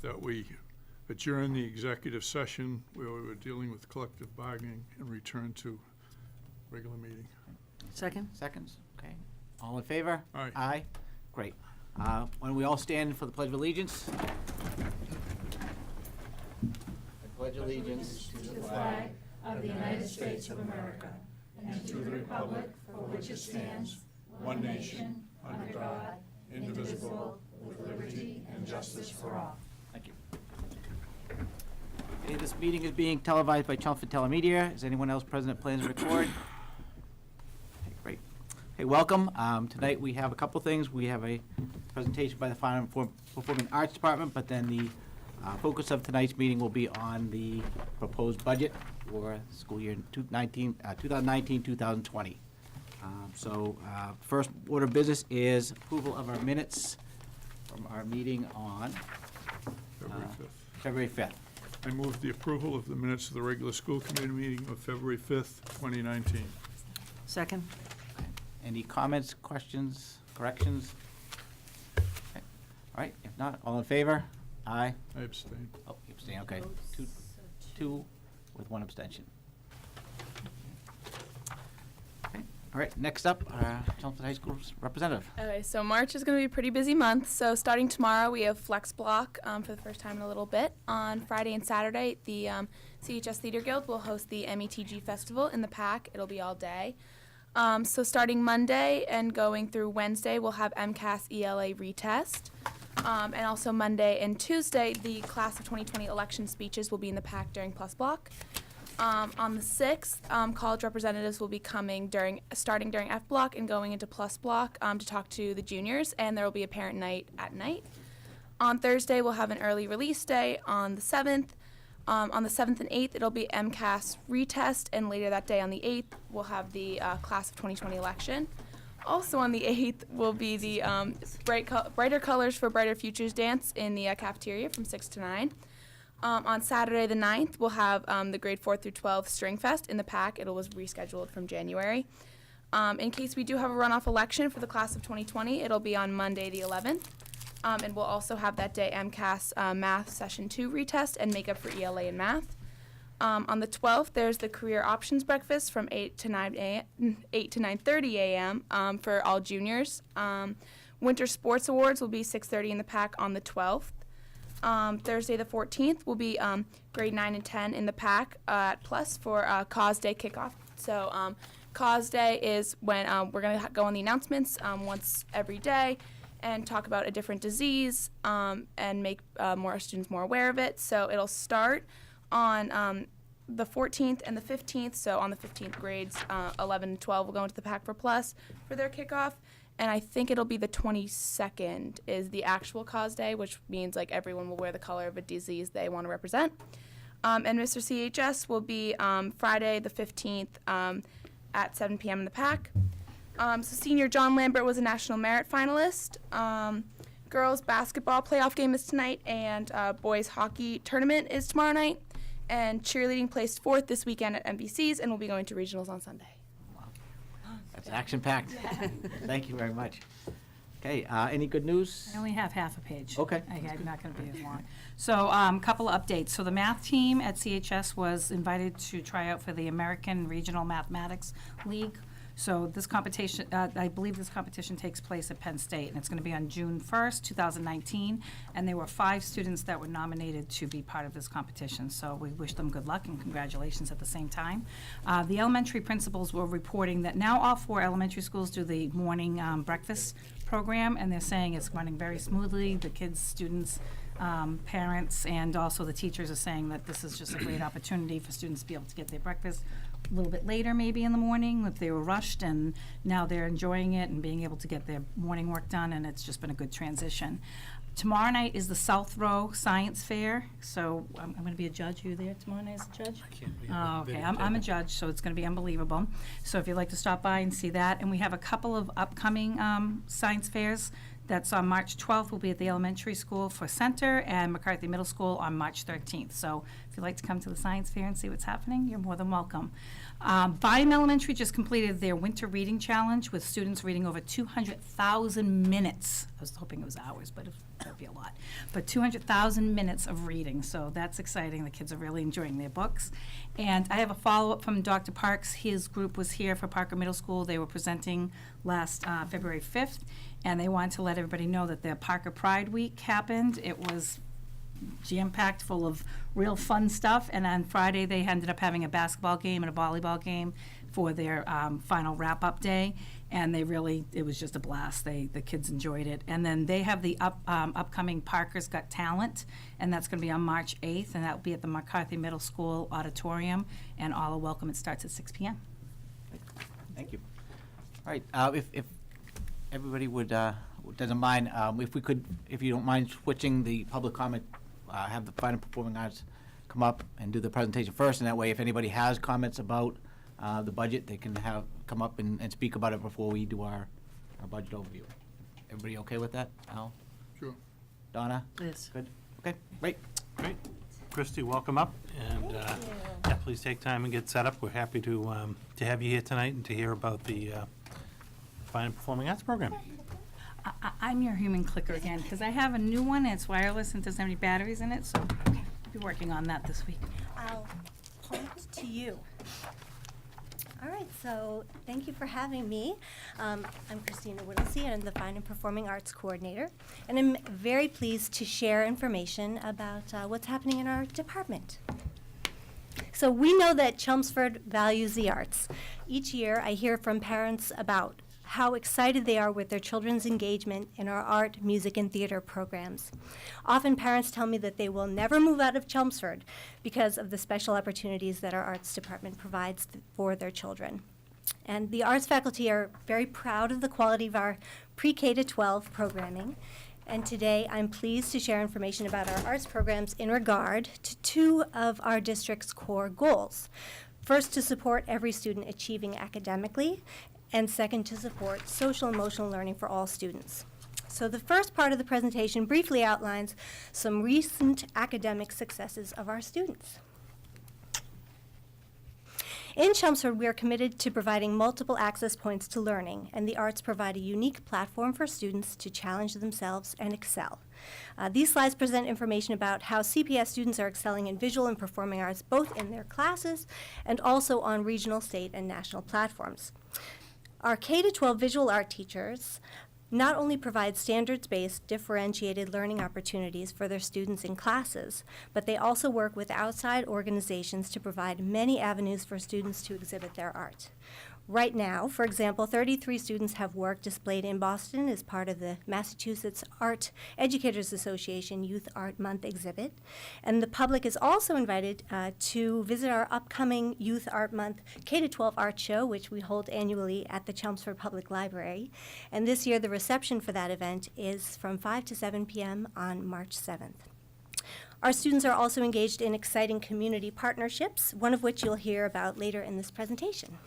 that we adjourn the executive session where we were dealing with collective bargaining and return to regular meeting. Second? Seconds, okay. All in favor? Aye. Aye, great. Why don't we all stand for the Pledge of Allegiance? I pledge allegiance To the flag of the United States of America and to the republic for which it stands, one nation, under God, indivisible, with liberty and justice for all. Thank you. Okay, this meeting is being televised by Chelmsford Telemedia. Is anyone else present that plans to record? Okay, great. Hey, welcome. Tonight we have a couple things. We have a presentation by the Fine and Performing Arts Department, but then the focus of tonight's meeting will be on the proposed budget for school year 2019-2020. First order of business is approval of our minutes from our meeting on February 5th. February 5th. I move the approval of the minutes of the regular school committee meeting of February 5th, 2019. Second? Any comments, questions, corrections? Okay. All right, if not, all in favor? Aye. I abstain. Oh, you abstain, okay. Two with one abstention. Okay. All right, next up, Chelmsford High School's representative. Okay, so March is going to be a pretty busy month. So starting tomorrow, we have Flex Block for the first time in a little bit. On Friday and Saturday, the CHS Theater Guild will host the METG Festival in the PAC. It'll be all day. So starting Monday and going through Wednesday, we'll have MCAS ELA retest. And also Monday and Tuesday, the class of 2020 election speeches will be in the PAC during Plus Block. On the 6th, college representatives will be coming starting during F Block and going into Plus Block to talk to the juniors, and there will be a parent night at night. On Thursday, we'll have an early release day on the 7th. On the 7th and 8th, it'll be MCAS retest, and later that day on the 8th, we'll have the class of 2020 election. Also on the 8th will be the Brighter Colors for Brighter Futures dance in the cafeteria from 6 to 9. On Saturday the 9th, we'll have the grade 4 through 12 String Fest in the PAC. It was rescheduled from January. In case we do have a runoff election for the class of 2020, it'll be on Monday the 11th. And we'll also have that day MCAS Math Session 2 retest and makeup for ELA and Math. On the 12th, there's the Career Options Breakfast from 8 to 9:30 a.m. For all juniors. Winter Sports Awards will be 6:30 in the PAC on the 12th. Thursday the 14th will be grade 9 and 10 in the PAC at Plus for Cause Day kickoff. So Cause Day is when we're going to go on the announcements once every day and talk about a different disease and make more students more aware of it. So it'll start on the 14th and the 15th. So on the 15th, grades 11 and 12 will go into the PAC for Plus for their kickoff. And I think it'll be the 22nd is the actual Cause Day, which means like everyone will wear the color of a disease they want to represent. And Mr. CHS will be Friday the 15th at 7 p.m. in the PAC. So senior John Lambert was a National Merit finalist. Girls basketball playoff game is tonight, and boys hockey tournament is tomorrow night. And cheerleading placed 4th this weekend at MVC's and will be going to regionals on Sunday. That's action-packed. Thank you very much. Okay, any good news? I only have half a page. Okay. I'm not going to be as long. So couple of updates. So the math team at CHS was invited to try out for the American Regional Mathematics League. So this competition, I believe this competition takes place at Penn State, and it's going to be on June 1st, 2019. And there were 5 students that were nominated to be part of this competition. So we wish them good luck and congratulations at the same time. The elementary principals were reporting that now all 4 elementary schools do the morning breakfast program, and they're saying it's running very smoothly. The kids, students, parents, and also the teachers are saying that this is just a great opportunity for students to be able to get their breakfast a little bit later maybe in the morning if they were rushed, and now they're enjoying it and being able to get their morning work done, and it's just been a good transition. Tomorrow night is the South Row Science Fair, so I'm going to be a judge. Are you there tomorrow night as a judge? I can't be. Oh, okay. I'm a judge, so it's going to be unbelievable. So if you'd like to stop by and see that. And we have a couple of upcoming science fairs. That's on March 12th. We'll be at the elementary school for Center and Mccarthy Middle School on March 13th. So if you'd like to come to the science fair and see what's happening, you're more than welcome. Bynum Elementary just completed their winter reading challenge with students reading over 200,000 minutes. I was hoping it was hours, but that'd be a lot. But 200,000 minutes of reading, so that's exciting. The kids are really enjoying their books. And I have a follow-up from Dr. Parks. His group was here for Parker Middle School. They were presenting last February 5th, and they wanted to let everybody know that their Parker Pride Week happened. It was jam-packed full of real fun stuff, and on Friday they ended up having a basketball game and a volleyball game for their final wrap-up day, and it was just a blast. The kids enjoyed it. And then they have the upcoming Parker's Got Talent, and that's going to be on March 8th, and that will be at the Mccarthy Middle School auditorium, and all are welcome. It starts at 6 p.m. Thank you. All right, if everybody doesn't mind, if you don't mind switching the public comment, have the Fine and Performing Arts come up and do the presentation first, and that way if anybody has comments about the budget, they can come up and speak about it before we do our budget overview. Everybody okay with that? Al? Sure. Donna? Yes. Good? Okay, great. Great. Christy, welcome up, and yeah, please take time and get set up. We're happy to have you here tonight and to hear about the Fine and Performing Arts program. I'm your human clicker again, because I have a new one, and it's wireless and doesn't have any batteries in it, so I'll be working on that this week. I'll point to you. All right, so thank you for having me. I'm Christina Whittlesey, and I'm the Fine and Performing Arts Coordinator, and I'm very pleased to share information about what's happening in our department. So we know that Chelmsford values the arts. Each year I hear from parents about how excited they are with their children's engagement in our art, music, and theater programs. Often parents tell me that they will never move out of Chelmsford because of the special opportunities that our arts department provides for their children. And the arts faculty are very proud of the quality of our pre-K to 12 programming. And today I'm pleased to share information about our arts programs in regard to two of our district's core goals. First, to support every student achieving academically, and second, to support social and emotional learning for all students. So the first part of the presentation briefly outlines some recent academic successes of our students. In Chelmsford, we are committed to providing multiple access points to learning, and the arts provide a unique platform for students to challenge themselves and excel. These slides present information about how CPS students are excelling in visual and performing arts, both in their classes and also on regional, state, and national platforms. Our K-12 visual art teachers not only provide standards-based, differentiated learning opportunities for their students in classes, but they also work with outside organizations to provide many avenues for students to exhibit their art. Right now, for example, 33 students have work displayed in Boston as part of the Massachusetts Art Educators Association Youth Art Month exhibit. And the public is also invited to visit our upcoming Youth Art Month K-12 art show, which we hold annually at the Chelmsford Public Library. And this year, the reception for that event is from 5 to 7 p.m. on March 7th. Our students are also engaged in exciting community partnerships, one of which you'll hear about later in this presentation.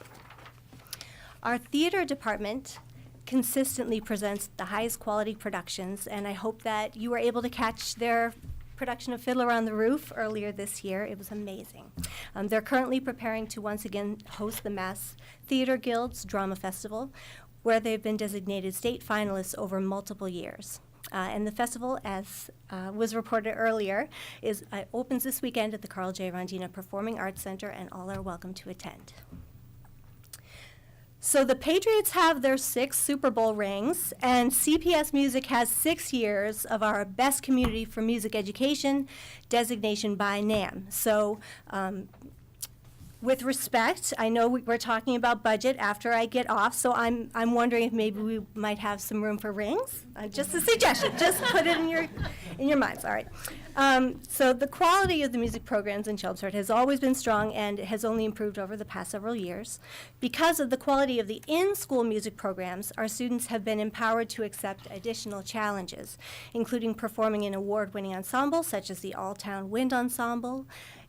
Our theater department consistently presents the highest quality productions, and I hope that you were able to catch their production of Fiddler on the Roof earlier this year. It was amazing. They're currently preparing to once again host the Mass Theater Guild's Drama Festival, where they've been designated state finalists over multiple years. And the festival, as was reported earlier, opens this weekend at the Carl J. Rondina Performing Arts Center, and all are welcome to attend. So the Patriots have their 6 Super Bowl rings, and CPS Music has 6 years of our Best Community for Music Education designation by NAM. So with respect, I know we're talking about budget after I get off, so I'm wondering if maybe we might have some room for rings. Just a suggestion. Just put it in your minds. All right. So the quality of the music programs in Chelmsford has always been strong, and it has only improved over the past several years. Because of the quality of the in-school music programs, our students have been empowered to accept additional challenges, including performing in award-winning ensembles such as the All-Town Wind Ensemble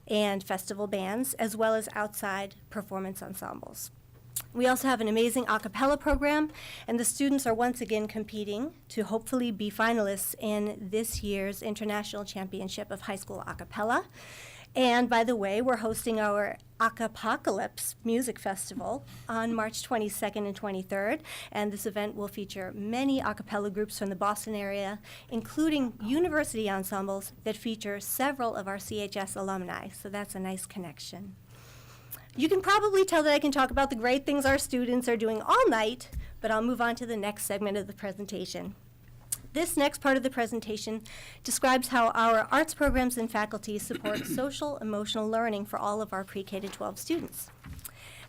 and festival bands, as well as outside performance ensembles. We also have an amazing a cappella program, and the students are once again competing to hopefully be finalists in this year's International Championship of High School A cappella. And by the way, we're hosting our Acapocalypse Music Festival on March 22nd and 23rd, and this event will feature many a cappella groups from the Boston area, including university ensembles that feature several of our CHS alumni, so that's a nice connection. You can probably tell that I can talk about the great things our students are doing all night, but I'll move on to the next segment of the presentation. This next part of the presentation describes how our arts programs and faculty support social emotional learning for all of our pre-K to 12 students.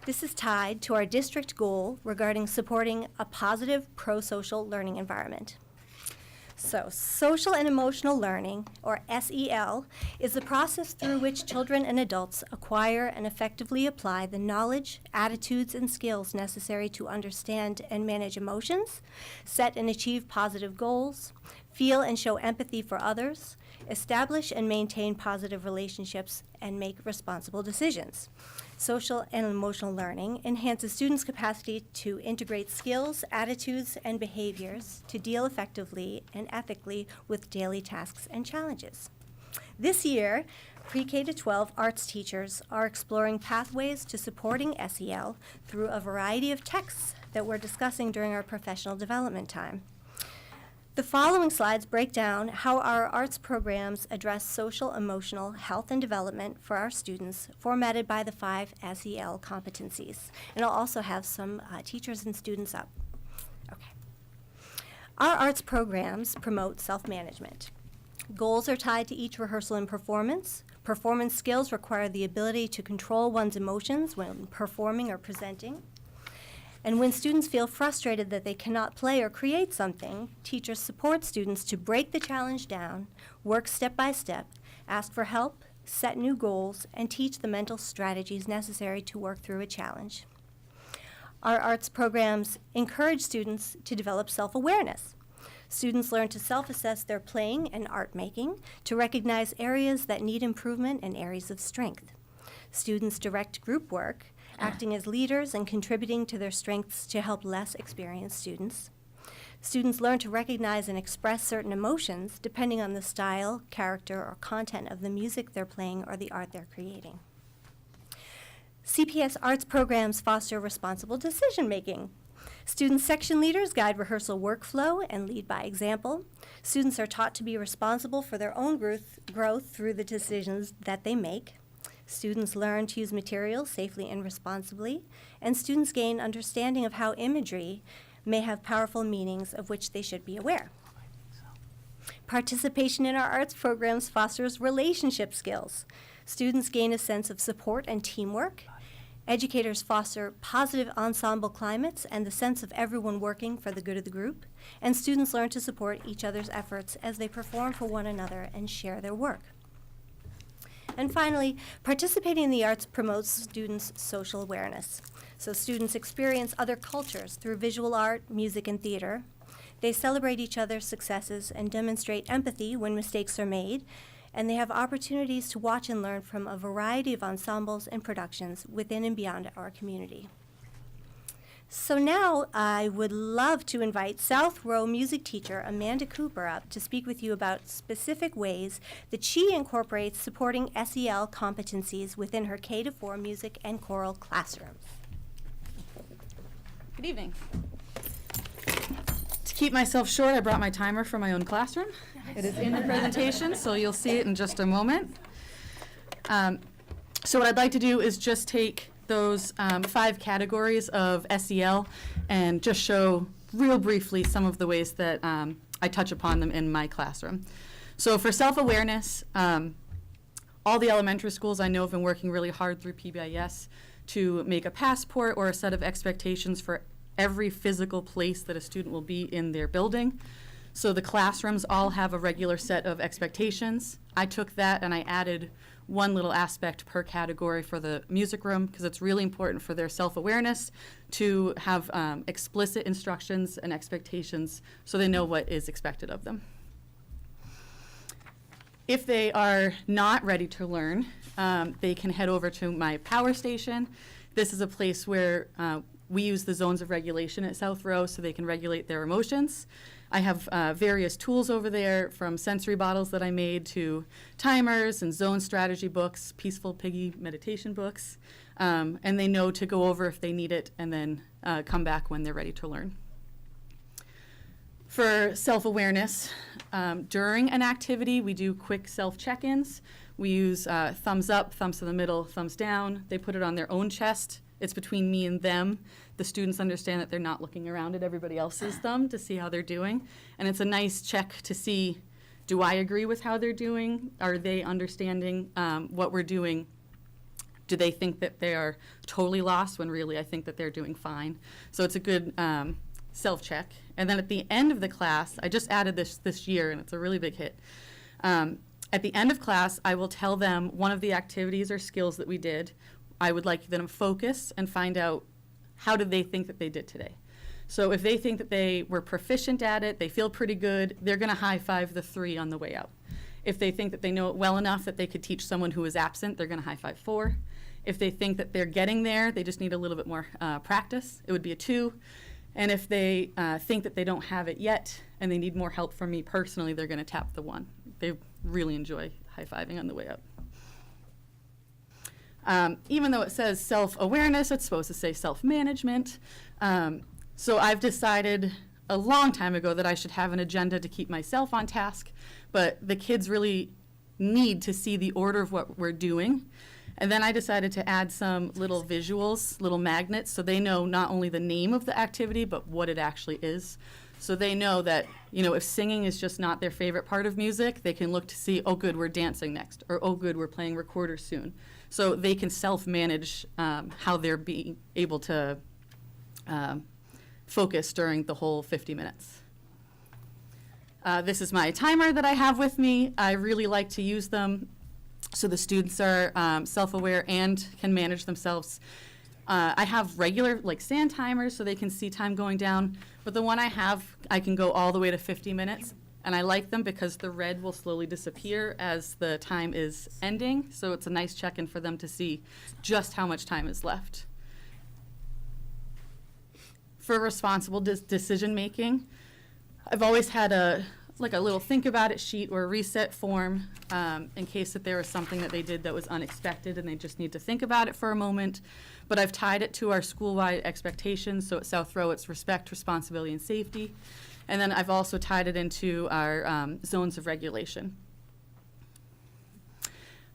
This is tied to our district goal regarding supporting a positive pro-social learning environment. So, social and emotional learning, or SEL, is the process through which children and adults acquire and effectively apply the knowledge, attitudes, and skills necessary to understand and manage emotions, set and achieve positive goals, feel and show empathy for others, establish and maintain positive relationships, and make responsible decisions. Social and emotional learning enhances students' capacity to integrate skills, attitudes, and behaviors to deal effectively and ethically with daily tasks and challenges. This year, pre-K to 12 arts teachers are exploring pathways to supporting SEL through a variety of texts that we're discussing during our professional development time. The following slides break down how our arts programs address social, emotional, health, and development for our students, formatted by the 5 SEL competencies. And I'll also have some teachers and students up. Okay. Our arts programs promote self-management. Goals are tied to each rehearsal and performance. Performance skills require the ability to control one's emotions when performing or presenting. And when students feel frustrated that they cannot play or create something, teachers support students to break the challenge down, work step by step, ask for help, set new goals, and teach the mental strategies necessary to work through a challenge. Our arts programs encourage students to develop self-awareness. Students learn to self-assess their playing and art making, to recognize areas that need improvement and areas of strength. Students direct group work, acting as leaders and contributing to their strengths to help less experienced students. Students learn to recognize and express certain emotions depending on the style, character, or content of the music they're playing or the art they're creating. CPS arts programs foster responsible decision-making. Student section leaders guide rehearsal workflow and lead by example. Students are taught to be responsible for their own growth through the decisions that they make. Students learn to use materials safely and responsibly, and students gain understanding of how imagery may have powerful meanings of which they should be aware. Participation in our arts programs fosters relationship skills. Students gain a sense of support and teamwork. Educators foster positive ensemble climates and the sense of everyone working for the good of the group. And students learn to support each other's efforts as they perform for one another and share their work. And finally, participating in the arts promotes students' social awareness. So students experience other cultures through visual art, music, and theater. They celebrate each other's successes and demonstrate empathy when mistakes are made. And they have opportunities to watch and learn from a variety of ensembles and productions within and beyond our community. So now I would love to invite South Row music teacher Amanda Cooper up to speak with you about specific ways that she incorporates supporting SEL competencies within her K-4 music and choral classrooms. Good evening. To keep myself short, I brought my timer from my own classroom. It is in the presentation, so you'll see it in just a moment. So what I'd like to do is just take those 5 categories of SEL and just show real briefly some of the ways that I touch upon them in my classroom. So for self-awareness, all the elementary schools I know have been working really hard through PBIS to make a passport or a set of expectations for every physical place that a student will be in their building. So the classrooms all have a regular set of expectations. I took that and I added one little aspect per category for the music room because it's really important for their self-awareness to have explicit instructions and expectations so they know what is expected of them. If they are not ready to learn, they can head over to my power station. This is a place where we use the zones of regulation at South Row so they can regulate their emotions. I have various tools over there, from sensory bottles that I made to timers and zone strategy books, Peaceful Piggy meditation books, and they know to go over if they need it and then come back when they're ready to learn. For self-awareness, during an activity, we do quick self-check-ins. We use thumbs up, thumbs to the middle, thumbs down. They put it on their own chest. It's between me and them. The students understand that they're not looking around at everybody else's thumb to see how they're doing. And it's a nice check to see, do I agree with how they're doing? Are they understanding what we're doing? Do they think that they are totally lost when really I think that they're doing fine? So it's a good self-check. And then at the end of the class, I just added this year, and it's a really big hit. At the end of class, I will tell them one of the activities or skills that we did. I would like them to focus and find out, how did they think that they did today? So if they think that they were proficient at it, they feel pretty good, they're going to high-five the 3 on the way out. If they think that they know it well enough that they could teach someone who is absent, they're going to high-five 4. If they think that they're getting there, they just need a little bit more practice, it would be a 2. And if they think that they don't have it yet and they need more help from me personally, they're going to tap the 1. They really enjoy high-fiving on the way up. Even though it says self-awareness, it's supposed to say self-management. So I've decided a long time ago that I should have an agenda to keep myself on task, but the kids really need to see the order of what we're doing. And then I decided to add some little visuals, little magnets, so they know not only the name of the activity, but what it actually is. So they know that, you know, if singing is just not their favorite part of music, they can look to see, oh, good, we're dancing next, or oh, good, we're playing recorder soon. So they can self-manage how they're being able to focus during the whole 50 minutes. This is my timer that I have with me. I really like to use them so the students are self-aware and can manage themselves. I have regular, like, sand timers so they can see time going down, but the one I have, I can go all the way to 50 minutes, and I like them because the red will slowly disappear as the time is ending, so it's a nice check-in for them to see just how much time is left. For responsible decision-making, I've always had a little think about it sheet or a reset form in case that there was something that they did that was unexpected and they just need to think about it for a moment. But I've tied it to our school-wide expectations. So at South Row, it's respect, responsibility, and safety. And then I've also tied it into our zones of regulation.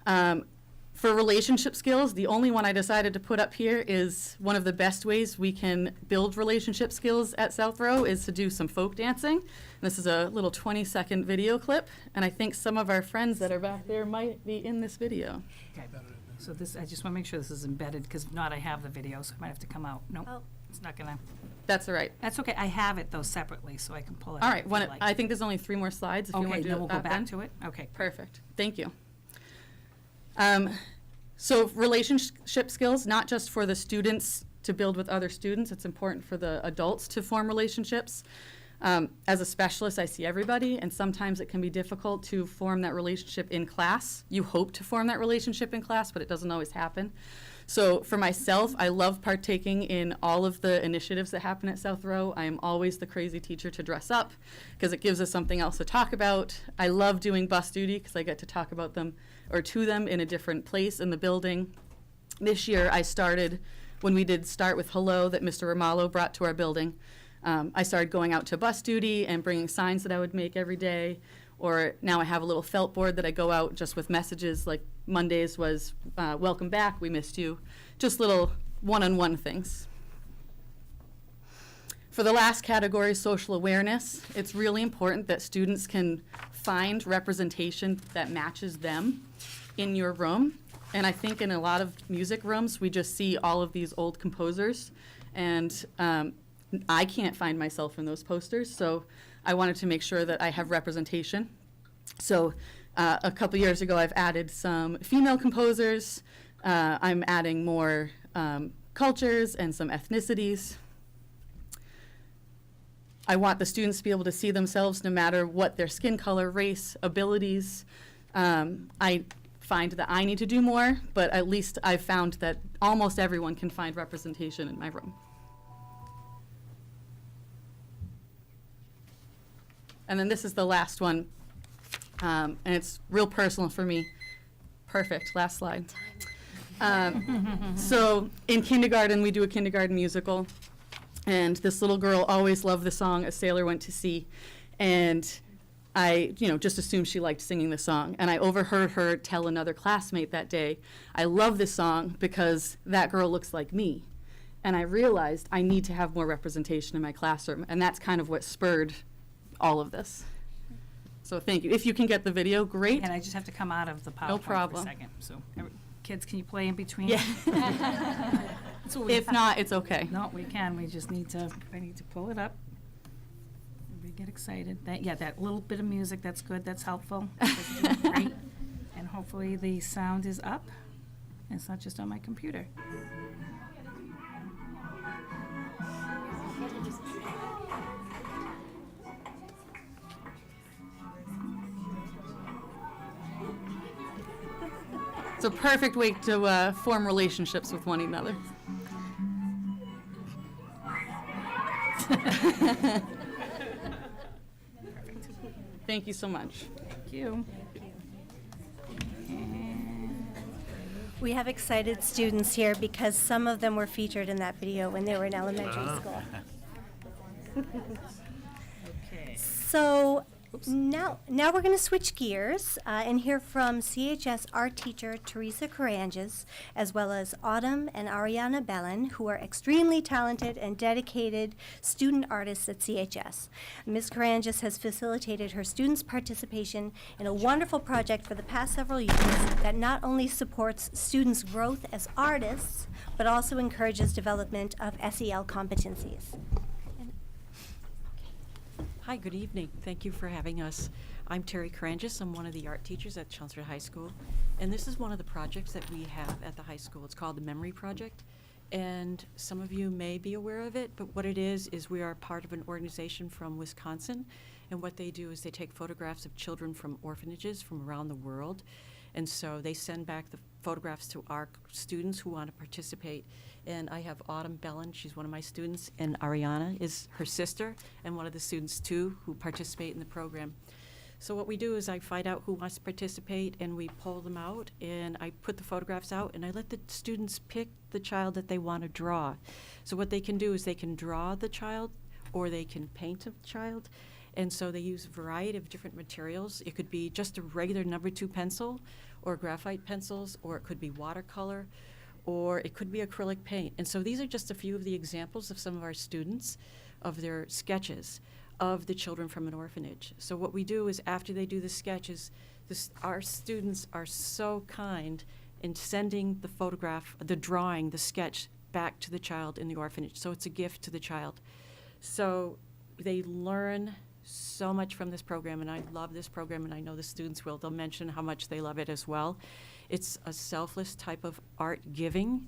For relationship skills, the only one I decided to put up here is one of the best ways we can build relationship skills at South Row is to do some folk dancing. This is a little 20-second video clip, and I think some of our friends that are back there might be in this video. Okay. So this, I just want to make sure this is embedded, because if not, I have the video, so it might have to come out. Nope, Oh. it's not gonna. That's all right. That's okay. I have it, though, separately, so I can pull it All out right, if you like. I think there's only 3 more slides if you want Okay, to do then we'll go that back then. to it. Okay. Perfect. Thank you. So relationship skills, not just for the students to build with other students, it's important for the adults to form relationships. As a specialist, I see everybody, and sometimes it can be difficult to form that relationship in class. You hope to form that relationship in class, but it doesn't always happen. So for myself, I love partaking in all of the initiatives that happen at South Row. I am always the crazy teacher to dress up because it gives us something else to talk about. I love doing bus duty because I get to talk about them or to them in a different place in the building. This year I started, when we did Start with Hello that Mr. Romalo brought to our building, I started going out to bus duty and bringing signs that I would make every day. Or now I have a little felt board that I go out just with messages, like Mondays was, welcome back, we missed you. Just little one-on-one things. For the last category, social awareness, it's really important that students can find representation that matches them in your room. And I think in a lot of music rooms, we just see all of these old composers. And I can't find myself in those posters, so I wanted to make sure that I have representation. So a couple years ago, I've added some female composers. I'm adding more cultures and some ethnicities. I want the students to be able to see themselves no matter what their skin color, race, abilities. I find that I need to do more, but at least I've found that almost everyone can find representation in my room. And then this is the last one, and it's real personal for me. Perfect, last slide. So in kindergarten, we do a kindergarten musical, and this little girl always loved the song A Sailor Went to Sea, and I, just assumed she liked singing the song. And I overheard her tell another classmate that day, I love this song because that girl looks like me. And I realized I need to have more representation in my classroom, and that's kind of what spurred all of this. So thank you. If you can get the video, great. And I just have to come out of the PowerPoint for a problem. second. So, kids, can you play in between? Yeah. That's what we If not, it's okay. No, we can. We just need to, I need to pull it up. We get excited. That little bit of music, that's good. That's helpful. That's doing great. And hopefully the sound is up. And it's not just on my computer. It's a perfect way to form relationships with one another. Thank you so much. Thank you. We have excited students here because some of them were featured in that video when they were in elementary school. Okay. So now we're going to switch gears and hear from CHS art teacher Teresa Caranges, as well as Autumn and Ariana Bellin, who are extremely talented and dedicated student artists at CHS. Ms. Caranges has facilitated her students' participation in a wonderful project for the past several years that not only supports students' growth as artists, but also encourages development of SEL competencies. Hi, good evening. Thank you for having us. I'm Terry Caranges. I'm one of the art teachers at Chelmsford High School. And this is one of the projects that we have at the high school. It's called the Memory Project. And some of you may be aware of it, but what it is we are part of an organization from Wisconsin. And what they do is they take photographs of children from orphanages from around the world. And so they send back the photographs to our students who want to participate. And I have Autumn Bellin, she's one of my students, and Ariana is her sister, and one of the students too, who participate in the program. So what we do is I find out who wants to participate, and we pull them out, and I put the photographs out, and I let the students pick the child that they want to draw. So what they can do is they can draw the child, or they can paint a child. And so they use a variety of different materials. It could be just a regular number 2 pencil, or graphite pencils, or it could be watercolor, or it could be acrylic paint. And so these are just a few of the examples of some of our students, of their sketches of the children from an orphanage. So what we do is after they do the sketches, our students are so kind in sending the photograph, the drawing, the sketch back to the child in the orphanage. So it's a gift to the child. So they learn so much from this program, and I love this program, and I know the students will. They'll mention how much they love it as well. It's a selfless type of art giving.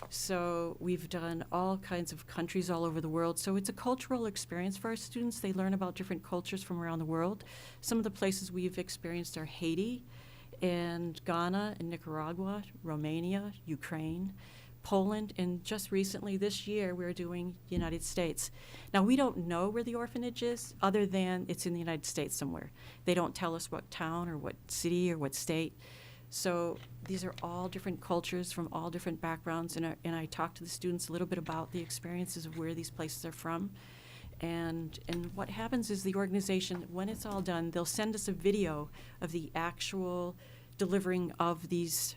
So we've done all kinds of countries all over the world. So it's a cultural experience for our students. They learn about different cultures from around the world. Some of the places we've experienced are Haiti and Ghana and Nicaragua, Romania, Ukraine, Poland, and just recently this year we're doing United States. Now we don't know where the orphanage is other than it's in the United States somewhere. They don't tell us what town or what city or what state. So these are all different cultures from all different backgrounds, and I talk to the students a little bit about the experiences of where these places are from. And what happens is the organization, when it's all done, they'll send us a video of the actual delivering of these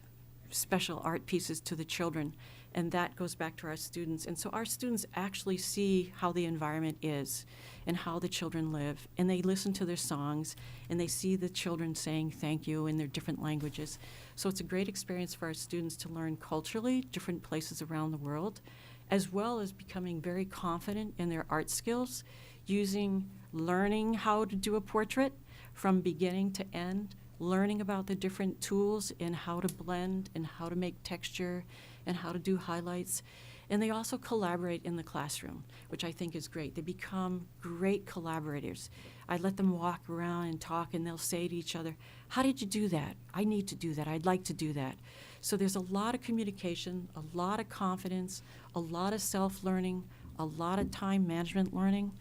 special art pieces to the children, and that goes back to our students. And so our students actually see how the environment is and how the children live, and they listen to their songs, and they see the children saying thank you in their different languages. So it's a great experience for our students to learn culturally different places around the world, as well as becoming very confident in their art skills, learning how to do a portrait from beginning to end, learning about the different tools and how to blend and how to make texture and how to do highlights. And they also collaborate in the classroom, which I think is great. They become great collaborators. I let them walk around and talk, and they'll say to each other, how did you do that? I need to do that. I'd like to do that. So there's a lot of communication, a lot of confidence, a lot of self-learning, a lot of time management learning.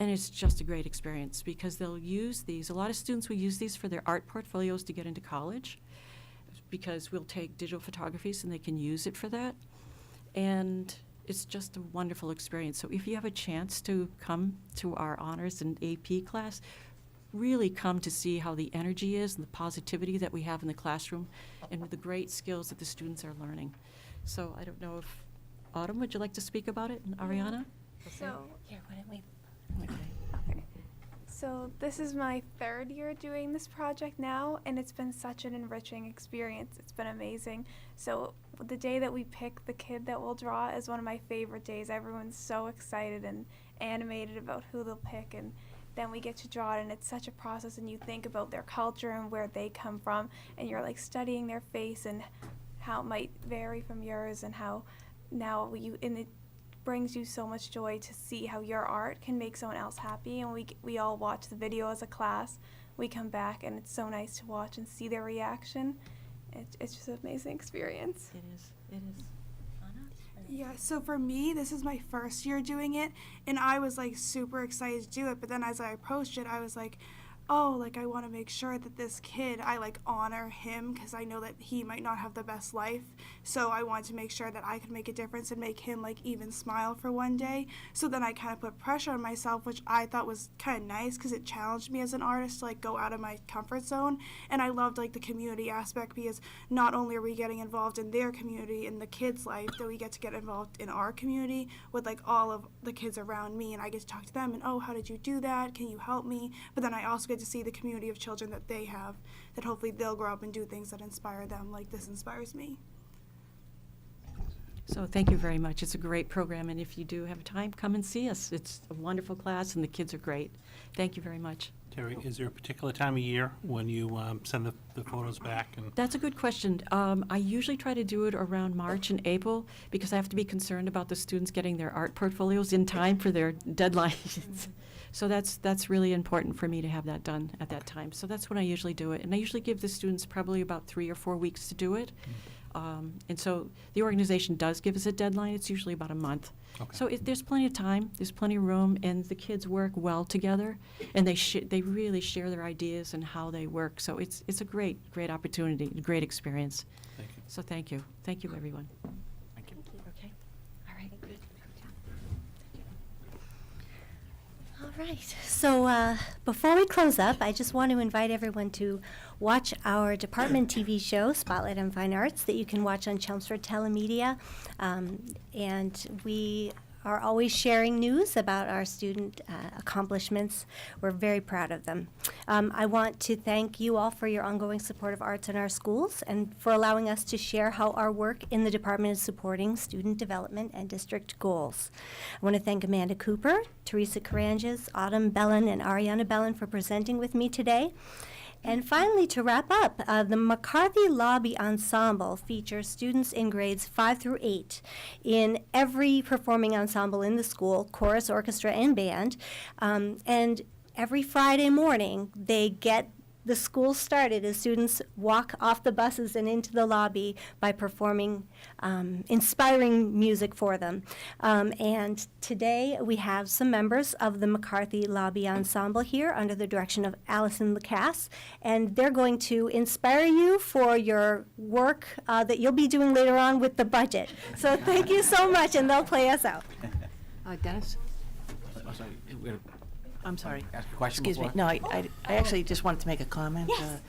And it's just a great experience because they'll use these, a lot of students will use these for their art portfolios to get into college, because we'll take digital photographies and they can use it for that. And it's just a wonderful experience. So if you have a chance to come to our honors and AP class, really come to see how the energy is and the positivity that we have in the classroom and the great skills that the students are learning. So I don't know if, Autumn, would you like to speak about it? And Ariana? So, Here, why don't we? okay. So this is my 3rd year doing this project now, and it's been such an enriching experience. It's been amazing. So the day that we pick the kid that we'll draw is one of my favorite days. Everyone's so excited and animated about who they'll pick, and then we get to draw it, and it's such a process, and you think about their culture and where they come from, and you're like studying their face and how it might vary from yours, and how now and it brings you so much joy to see how your art can make someone else happy. And we all watch the video as a class. We come back, and it's so nice to watch and see their reaction. It's just an amazing experience. It is, it is. Anna? Yeah, so for me, this is my 1st year doing it, and I was like super excited to do it, but then as I approached it, I was like, oh, like I want to make sure that this kid, I like honor him, because I know that he might not have the best life, so I wanted to make sure that I could make a difference and make him like even smile for one day. So then I kind of put pressure on myself, which I thought was kind of nice because it challenged me as an artist to like go out of my comfort zone. And I loved like the community aspect, because not only are we getting involved in their community in the kids' life, that we get to get involved in our community with like all of the kids around me, and I get to talk to them and, oh, how did you do that? Can you help me? But then I also get to see the community of children that they have, that hopefully they'll grow up and do things that inspire them like this inspires me. So thank you very much. It's a great program, and if you do have time, come and see us. It's a wonderful class, and the kids are great. Thank you very much. Terry, is there a particular time of year when you send the photos back? And That's a good question. I usually try to do it around March and April, because I have to be concerned about the students getting their art portfolios in time for their deadlines. So that's really important for me to have that done at that time. So that's when I usually do it. And I usually give the students probably about 3 or 4 weeks to do it. And so the organization does give us a deadline. It's usually about a month. Okay. So there's plenty of time, there's plenty of room, and the kids work well together, and they really share their ideas and how they work. So it's a great opportunity, a great experience. Thank you. So thank you, everyone. Thank you. Okay, all right, good. All right. So before we close up, I just want to invite everyone to watch our department TV show, Spotlight on Fine Arts, that you can watch on Chelmsford Telemedia. And we are always sharing news about our student accomplishments. We're very proud of them. I want to thank you all for your ongoing support of arts in our schools and for allowing us to share how our work in the department is supporting student development and district goals. I want to thank Amanda Cooper, Teresa Caranges, Autumn Bellin, and Ariana Bellin for presenting with me today. And finally, to wrap up, the Mccarthy Lobby Ensemble features students in grades 5 through 8 in every performing ensemble in the school, chorus, orchestra, and band. And every Friday morning, they get the school started as students walk off the buses and into the lobby by performing inspiring music for them. And today we have some members of the Mccarthy Lobby Ensemble here under the direction of Allison Lacasse, and they're going to inspire you for your work that you'll be doing later on with the budget. So thank you so much, and they'll play us out. Dennis? Oh, sorry, we're gonna I'm sorry. ask a question Excuse me. before? No, I actually just wanted to make a comment. Yes.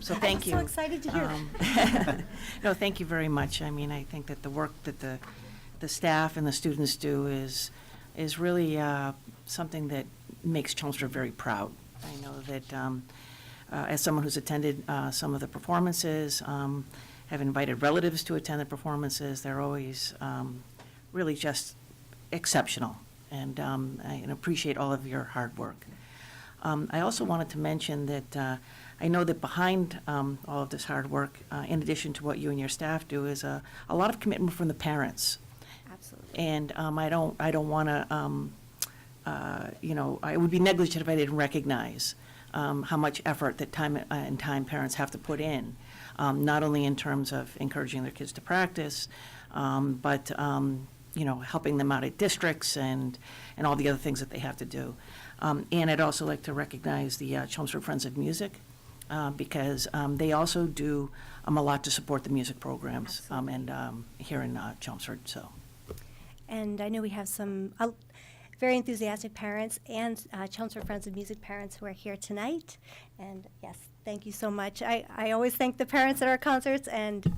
So thank you. I'm so excited to hear that. No, thank you very much. I mean, I think that the work that the staff and the students do is really something that makes Chelmsford very proud. I know that as someone who's attended some of the performances, have invited relatives to attend the performances, they're always really just exceptional. And I appreciate all of your hard work. I also wanted to mention that I know that behind all of this hard work, in addition to what you and your staff do, is a lot of commitment from the parents. Absolutely. And I don't want to, I would be negligent if I didn't recognize how much effort that time parents have to put in, not only in terms of encouraging their kids to practice, but helping them out at districts and all the other things that they have to do. And I'd also like to recognize the Chelmsford Friends of Music, because they also do a lot to support the music programs here in Chelmsford, so. And I know we have some very enthusiastic parents and Chelmsford Friends of Music parents who are here tonight. And yes, thank you so much. I always thank the parents at our concerts, and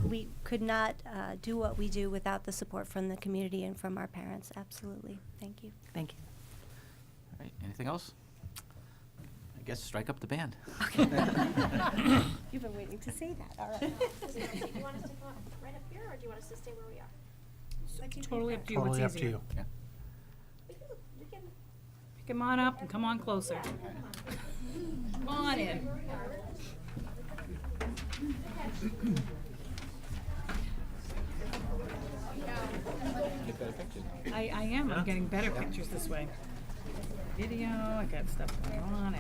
we could not do what we do without the support from the community and from our parents. Absolutely. Thank you. Thank you. All right, anything else? I guess strike up the band. You've been waiting to say that. All right. Do you want us to come right up here, or do you want us to stay where we are? Totally up to you, what's Totally up to easier. you. Yeah. We can. Come on up and come on closer. Come on in. I am, I'm getting better pictures this way. Video, I got stuff going on.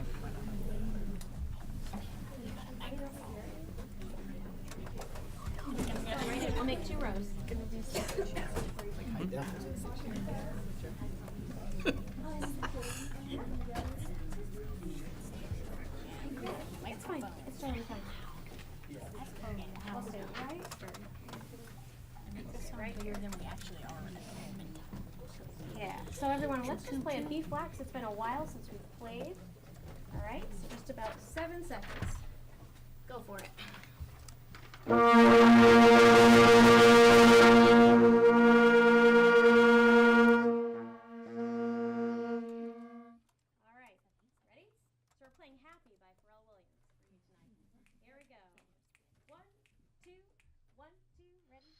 I'll make 2 rows. It's fine. It's totally fine. I'll stay, right? Right here than we actually are. Yeah. So everyone, let's just play a B flat, 'cause it's been a while since we've played. All right. So just about 7 seconds. Go for it. All right. Ready? So we're playing Happy by Pharrell Williams for you tonight. Here we go. 1, 2, 1, 2, ready,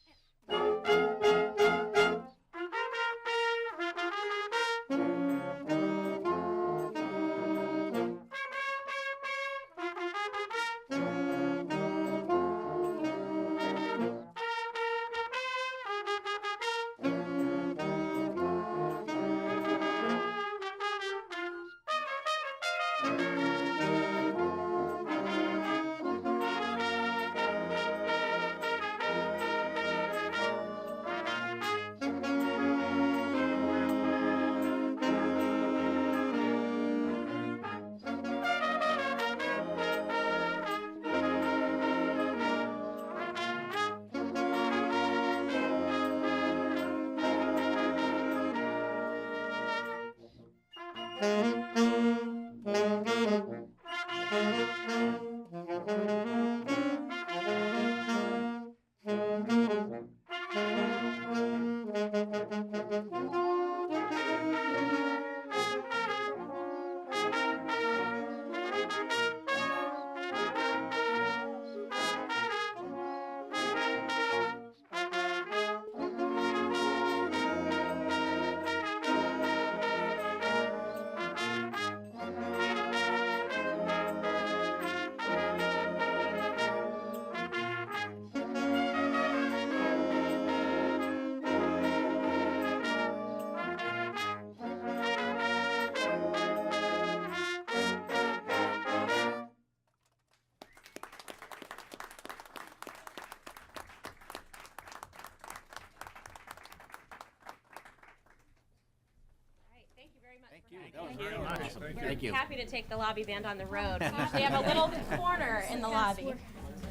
Thank you. Happy to take the lobby band on the road. We usually have a little corner in the lobby.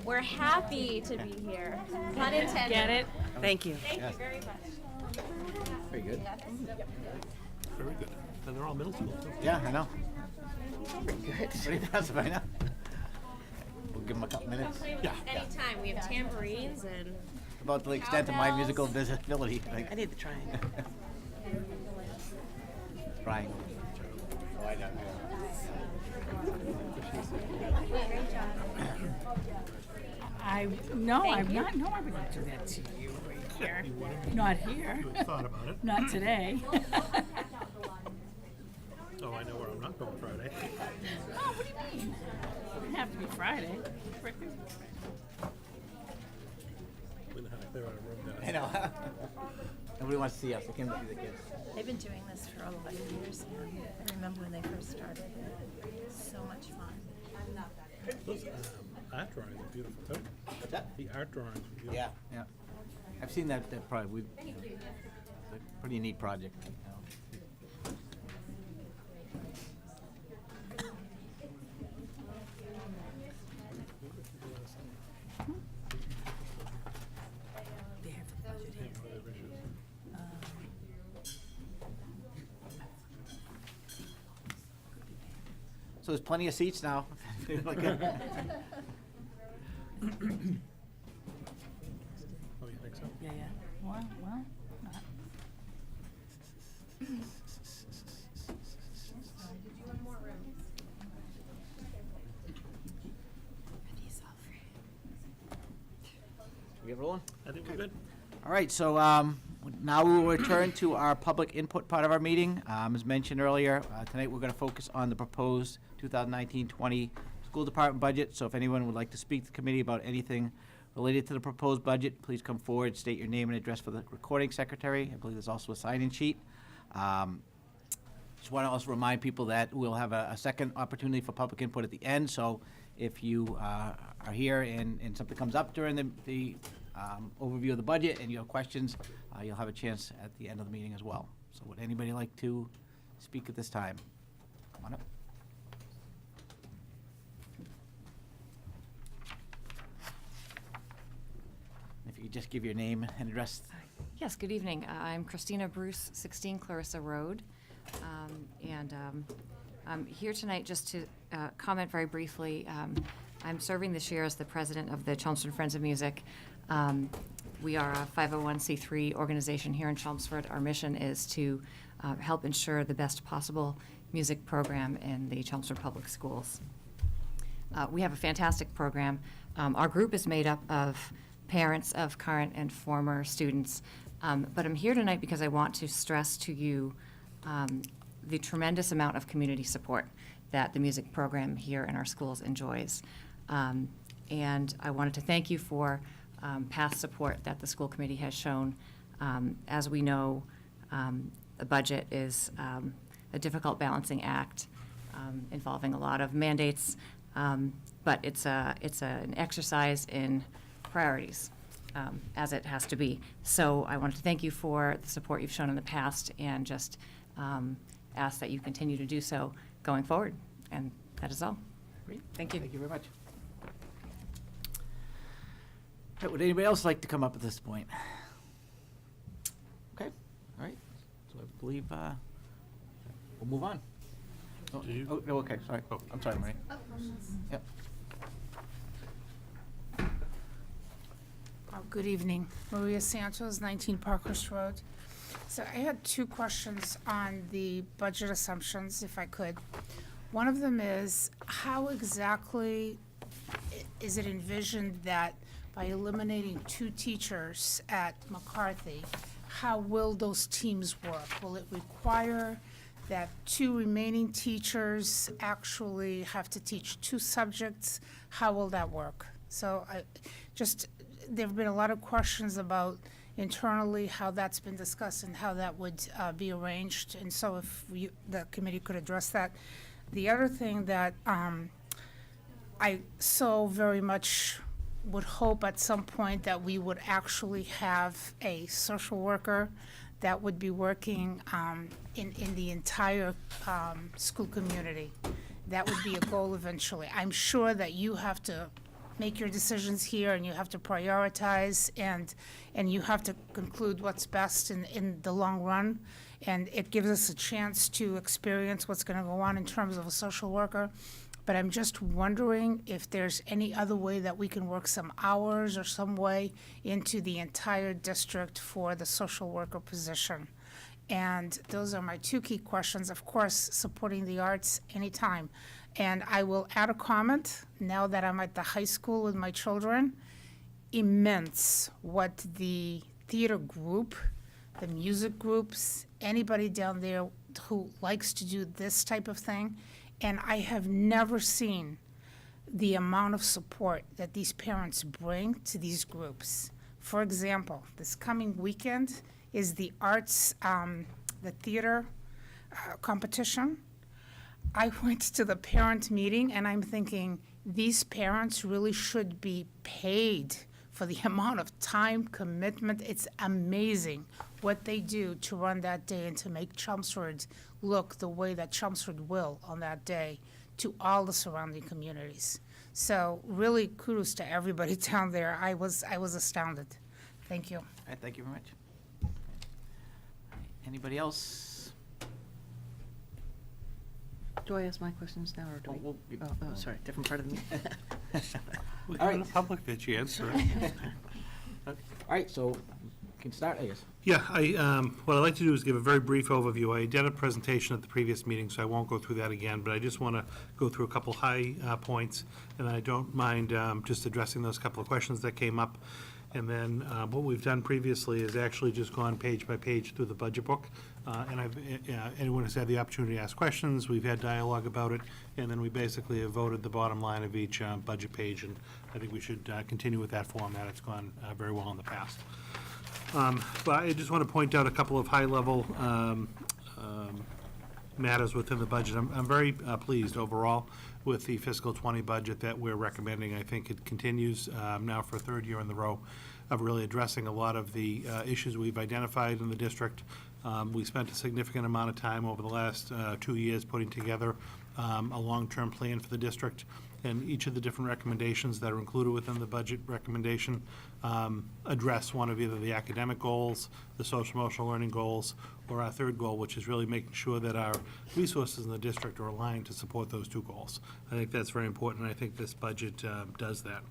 We're happy to be here. Pun intended. Get it? Thank you. Thank you very much. Very good. Very good. And they're all middle school, too. Yeah, I know. Pretty impressive, I know. We'll give them a couple minutes. Yeah. Anytime. We have tambourines and About the extent of my musical visibility. Like, I need the triangle. trying. Oh, I know. I'm not, no, I would not do that to you right here. Not here. You had thought about it. Not today. Oh, I know where I'm not going Friday. Oh, what do you mean? It doesn't have to be Friday. We know how to clear out a room down. I know. Nobody wants to see us. They can't see the kids. They've been doing this for 11 years now. I remember when they first started. So much fun. Those art drawings are beautiful, too. What's that? The art drawings are beautiful. Yeah, yeah. I've seen that probably. a pretty neat project. You know. So there's plenty of seats now. Oh, you think so? Yeah, yeah. Well, We get rolling? I think we're good. All right, so now we will return to our public input part of our meeting. As mentioned earlier, tonight we're going to focus on the proposed 2019-20 school department budget. So if anyone would like to speak to the committee about anything related to the proposed budget, please come forward, state your name and address for the recording secretary. I believe there's also a sign-in sheet. Just want to also remind people that we'll have a second opportunity for public input at the end. So if you are here and something comes up during the overview of the budget and you have questions, you'll have a chance at the end of the meeting as well. So would anybody like to speak at this time? Come on up. If you could just give your name and address. Yes, good evening. I'm Christina Bruce, 16 Clarissa Road. I'm here tonight just to comment very briefly. I'm serving this year as the president of the Chelmsford Friends of Music. We are a 501c3 organization here in Chelmsford. Our mission is to help ensure the best possible music program in the Chelmsford Public Schools. We have a fantastic program. Our group is made up of parents of current and former students, but I'm here tonight because I want to stress to you the tremendous amount of community support that the music program here in our schools enjoys. And I wanted to thank you for past support that the school committee has shown. As we know, the budget is a difficult balancing act involving a lot of mandates, but it's an exercise in priorities, as it has to be. So I wanted to thank you for the support you've shown in the past and just ask that you continue to do so going forward. And that is all. Great. Thank you. Thank you very much. Okay, would anybody else like to come up at this point? Okay, all right. So I believe we'll move on. Oh, Do you? oh, no, okay, sorry. Oh. I'm sorry, Marie. Yep. Good evening. Maria Santos, 19 Parkhurst Road. So I had two questions on the budget assumptions, if I could. One of them is, how exactly is it envisioned that by eliminating 2 teachers at Mccarthy, how will those teams work? Will it require that 2 remaining teachers actually have to teach 2 subjects? How will that work? So there have been a lot of questions about internally how that's been discussed and how that would be arranged. And so if the committee could address that. The other thing that I so very much would hope at some point that we would actually have a social worker that would be working in the entire school community. That would be a goal eventually. I'm sure that you have to make your decisions here and you have to prioritize and you have to conclude what's best in the long run. And it gives us a chance to experience what's going to go on in terms of a social worker. But I'm just wondering if there's any other way that we can work some hours or some way into the entire district for the social worker position. And those are my 2 key questions. Of course, supporting the arts anytime. And I will add a comment now that I'm at the high school with my children. Immense what the theater group, the music groups, anybody down there who likes to do this type of thing. And I have never seen the amount of support that these parents bring to these groups. For example, this coming weekend is the arts, the theater competition. I went to the parent meeting and I'm thinking these parents really should be paid for the amount of time, commitment. It's amazing what they do to run that day and to make Chelmsford look the way that Chelmsford will on that day to all the surrounding communities. So really kudos to everybody down there. I was astounded. Thank you. All right, thank you very much. Anybody else? Do I ask my questions now, or do we? We'll- Oh, sorry, different part of the meeting. We're All giving right. the public the chance, right? All right, so we can start, I guess. Yeah, what I'd like to do is give a very brief overview. I did a presentation at the previous meeting, so I won't go through that again, but I just want to go through a couple high points, and I don't mind just addressing those couple of questions that came up. And then what we've done previously is actually just gone page by page through the budget book, and anyone has had the opportunity to ask questions, we've had dialogue about it, and then we basically have voted the bottom line of each budget page, and I think we should continue with that format. It's gone very well in the past. But I just want to point out a couple of high-level matters within the budget. I'm very pleased overall with the fiscal '20 budget that we're recommending. I think it continues now for a third year in the row of really addressing a lot of the issues we've identified in the district. We spent a significant amount of time over the last 2 years putting together a long-term plan for the district, and each of the different recommendations that are included within the budget recommendation address one of either the academic goals, the social emotional learning goals, or our third goal, which is really making sure that our resources in the district are aligned to support those two goals. I think that's very important, and I think this budget does that.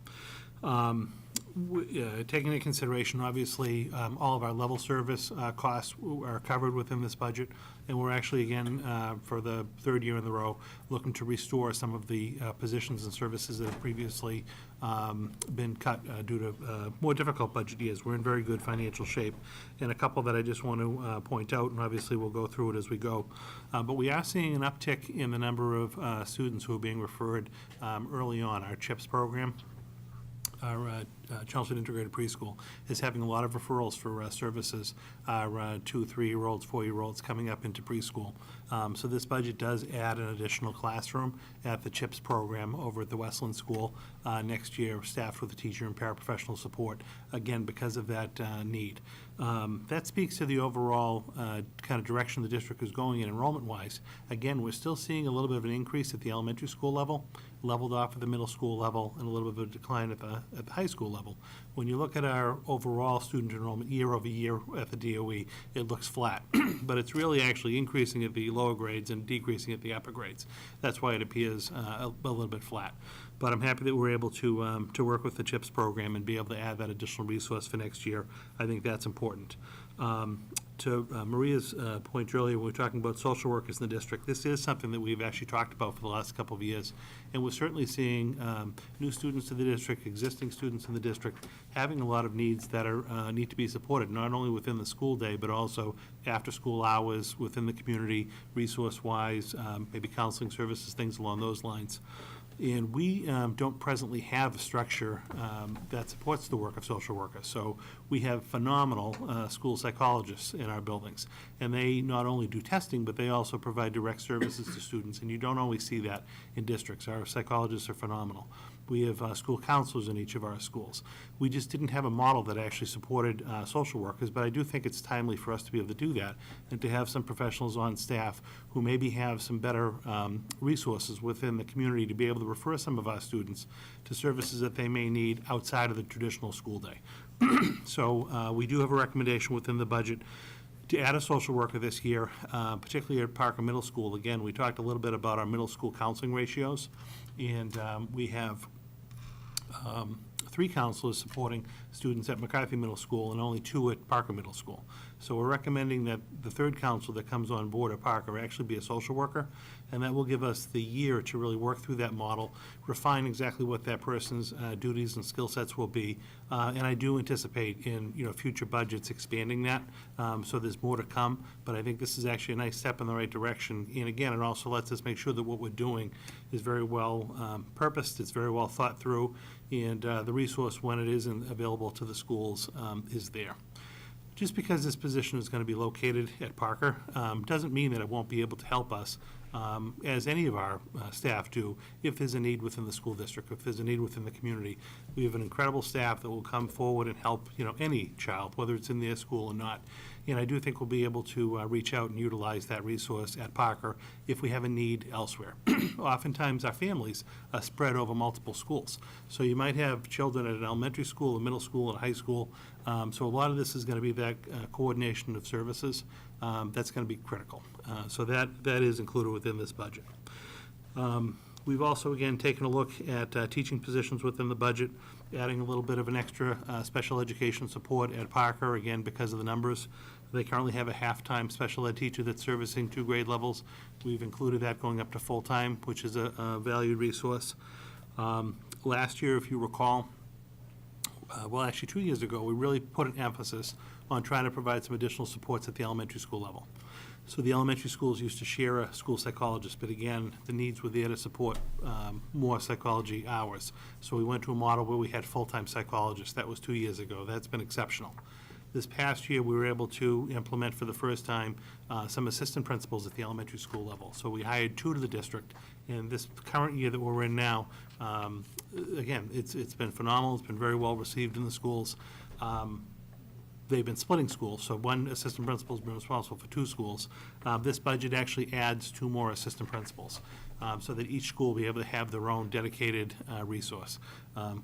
Taking into consideration, obviously, all of our level service costs are covered within this budget, and we're actually, again, for the third year in a row, looking to restore some of the positions and services that have previously been cut due to more difficult budget years. We're in very good financial shape. And a couple that I just want to point out, and obviously we'll go through it as we go, but we are seeing an uptick in the number of students who are being referred early on. Our CHIPS program, our Chelmsford Integrated Preschool, is having a lot of referrals for services, our 2, 3-year-olds, 4-year-olds coming up into preschool. So this budget does add an additional classroom at the CHIPS program over at the Westland School next year, staffed with a teacher and paraprofessional support, again, because of that need. That speaks to the overall kind of direction the district is going in enrollment-wise. Again, we're still seeing a little bit of an increase at the elementary school level, leveled off at the middle school level, and a little bit of a decline at the high school level. When you look at our overall student enrollment year over year at the DOE, it looks flat, but it's really actually increasing at the lower grades and decreasing at the upper grades. That's why it appears a little bit flat. But I'm happy that we're able to work with the CHIPS program and be able to add that additional resource for next year. I think that's important. To Maria's point earlier, when we were talking about social workers in the district, this is something that we've actually talked about for the last couple of years. And we're certainly seeing new students to the district, existing students in the district, having a lot of needs that are need to be supported, not only within the school day, but also after school hours, within the community, resource-wise, maybe counseling services, things along those lines. And we don't presently have a structure that supports the work of social workers. So we have phenomenal school psychologists in our buildings. And they not only do testing, but they also provide direct services to students. And you don't always see that in districts. Our psychologists are phenomenal. We have school counselors in each of our schools. We just didn't have a model that actually supported social workers, but I do think it's timely for us to be able to do that and to have some professionals on staff who maybe have some better resources within the community to be able to refer some of our students to services that they may need outside of the traditional school day. So we do have a recommendation within the budget to add a social worker this year, particularly at Parker Middle School. Again, we talked a little bit about our middle school counseling ratios, and we have 3 counselors supporting students at Mccarthy Middle School and only 2 at Parker Middle School. So we're recommending that the 3rd counselor that comes on board at Parker actually be a social worker, and that will give us the year to really work through that model, refine exactly what that person's duties and skill sets will be. And I do anticipate in future budgets expanding that, so there's more to come. But I think this is actually a nice step in the right direction. And again, it also lets us make sure that what we're doing is very well purposed, it's very well thought through, and the resource, when it isn't available to the schools, is there. Just because this position is going to be located at Parker doesn't mean that it won't be able to help us as any of our staff do, if there's a need within the school district, if there's a need within the community. We have an incredible staff that will come forward and help, any child, whether it's in their school or not. And I do think we'll be able to reach out and utilize that resource at Parker if we have a need elsewhere. Oftentimes, our families are spread over multiple schools. So you might have children at an elementary school, a middle school, and a high school. So a lot of this is going to be that coordination of services. That's going to be critical. So that is included within this budget. We've also, again, taken a look at teaching positions within the budget, adding a little bit of an extra special education support at Parker, again, because of the numbers. They currently have a half-time special ed teacher that's servicing 2 grade levels. We've included that going up to full-time, which is a valued resource. Last year, if you recall, well, actually 2 years ago, we really put an emphasis on trying to provide some additional supports at the elementary school level. So the elementary schools used to share a school psychologist, but again, the needs were there to support more psychology hours. So we went to a model where we had full-time psychologists. That was 2 years ago. That's been exceptional. This past year, we were able to implement for the first time some assistant principals at the elementary school level. So we hired 2 to the district, and this current year that we're in now, again, it's been phenomenal. It's been very well received in the schools. They've been splitting schools, so one assistant principal's been responsible for 2 schools. This budget actually adds 2 more assistant principals, so that each school will be able to have their own dedicated resource.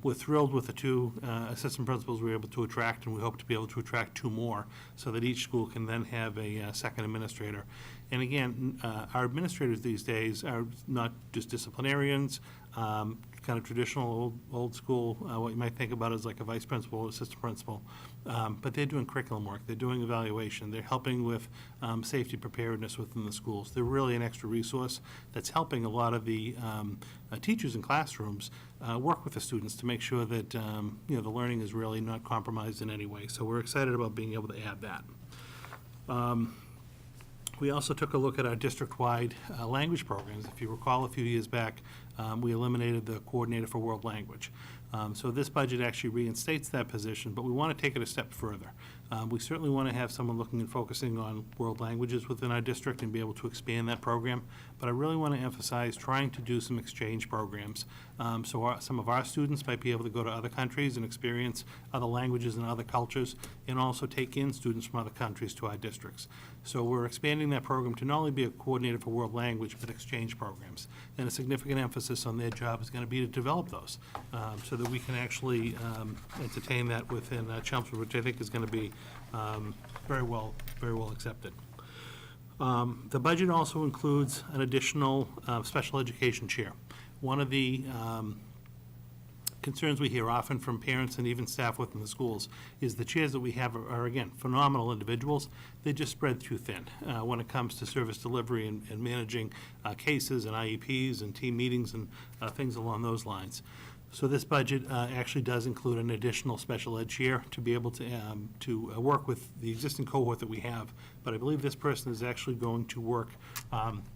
We're thrilled with the 2 assistant principals we were able to attract, and we hope to be able to attract 2 more, so that each school can then have a second administrator. And again, our administrators these days are not just disciplinarians, kind of traditional old school, what you might think about as like a vice principal or assistant principal, but they're doing curriculum work, they're doing evaluation, they're helping with safety preparedness within the schools. They're really an extra resource that's helping a lot of the teachers in classrooms work with the students to make sure that the learning is really not compromised in any way. So we're excited about being able to add that. We also took a look at our district-wide language programs. If you recall, a few years back, we eliminated the coordinator for world language. So this budget actually reinstates that position, but we want to take it a step further. We certainly want to have someone looking and focusing on world languages within our district and be able to expand that program. But I really want to emphasize trying to do some exchange programs. So some of our students might be able to go to other countries and experience other languages and other cultures, and also take in students from other countries to our districts. So we're expanding that program to not only be a coordinator for world language, but exchange programs. And a significant emphasis on their job is going to be to develop those, so that we can actually entertain that within Chelmsford, which I think is going to be very well accepted. The budget also includes an additional special education chair. One of the concerns we hear often from parents and even staff within the schools is the chairs that we have are again, phenomenal individuals. They just spread too thin when it comes to service delivery and managing cases and IEPs and team meetings and things along those lines. So this budget actually does include an additional special ed chair to be able to work with the existing cohort that we have. But I believe this person is actually going to work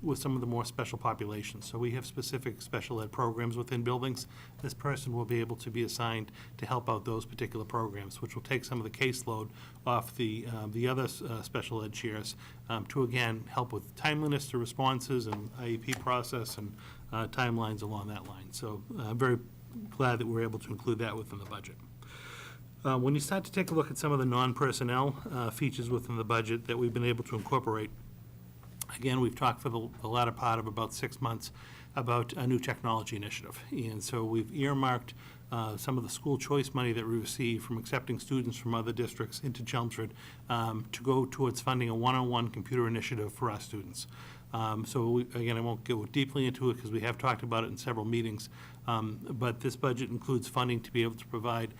with some of the more special populations. So we have specific special ed programs within buildings. This person will be able to be assigned to help out those particular programs, which will take some of the caseload off the other special ed chairs to, again, help with timeliness to responses and IEP process and timelines along that line. So very glad that we're able to include that within the budget. When you start to take a look at some of the non-personnel features within the budget that we've been able to incorporate, again, we've talked for the latter part of about 6 months about a new technology initiative. And so we've earmarked some of the school choice money that we receive from accepting students from other districts into Chelmsford to go towards funding a one-on-one computer initiative for our students. Again, I won't go deeply into it because we have talked about it in several meetings, but this budget includes funding to be able to provide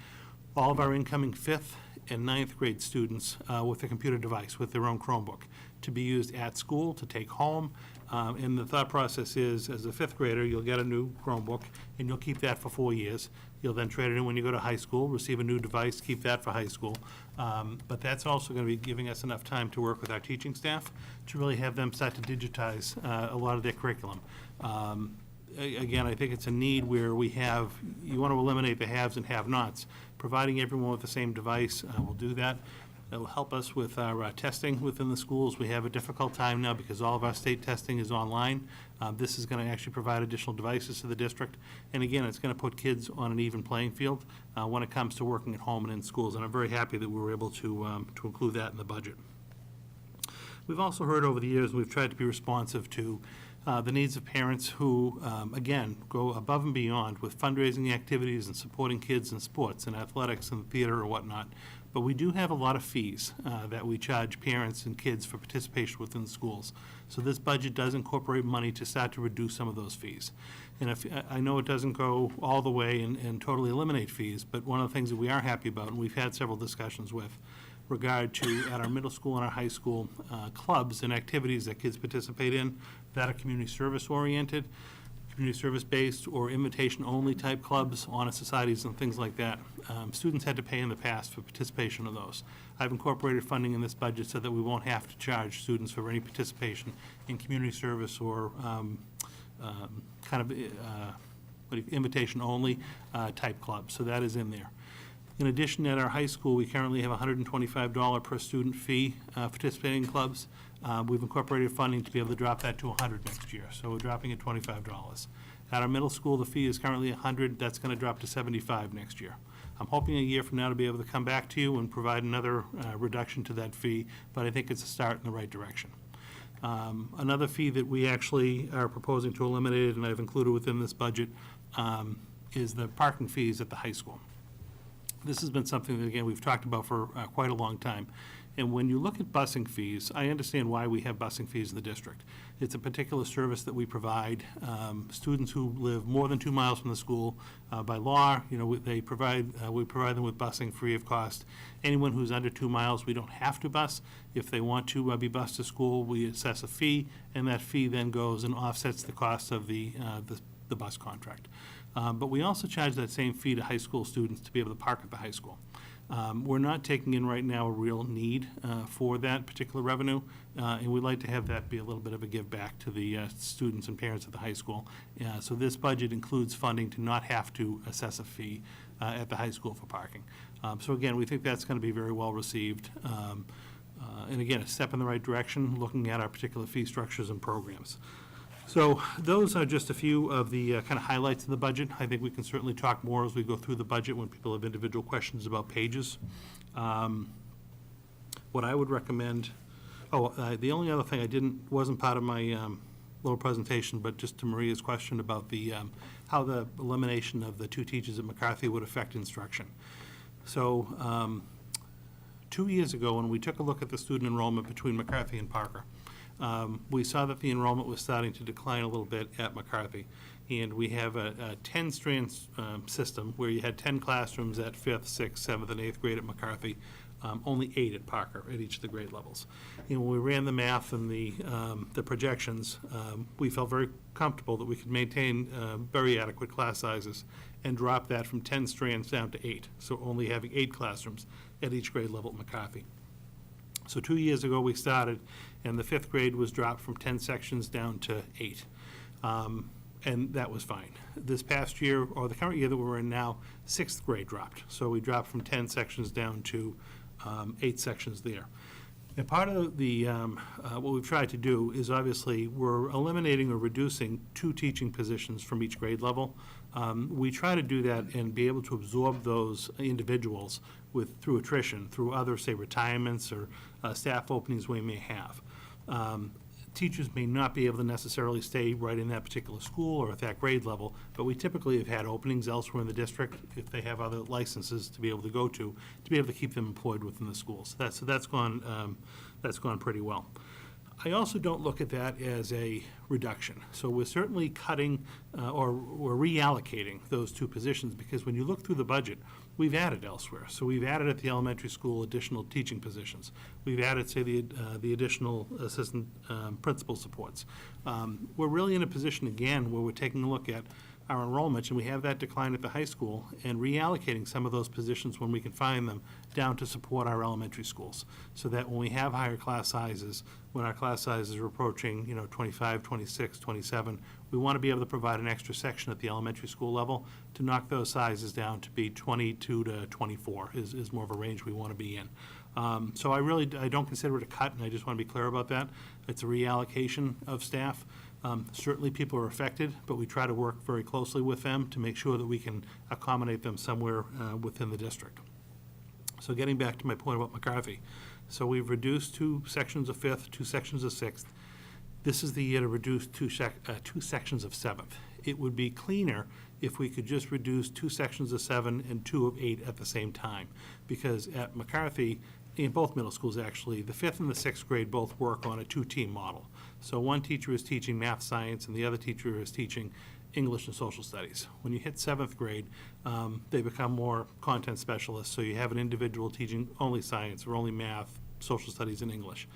all of our incoming 5th and 9th grade students with a computer device, with their own Chromebook, to be used at school, to take home. And the thought process is, as a 5th grader, you'll get a new Chromebook, and you'll keep that for 4 years. You'll then trade it in when you go to high school, receive a new device, keep that for high school. But that's also going to be giving us enough time to work with our teaching staff to really have them start to digitize a lot of their curriculum. Again, I think it's a need where you want to eliminate the haves and have-nots. Providing everyone with the same device will do that. It will help us with our testing within the schools. We have a difficult time now because all of our state testing is online. This is going to actually provide additional devices to the district. And again, it's going to put kids on an even playing field when it comes to working at home and in schools. And I'm very happy that we were able to include that in the budget. We've also heard over the years, we've tried to be responsive to the needs of parents who, again, go above and beyond with fundraising activities and supporting kids in sports and athletics and theater or whatnot. But we do have a lot of fees that we charge parents and kids for participation within schools. So this budget does incorporate money to start to reduce some of those fees. And if, I know it doesn't go all the way and totally eliminate fees, but one of the things that we are happy about, and we've had several discussions with, regard to at our middle school and our high school clubs and activities that kids participate in that are community service oriented, community service based, or invitation only type clubs, honor societies and things like that. Students had to pay in the past for participation of those. I've incorporated funding in this budget so that we won't have to charge students for any participation in community service or invitation only type clubs. So that is in there. In addition, at our high school, we currently have a $125 per student fee participating in clubs. We've incorporated funding to be able to drop that to $100 next year, so we're dropping it $25. At our middle school, the fee is currently $100. That's going to drop to $75 next year. I'm hoping a year from now to be able to come back to you and provide another reduction to that fee, but I think it's a start in the right direction. Another fee that we actually are proposing to eliminate, and I've included within this budget, is the parking fees at the high school. This has been something that, again, we've talked about for quite a long time. And when you look at busing fees, I understand why we have busing fees in the district. It's a particular service that we provide. Students who live more than 2 miles from the school, by law, we provide them with busing free of cost. Anyone who's under 2 miles, we don't have to bus. If they want to be bused to school, we assess a fee, and that fee then goes and offsets the cost of the bus contract. But we also charge that same fee to high school students to be able to park at the high school. We're not taking in right now a real need for that particular revenue, and we'd like to have that be a little bit of a give back to the students and parents at the high school. So this budget includes funding to not have to assess a fee at the high school for parking. So again, we think that's going to be very well received. And again, a step in the right direction, looking at our particular fee structures and programs. So those are just a few of the kind of highlights of the budget. I think we can certainly talk more as we go through the budget when people have individual questions about pages. What I would recommend, the only other thing wasn't part of my little presentation, but just to Maria's question about the how the elimination of the 2 teachers at Mccarthy would affect instruction. So 2 years ago, when we took a look at the student enrollment between Mccarthy and Parker, we saw that the enrollment was starting to decline a little bit at Mccarthy. And we have a 10-strand system where you had 10 classrooms at 5th, 6th, 7th, and 8th grade at Mccarthy, only 8 at Parker at each of the grade levels. And when we ran the math and the projections, we felt very comfortable that we could maintain very adequate class sizes and drop that from 10 strands down to 8, so only having 8 classrooms at each grade level at Mcafee. So 2 years ago we started, and the 5th grade was dropped from 10 sections down to 8. And that was fine. This past year, or the current year that we're in now, 6th grade dropped. So we dropped from 10 sections down to 8 sections there. And part of the what we've tried to do is obviously we're eliminating or reducing 2 teaching positions from each grade level. We try to do that and be able to absorb those individuals through attrition, through other, say, retirements or staff openings we may have. Teachers may not be able to necessarily stay right in that particular school or at that grade level, but we typically have had openings elsewhere in the district if they have other licenses to be able to go to be able to keep them employed within the schools. So that's gone pretty well. I also don't look at that as a reduction. So we're certainly cutting or we're reallocating those 2 positions, because when you look through the budget, we've added elsewhere. So we've added at the elementary school additional teaching positions. We've added, say, the additional assistant principal supports. We're really in a position, again, where we're taking a look at our enrollment, and we have that decline at the high school, and reallocating some of those positions when we can find them down to support our elementary schools, so that when we have higher class sizes, when our class sizes are approaching, 25, 26, 27, we want to be able to provide an extra section at the elementary school level to knock those sizes down to be 22 to 24 is more of a range we want to be in. So I don't consider it a cut, and I just want to be clear about that. It's a reallocation of staff. Certainly people are affected, but we try to work very closely with them to make sure that we can accommodate them somewhere within the district. So getting back to my point about Mccarthy. So we've reduced 2 sections of 5th, 2 sections of 6th. This is the year to reduce 2 sections of 7th. It would be cleaner if we could just reduce 2 sections of 7 and 2 of 8 at the same time. Because at Mccarthy, in both middle schools actually, the 5th and the 6th grade both work on a 2-team model. So one teacher is teaching math, science, and the other teacher is teaching English and social studies. When you hit 7th grade, they become more content specialists, so you have an individual teaching only science or only math, social studies, and English.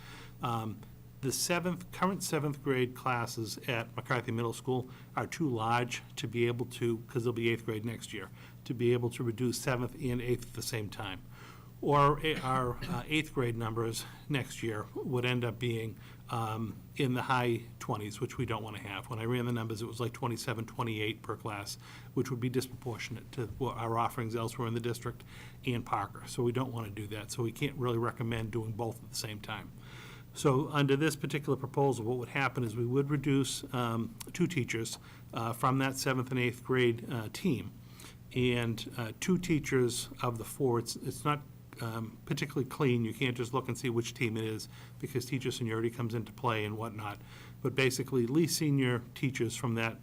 The current 7th grade classes at Mccarthy Middle School are too large to be able to, because they'll be 8th grade next year, to be able to reduce 7th and 8th at the same time. Or our 8th grade numbers next year would end up being in the high 20s, which we don't want to have. When I ran the numbers, it was like 27, 28 per class, which would be disproportionate to what our offerings elsewhere in the district and Parker. So we don't want to do that. So we can't really recommend doing both at the same time. So under this particular proposal, what would happen is we would reduce 2 teachers from that 7th and 8th grade team. And 2 teachers of the 4, it's not particularly clean. You can't just look and see which team it is because teacher seniority comes into play and whatnot. But basically, least senior teachers from that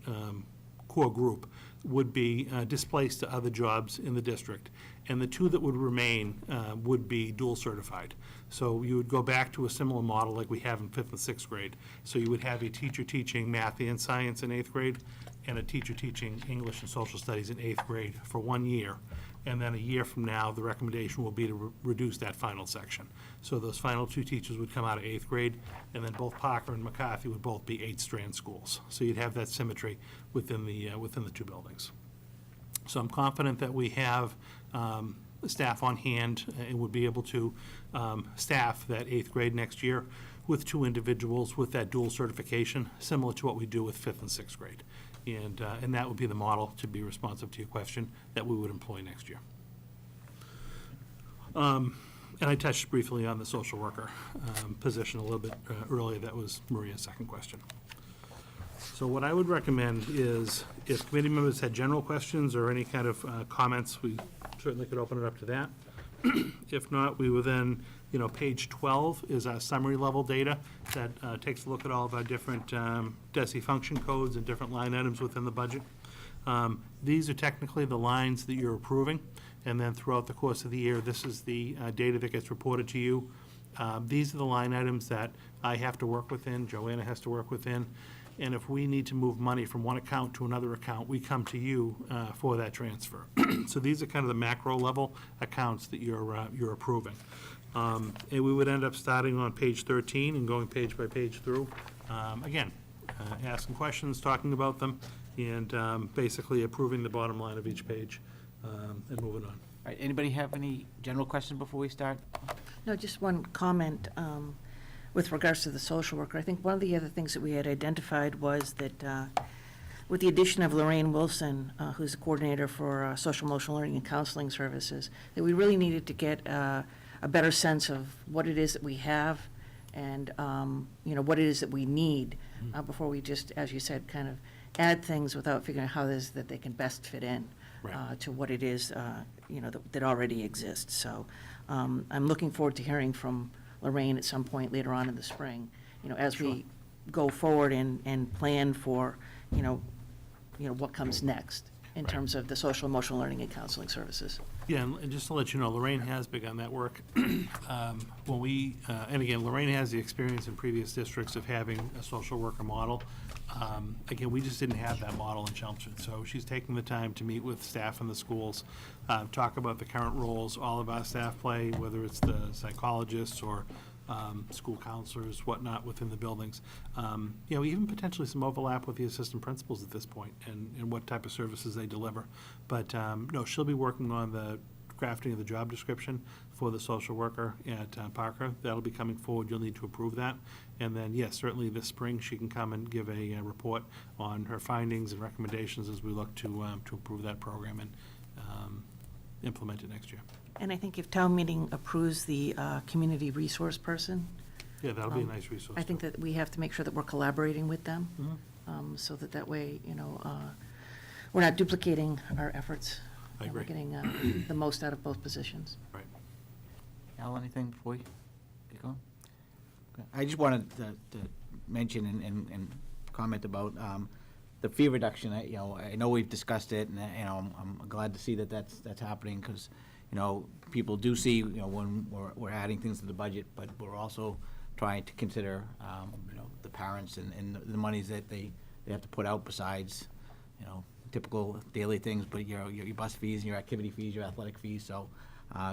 core group would be displaced to other jobs in the district. And the 2 that would remain would be dual certified. So you would go back to a similar model like we have in 5th and 6th grade. So you would have a teacher teaching math and science in 8th grade and a teacher teaching English and social studies in 8th grade for 1 year. And then a year from now, the recommendation will be to reduce that final section. So those final 2 teachers would come out of 8th grade, and then both Parker and Mccarthy would both be 8-strand schools. So you'd have that symmetry within the 2 buildings. So I'm confident that we have staff on hand and would be able to staff that 8th grade next year with 2 individuals with that dual certification, similar to what we do with 5th and 6th grade. And that would be the model, to be responsive to your question, that we would employ next year. And I touched briefly on the social worker position a little bit earlier. That was Maria's second question. So what I would recommend is if committee members had general questions or any kind of comments, we certainly could open it up to that. If not, we would then, page 12 is our summary level data that takes a look at all of our different DESI function codes and different line items within the budget. These are technically the lines that you're approving, and then throughout the course of the year, this is the data that gets reported to you. These are the line items that I have to work within, Joanna has to work within, and if we need to move money from one account to another account, we come to you for that transfer. So these are kind of the macro level accounts that you're approving. And we would end up starting on page 13 and going page by page through. Again, asking questions, talking about them, and basically approving the bottom line of each page and moving on. All right, anybody have any general questions before we start? No, just one comment with regards to the social worker. I think one of the other things that we had identified was that with the addition of Lorraine Wilson, who's the coordinator for social emotional learning and counseling services, that we really needed to get a better sense of what it is that we have and what it is that we need before we just, as you said, kind of add things without figuring out how it is that they can best fit in to what it is that already exists. So I'm looking forward to hearing from Lorraine at some point later on in the spring, as we go forward and plan for, what comes next in terms of the social emotional learning and counseling services. Yeah, and just to let you know, Lorraine has begun that work. When we, and again, Lorraine has the experience in previous districts of having a social worker model. Again, we just didn't have that model in Chelmsford, so she's taking the time to meet with staff in the schools, talk about the current roles all of our staff play, whether it's the psychologists or school counselors, whatnot, within the buildings. Even potentially some overlap with the assistant principals at this point and what type of services they deliver. But, no, she'll be working on the crafting of the job description for the social worker at Parker. That'll be coming forward. You'll need to approve that. And then, yes, certainly this spring, she can come and give a report on her findings and recommendations as we look to approve that program and implement it next year. And I think if town meeting approves the community resource person, Yeah, that'll be a nice resource. I think that we have to make sure that we're collaborating with them, Mhm. so that way, we're not duplicating our efforts. I and we're agree. getting the most out of both positions. Right. Al, anything before you get going? Okay. I just wanted to mention and comment about the fee reduction. I know we've discussed it, and I'm glad to see that that's happening, because people do see when we're adding things to the budget, but we're also trying to consider the parents and the monies that they have to put out besides typical daily things, but your bus fees, your activity fees, your athletic fees. So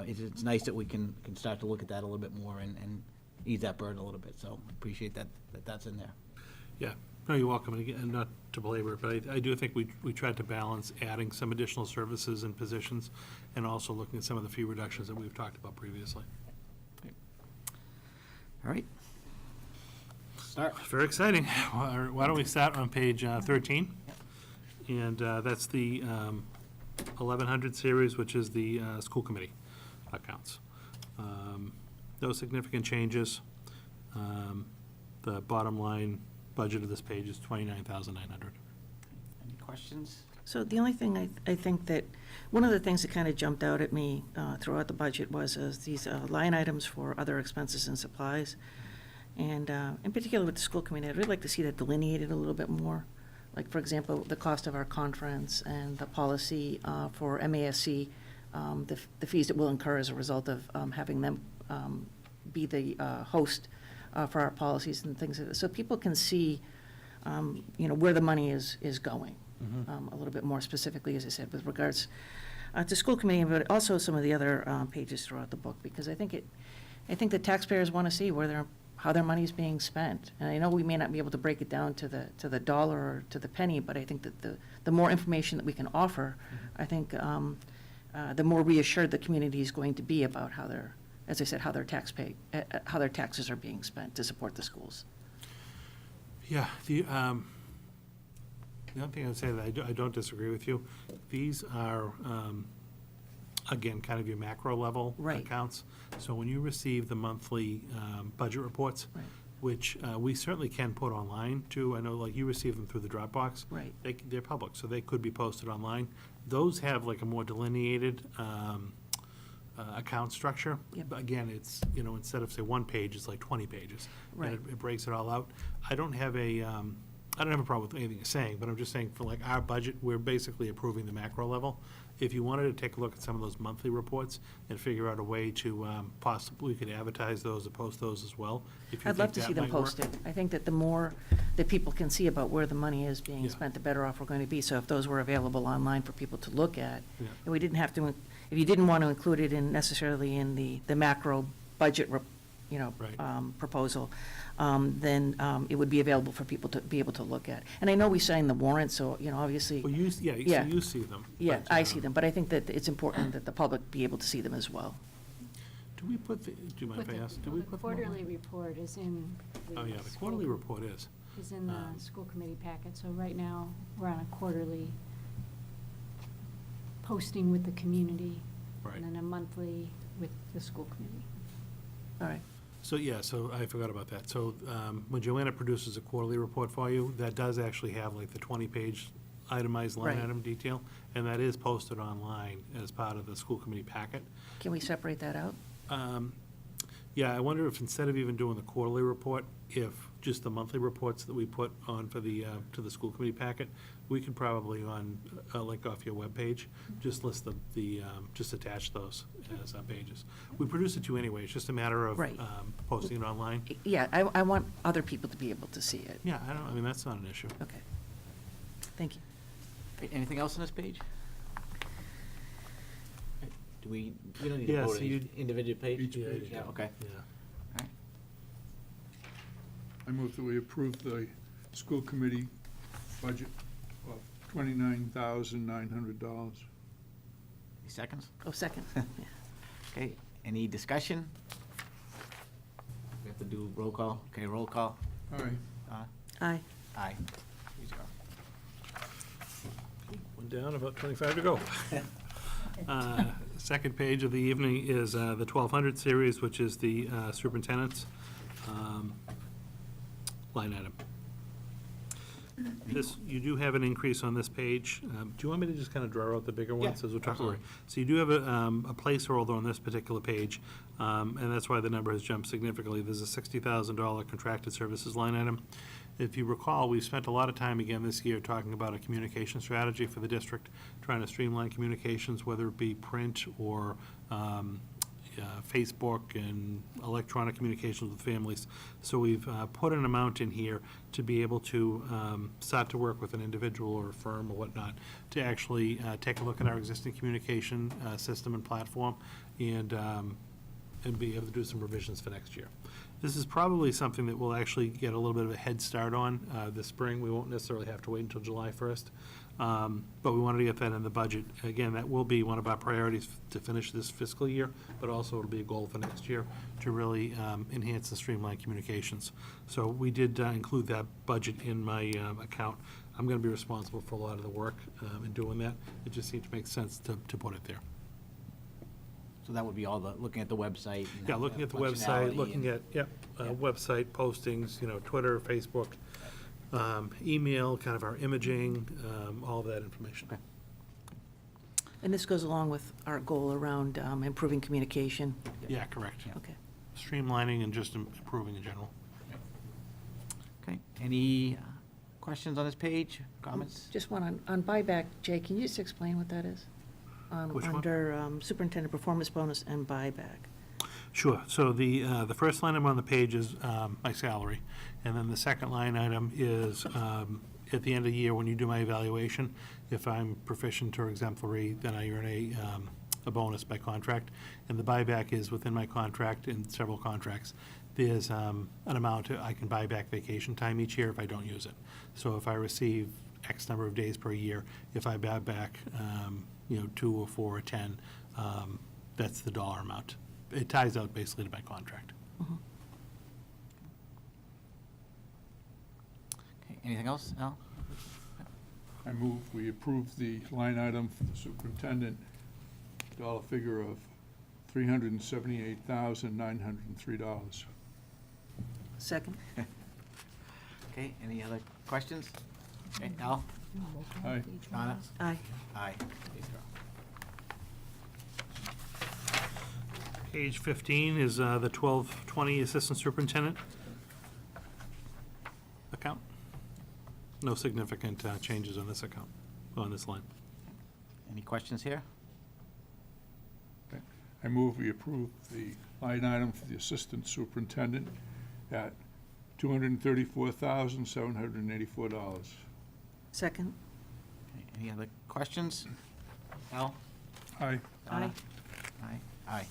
it's nice that we can start to look at that a little bit more and ease that burden a little bit. So appreciate that's in there. Yeah, no, you're welcome. And again, not to belabor it, but I do think we tried to balance adding some additional services and positions and also looking at some of the fee reductions that we've talked about previously. All right. Start. Very exciting. Why don't we start on page 13? And that's the 1100 series, which is the school committee accounts. No significant changes. The bottom line budget of this page is $29,900. Any questions? So the only thing I think that, one of the things that kind of jumped out at me throughout the budget was these line items for other expenses and supplies. And in particular with the school committee, I'd really like to see that delineated a little bit more. Like, for example, the cost of our conference and the policy for MASC, the fees that we'll incur as a result of having them be the host for our policies and things like that. So people can see, where the money is going. A little bit more specifically, as I said, with regards to school committee, but also some of the other pages throughout the book, because I think the taxpayers want to see how their money is being spent. And I know we may not be able to break it down to the dollar or to the penny, but I think that the more information that we can offer, I think the more reassured the community is going to be about how their taxes are being spent to support the schools. Yeah, the other thing I would say that I don't disagree with you. These are, again, kind of your macro level accounts. So when you receive the monthly budget reports, which we certainly can put online too. I know, like, you receive them through the Dropbox. Right. They're public, so they could be posted online. Those have like a more delineated account structure. Yep. But again, it's, instead of, say, one page, it's like 20 pages. Right. And it breaks it all out. I don't have a problem with anything you're saying, but I'm just saying for like our budget, we're basically approving the macro level. If you wanted to take a look at some of those monthly reports and figure out a way to possibly, we could advertise those or post those as well. If you I'd love to see them might work. posted. I think that the more that people can see about where the money is being spent, the better off we're going to be. So if those were available online for people to look at, Yeah. and we didn't have to, if you didn't want to include it necessarily in the macro budget, proposal, then it would be available for people to be able to look at. And I know we signed the warrant, so, obviously. Well, so you see them. Yeah, but, I see them, but I think that it's important that the public be able to see them as well. Do we put do you mind if I ask? Do we put them online? Quarterly report is in Oh, yeah, the quarterly report is. is in the school committee packet. So right now, we're on a quarterly posting with the community. Right. And then a monthly with the school committee. All right. So, so I forgot about that. So when Joanna produces a quarterly report for you, that does actually have like the 20-page itemized line Right. item detail, and that is posted online as part of the school committee packet. Can we separate that out? Yeah, I wonder if instead of even doing the quarterly report, if just the monthly reports that we put on for the, to the school committee packet, we could probably on a link off your webpage, just list just attach those as pages. We produce it to you anyway, it's just a matter of Right. posting it online. Yeah, I want other people to be able to see it. Yeah, I mean, that's not an issue. Okay. Thank you. Anything else on this page? Do we don't need Yeah, to vote so on each individual page? Each page, Yeah, okay. Yeah. I move that we approve the school committee budget of $29,900. Any seconds? Oh, second. Okay, any discussion? We have to do roll call. Okay, roll call. All right. Aye. Aye. 3-0. One down, about 25 to go. Second page of the evening is the 1200 series, which is the superintendent's line item. This, you do have an increase on this page. Do you want me to just kind of draw out the bigger ones as we're talking? absolutely. So you do have a placeholder on this particular page, and that's why the number has jumped significantly. There's a $60,000 contracted services line item. If you recall, we've spent a lot of time again this year talking about a communication strategy for the district, trying to streamline communications, whether it be print or Facebook and electronic communications with families. So we've put an amount in here to be able to start to work with an individual or a firm or whatnot to actually take a look at our existing communication system and platform and be able to do some revisions for next year. This is probably something that we'll actually get a little bit of a head start on this spring. We won't necessarily have to wait until July 1st. But we wanted to get that in the budget. Again, that will be one of our priorities to finish this fiscal year, but also it'll be a goal for next year to really enhance and streamline communications. So we did include that budget in my account. I'm going to be responsible for a lot of the work in doing that. It just seemed to make sense to put it there. So that would be all the, looking at the website. and Yeah, how looking at the functionality website, looking and- at, website postings, Twitter, Facebook, email, kind of our imaging, all of that information. Okay. And this goes along with our goal around improving communication. Yeah, correct. Okay. Streamlining and just improving in general. Okay, any questions on this page, comments? Just one on buyback. Jay, can you just explain what that is? Which one? Under superintendent performance bonus and buyback. Sure. So the first line item on the page is my salary, and then the second line item is at the end of the year when you do my evaluation, if I'm proficient or exemplary, then I earn a bonus by contract, and the buyback is within my contract in several contracts. There's an amount I can buy back vacation time each year if I don't use it. So if I receive X number of days per year, if I buy back 2 or 4 or 10, that's the dollar amount. It ties out basically to my contract. Okay, anything else, Al? I move we approve the line item for the superintendent, dollar figure of $378,903. Second. Okay, any other questions? Okay, Al? Aye. Donna? Aye. Aye. Page 15 is the 1220 Assistant Superintendent account. No significant changes on this account, on this line. Any questions here? I move we approve the line item for the assistant superintendent at $234,784. Second. Okay, any other questions? Al? Aye. Donna? Aye. Aye.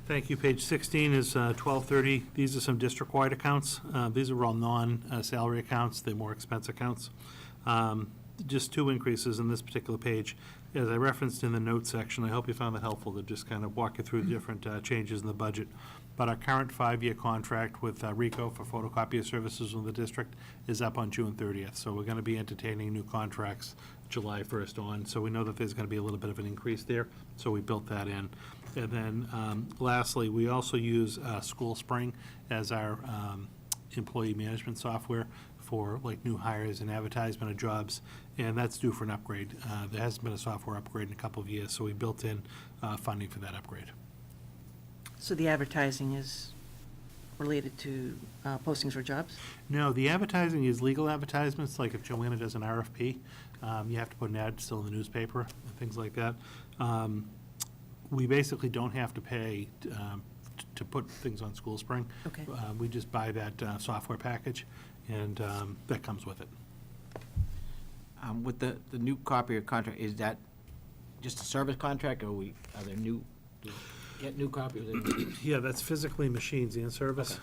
Thank you. Page 16 is 1230. These are some district-wide accounts. These are all non-salary accounts. They're more expense accounts. Just 2 increases in this particular page. As I referenced in the notes section, I hope you found that helpful to just kind of walk you through the different changes in the budget. But our current 5-year contract with RICO for photocopier services in the district is up on June 30th. So we're going to be entertaining new contracts July 1st on. So we know that there's going to be a little bit of an increase there. So we built that in. And then lastly, we also use School Spring as our employee management software for like new hires and advertisement of jobs, and that's due for an upgrade. There hasn't been a software upgrade in a couple of years, so we built in funding for that upgrade. So the advertising is related to postings for jobs? No, the advertising is legal advertisements, like if Joanna does an RFP, you have to put an ad still in the newspaper, and things like that. We basically don't have to pay to put things on School Spring. Okay. We just buy that software package, and that comes with it. With the new copier contract, is that just a service contract, or are there new Get new copiers in. Yeah, that's physically machines and service.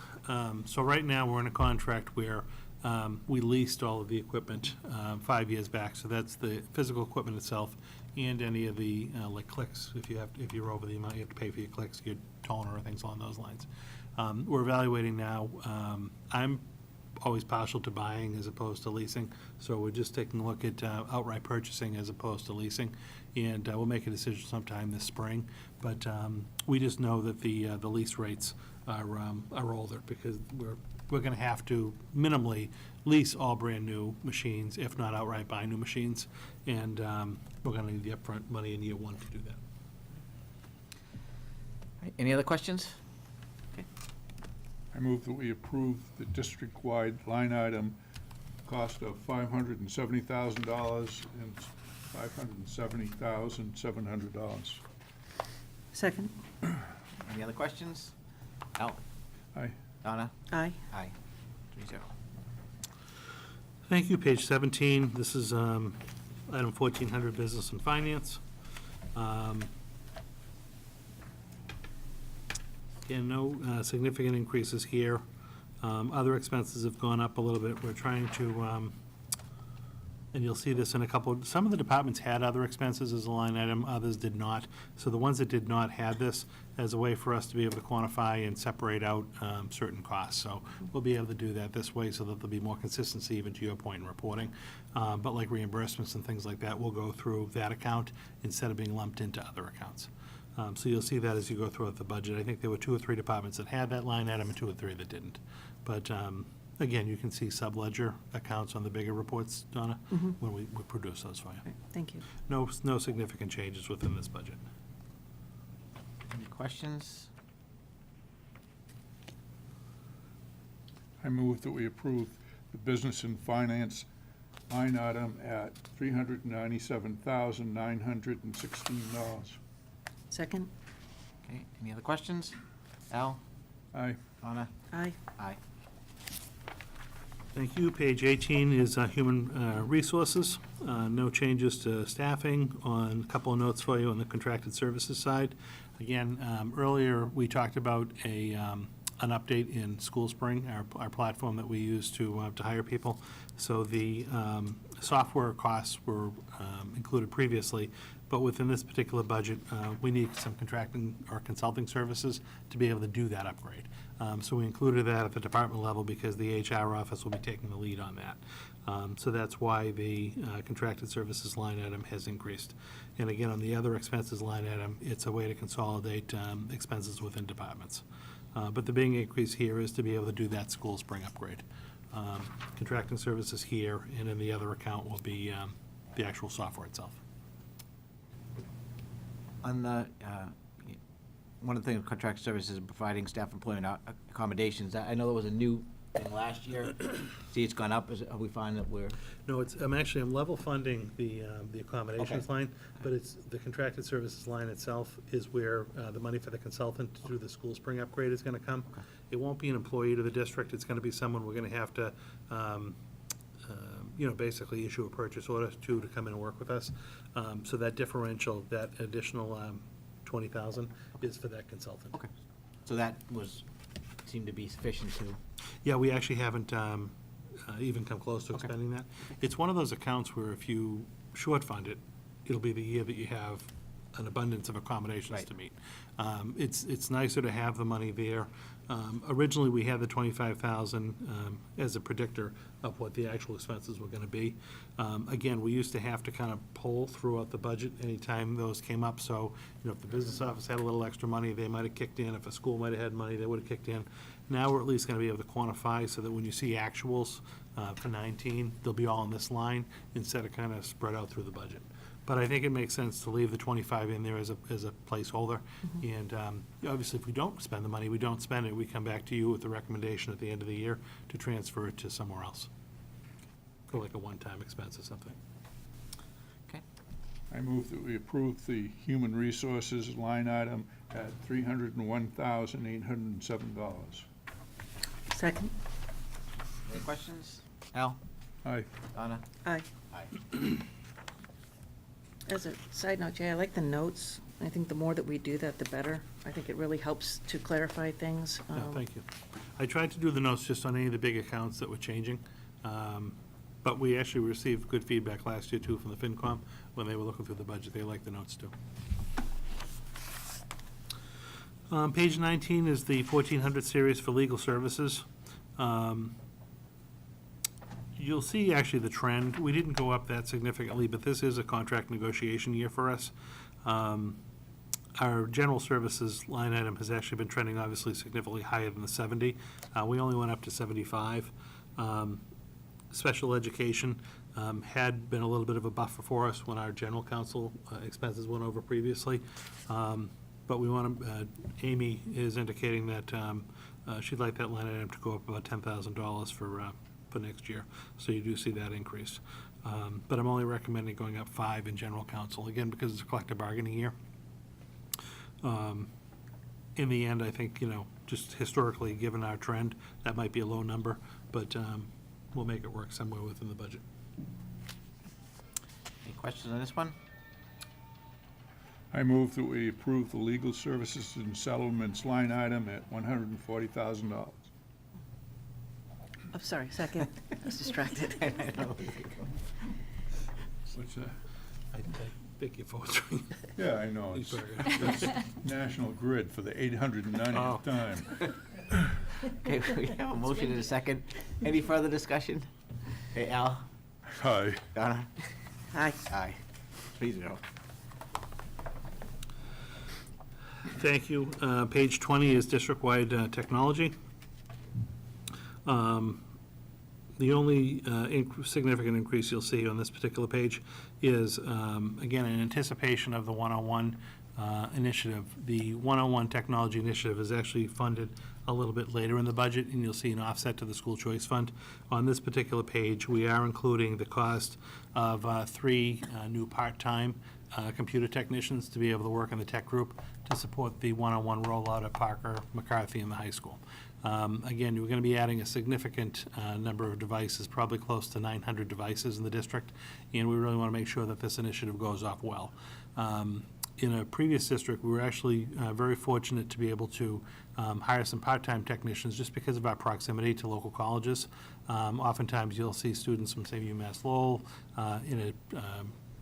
So right now, we're in a contract where we leased all of the equipment 5 years back. So that's the physical equipment itself and any of the, like clicks, if you're over the amount, you have to pay for your clicks, your toner, or things along those lines. We're evaluating now. I'm always partial to buying as opposed to leasing, so we're just taking a look at outright purchasing as opposed to leasing, and we'll make a decision sometime this spring. But we just know that the lease rates are older, because we're going to have to minimally lease all brand-new machines, if not outright buy new machines, and we're going to need the upfront money in year one to do that. Any other questions? I move that we approve the district-wide line item cost of $570,000 and $570,700. Second? Any other questions? Al? Aye. Donna? Aye. Aye. 3-0. Thank you. Page 17, this is item 1400, Business and Finance. Again, no significant increases here. Other expenses have gone up a little bit. We're trying to, and you'll see this in a couple, some of the departments had other expenses as a line item, others did not. So the ones that did not have this as a way for us to be able to quantify and separate out certain costs. So we'll be able to do that this way so that there'll be more consistency, even to your point in reporting. But like reimbursements and things like that, we'll go through that account instead of being lumped into other accounts. So you'll see that as you go throughout the budget. I think there were 2 or 3 departments that had that line item and 2 or 3 that didn't. But again, you can see sub-ledger accounts on the bigger reports, Donna, when we produce those for you. Okay, thank you. No significant changes within this budget. Any questions? I move that we approve the business and finance line item at $397,916. Second? Okay, any other questions? Al? Aye. Donna? Aye. Aye. Thank you. Page 18 is human resources. No changes to staffing. On a couple of notes for you on the contracted services side. Again, earlier we talked about an update in School Spring, our platform that we use to hire people. So the software costs were included previously, but within this particular budget, we need some contracting or consulting services to be able to do that upgrade. So we included that at the department level because the HR office will be taking the lead on that. So that's why the contracted services line item has increased. And again, on the other expenses line item, it's a way to consolidate expenses within departments. But the big increase here is to be able to do that School Spring upgrade. Contracting services here, and in the other account will be the actual software itself. On the, one of the things with contract services is providing staff employment accommodations. I know there was a new thing last year. See, it's gone up. Are we finding that we're? No, I'm level funding the accommodations Okay. line, but it's the contracted services line itself is where the money for the consultant to do the School Spring upgrade is gonna come. Okay. It won't be an employee to the district. It's gonna be someone we're gonna have to, basically issue a purchase order to come in and work with us. So that differential, that additional $20,000 is for that consultant. Okay. So that seemed to be sufficient to. Yeah, we actually haven't even come close to Okay. expending that. It's one of those accounts where if you short fund it, it'll be the year that you have an abundance of accommodations Right. to meet. It's nicer to have the money there. Originally, we had the $25,000 as a predictor of what the actual expenses were gonna be. Again, we used to have to kind of pull throughout the budget anytime those came up. So, if the business office had a little extra money, they might have kicked in. If a school might have had money, they would have kicked in. Now we're at least gonna be able to quantify so that when you see actuals for 19, they'll be all in this line instead of kind of spread out through the budget. But I think it makes sense to leave the 25 in there as a placeholder. And obviously, if we don't spend the money, we don't spend it. We come back to you with the recommendation at the end of the year to transfer it to somewhere else, for like a one-time expense or something. Okay. I move that we approve the human resources line item at $301,807. Second? Any questions? Al? Aye. Donna? Aye. Aye. As a side note, Jay, I like the notes I think the more that we do that, the better. I think it really helps to clarify things. Yeah, thank you. I tried to do the notes just on any of the big accounts that were changing, but we actually received good feedback last year, too, from the FinCom when they were looking through the budget. They liked the notes, too. Page 19 is the 1400 series for legal services. You'll see actually the trend. We didn't go up that significantly, but this is a contract negotiation year for us. Our general services line item has actually been trending obviously significantly higher than the 70. We only went up to 75. Special education had been a little bit of a buffer for us when our general counsel expenses went over previously. But we want to, Amy is indicating that she'd like that line item to go up about $10,000 for next year. So you do see that increase. But I'm only recommending going up 5 in general counsel, again, because it's a collective bargaining year. In the end, I think, just historically, given our trend, that might be a low number, but we'll make it work somewhere within the budget. Any questions on this one? I move that we approve the legal services and settlements line item at $140,000. I'm sorry, second. I was distracted. What's that? I think you're forward. Yeah, I know. It's National Grid for the 890th time. Okay, we have a motion and a second. Any further discussion? Hey, Al? Hi. Donna? Aye. Aye. 3-0. Thank you. Page 20 is district-wide technology. The only significant increase you'll see on this particular page is, again, in anticipation of the 101 initiative. The 101 technology initiative is actually funded a little bit later in the budget, and you'll see an offset to the school choice fund. On this particular page, we are including the cost of 3 new part-time computer technicians to be able to work in the tech group to support the 101 rollout at Parker, Mccarthy, and the high school. Again, we're going to be adding a significant number of devices, probably close to 900 devices in the district, and we really want to make sure that this initiative goes off well. In a previous district, we were actually very fortunate to be able to hire some part-time technicians just because of our proximity to local colleges. Oftentimes, you'll see students from, say, UMass Lowell in a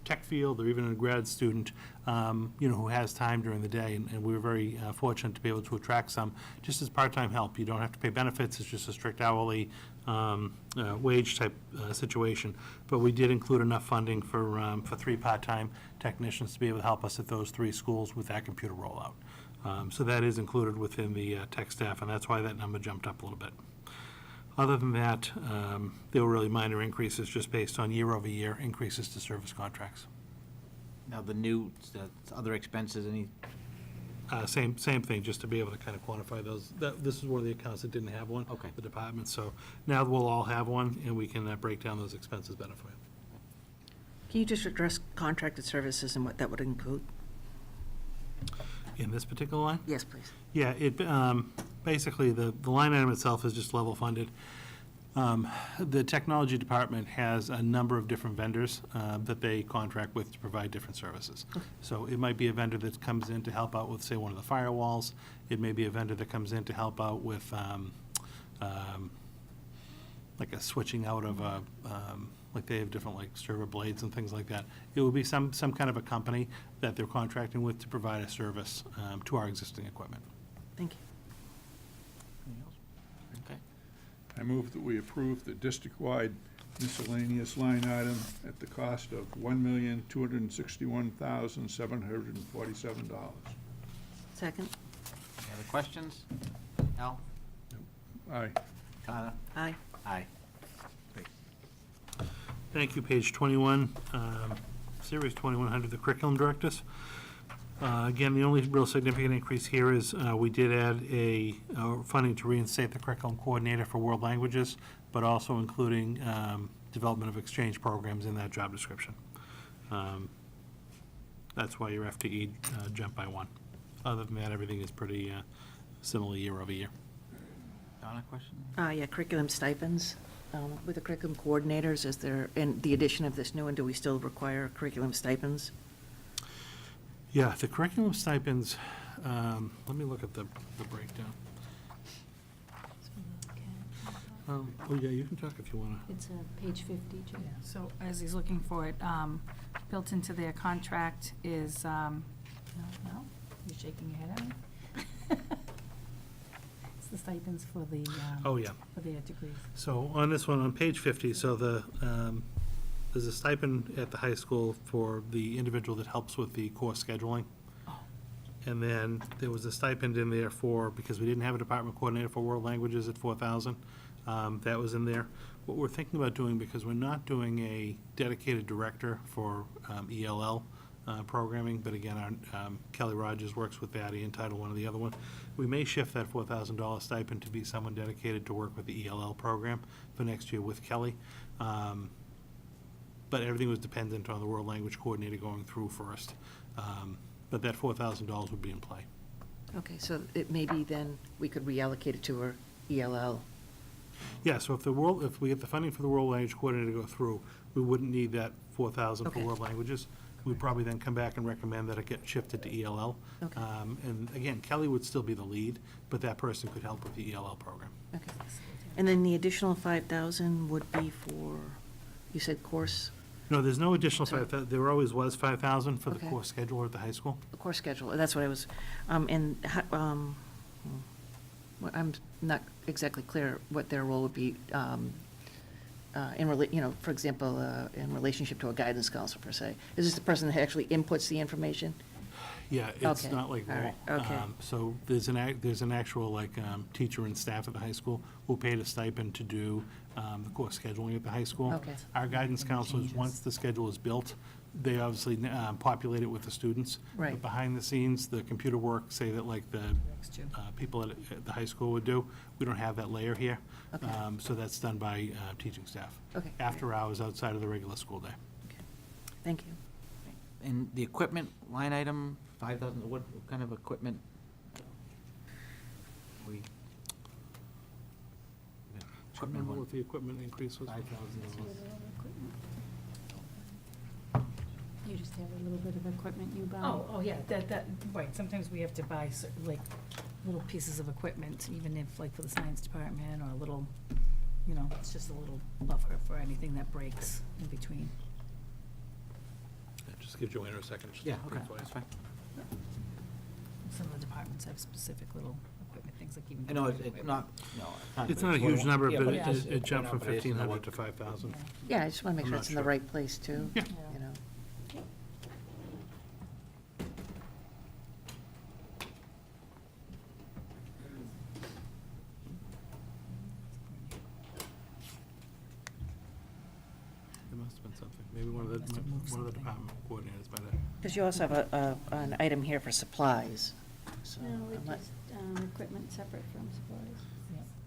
tech field or even a grad student, who has time during the day, and we were very fortunate to be able to attract some just as part-time help. You don't have to pay benefits; it's just a strict hourly wage type situation. But we did include enough funding for 3 part-time technicians to be able to help us at those 3 schools with that computer rollout. So that is included within the tech staff, and that's why that number jumped up a little bit. Other than that, there were really minor increases just based on year-over-year increases to service contracts. Now, the other expenses, any? Same thing, just to be able to kind of quantify those. This is one of the accounts that didn't have one. Okay. The department, so now we'll all have one, and we can break down those expenses better for you. Can you just address contracted services and what that would include? In this particular line? Yes, please. Yeah, basically, the line item itself is just level funded. The technology department has a number of different vendors that they contract with to provide different services. So it might be a vendor that comes in to help out with, say, one of the firewalls. It may be a vendor that comes in to help out with like a switching out of a, like they have different like server blades and things like that. It will be some kind of a company that they're contracting with to provide a service to our existing equipment. Thank you. Okay. I move that we approve the district-wide miscellaneous line item at the cost of $1,261,747. Second? Any other questions? Al? Aye. Donna? Aye. Aye. Thank you. Page 21, Series 2100, the curriculum directors. Again, the only real significant increase here is we did add a funding to reinstate the curriculum coordinator for world languages, but also including development of exchange programs in that job description. That's why your FTE jumped by 1. Other than that, everything is pretty similar year over year. Donna, question? Yeah, curriculum stipends. With the curriculum coordinators, is there, and the addition of this new one, do we still require curriculum stipends? Yeah, the curriculum stipends, let me look at the breakdown. Oh, yeah, you can talk if you want to. It's page 50, Jim. Yeah, so as he's looking for it, built into their contract is, no, you're shaking your head at me. It's the stipends for the, Oh, yeah. for their degrees. So on this one, on page 50, so there's a stipend at the high school for the individual that helps with the course scheduling. And then there was a stipend in there for, because we didn't have a department coordinator for world languages at 4,000. That was in there. What we're thinking about doing, because we're not doing a dedicated director for ELL programming, but again, our Kelly Rogers works with that, Untitled one or the other one. We may shift that $4,000 stipend to be someone dedicated to work with the ELL program for next year with Kelly. But everything was dependent on the world language coordinator going through first. But that $4,000 would be in play. Okay, so it may be then, we could reallocate it to our ELL. Yeah, so if we get the funding for the world language coordinator to go through, we wouldn't need that 4,000 for Okay. world languages. We'd probably then come back and recommend that it get shifted to ELL. Okay. And again, Kelly would still be the lead, but that person could help with the ELL program. Okay. And then the additional 5,000 would be for, you said course, No, there's no additional Sorry. 5,000, there always was 5,000 for the Okay. course scheduler at the high school. the course schedule, that's what I was, well, I'm not exactly clear what their role would be, for example, in relationship to a guidance counselor per se. Is this the person that actually inputs the information? Yeah, it's Okay. not like All role. right. Okay. So there's an actual, like, teacher and staff at the high school who paid a stipend to do the course scheduling at the high school. Okay. Our guidance counselors, once the schedule is built, they obviously populate it with the students. Right. But behind the scenes, the computer work, say that like the people at the high school would do, we don't have that layer here. Okay. So that's done by teaching staff. Okay. After hours, outside of the regular school day. Thank you. And the equipment line item, 5,000, what kind of equipment? We. Remember what the equipment increase was? 5,000. You just have a little bit of equipment you buy. Oh, yeah, right, sometimes we have to buy, like, little pieces of equipment, even if, like, for the science department, or a little, it's just a little buffer for anything that breaks in between. Just give Joanna a second. Just Yeah, to okay, brief that's fine. Some of the departments have specific little equipment, things like even. I know computer it's equipment. not. It's not a huge number, Yeah, but it's just- it jumped from but it's, you know, 1,500 to 5,000. Yeah, I just want to make I'm sure not it's in the sure. right place, too. Yeah. You know. There must have been something. Maybe one of the department coordinators by the. Because you also have an item here for supplies, so. No, we unless- just, equipment separate from supplies.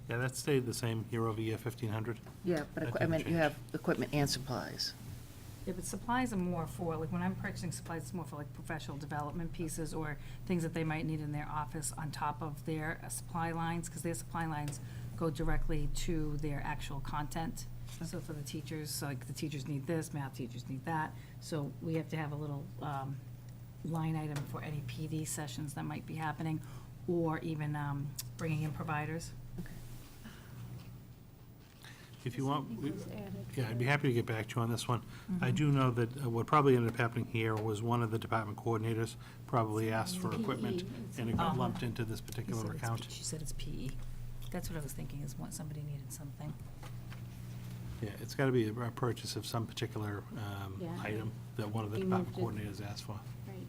Yeah, that stayed the same year over year, 1,500. Yeah, but That I didn't meant you change. have equipment and supplies. Yeah, but supplies are more for, like, when I'm purchasing supplies, it's more for, like, professional development pieces or things that they might need in their office on top of their supply lines, because their supply lines go directly to their actual content. So for the teachers, so like, the teachers need this, math teachers need that, so we have to have a little line item for any PD sessions that might be happening, or even bringing in providers. If you want, Something was added. yeah, I'd be happy to get back to you on this one. I Mhm. do know that what probably ended up happening here was one of the department coordinators probably asked for equipment, and it got Uh-huh. lumped into this She particular said it's account. She said it's PE. That's what I was thinking, is when somebody needed something. Yeah, it's got to be a purchase of some particular Yeah. item that one of the We department moved it. coordinators asked for. Right.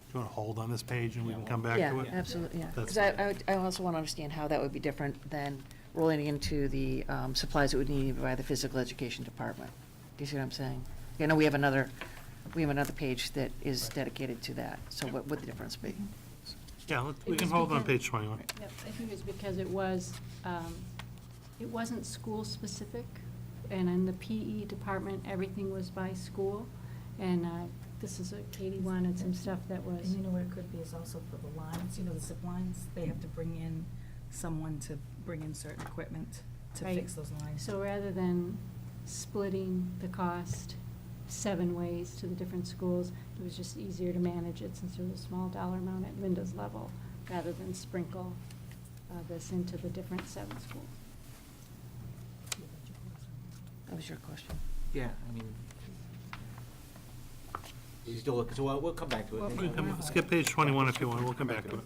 Do you want to hold on this page and we can come back Yeah, to it? absolutely, yeah. That's Because I also want to understand how that would be different than rolling into the supplies that would need by the physical education department. Do you see what I'm saying? I know we have another page that is dedicated to that, so what would the difference be? Yeah, we It can was hold on because- page 21. Yep, I think it's because it wasn't school-specific, and in the PE department, everything was by school, and this is, Katie wanted some stuff that was. And you know what it could be is also for the lines, the zip lines, they have to bring in someone to bring in certain equipment to Right. fix those lines. So rather than splitting the cost 7 ways to the different schools. It was just easier to manage it since there was a small dollar amount at Linda's level, rather than sprinkle this into the different 7 schools. That was your question. Yeah, I mean, you still looking, so we'll come back to it. Skip page 21 if you want, we'll come back to it.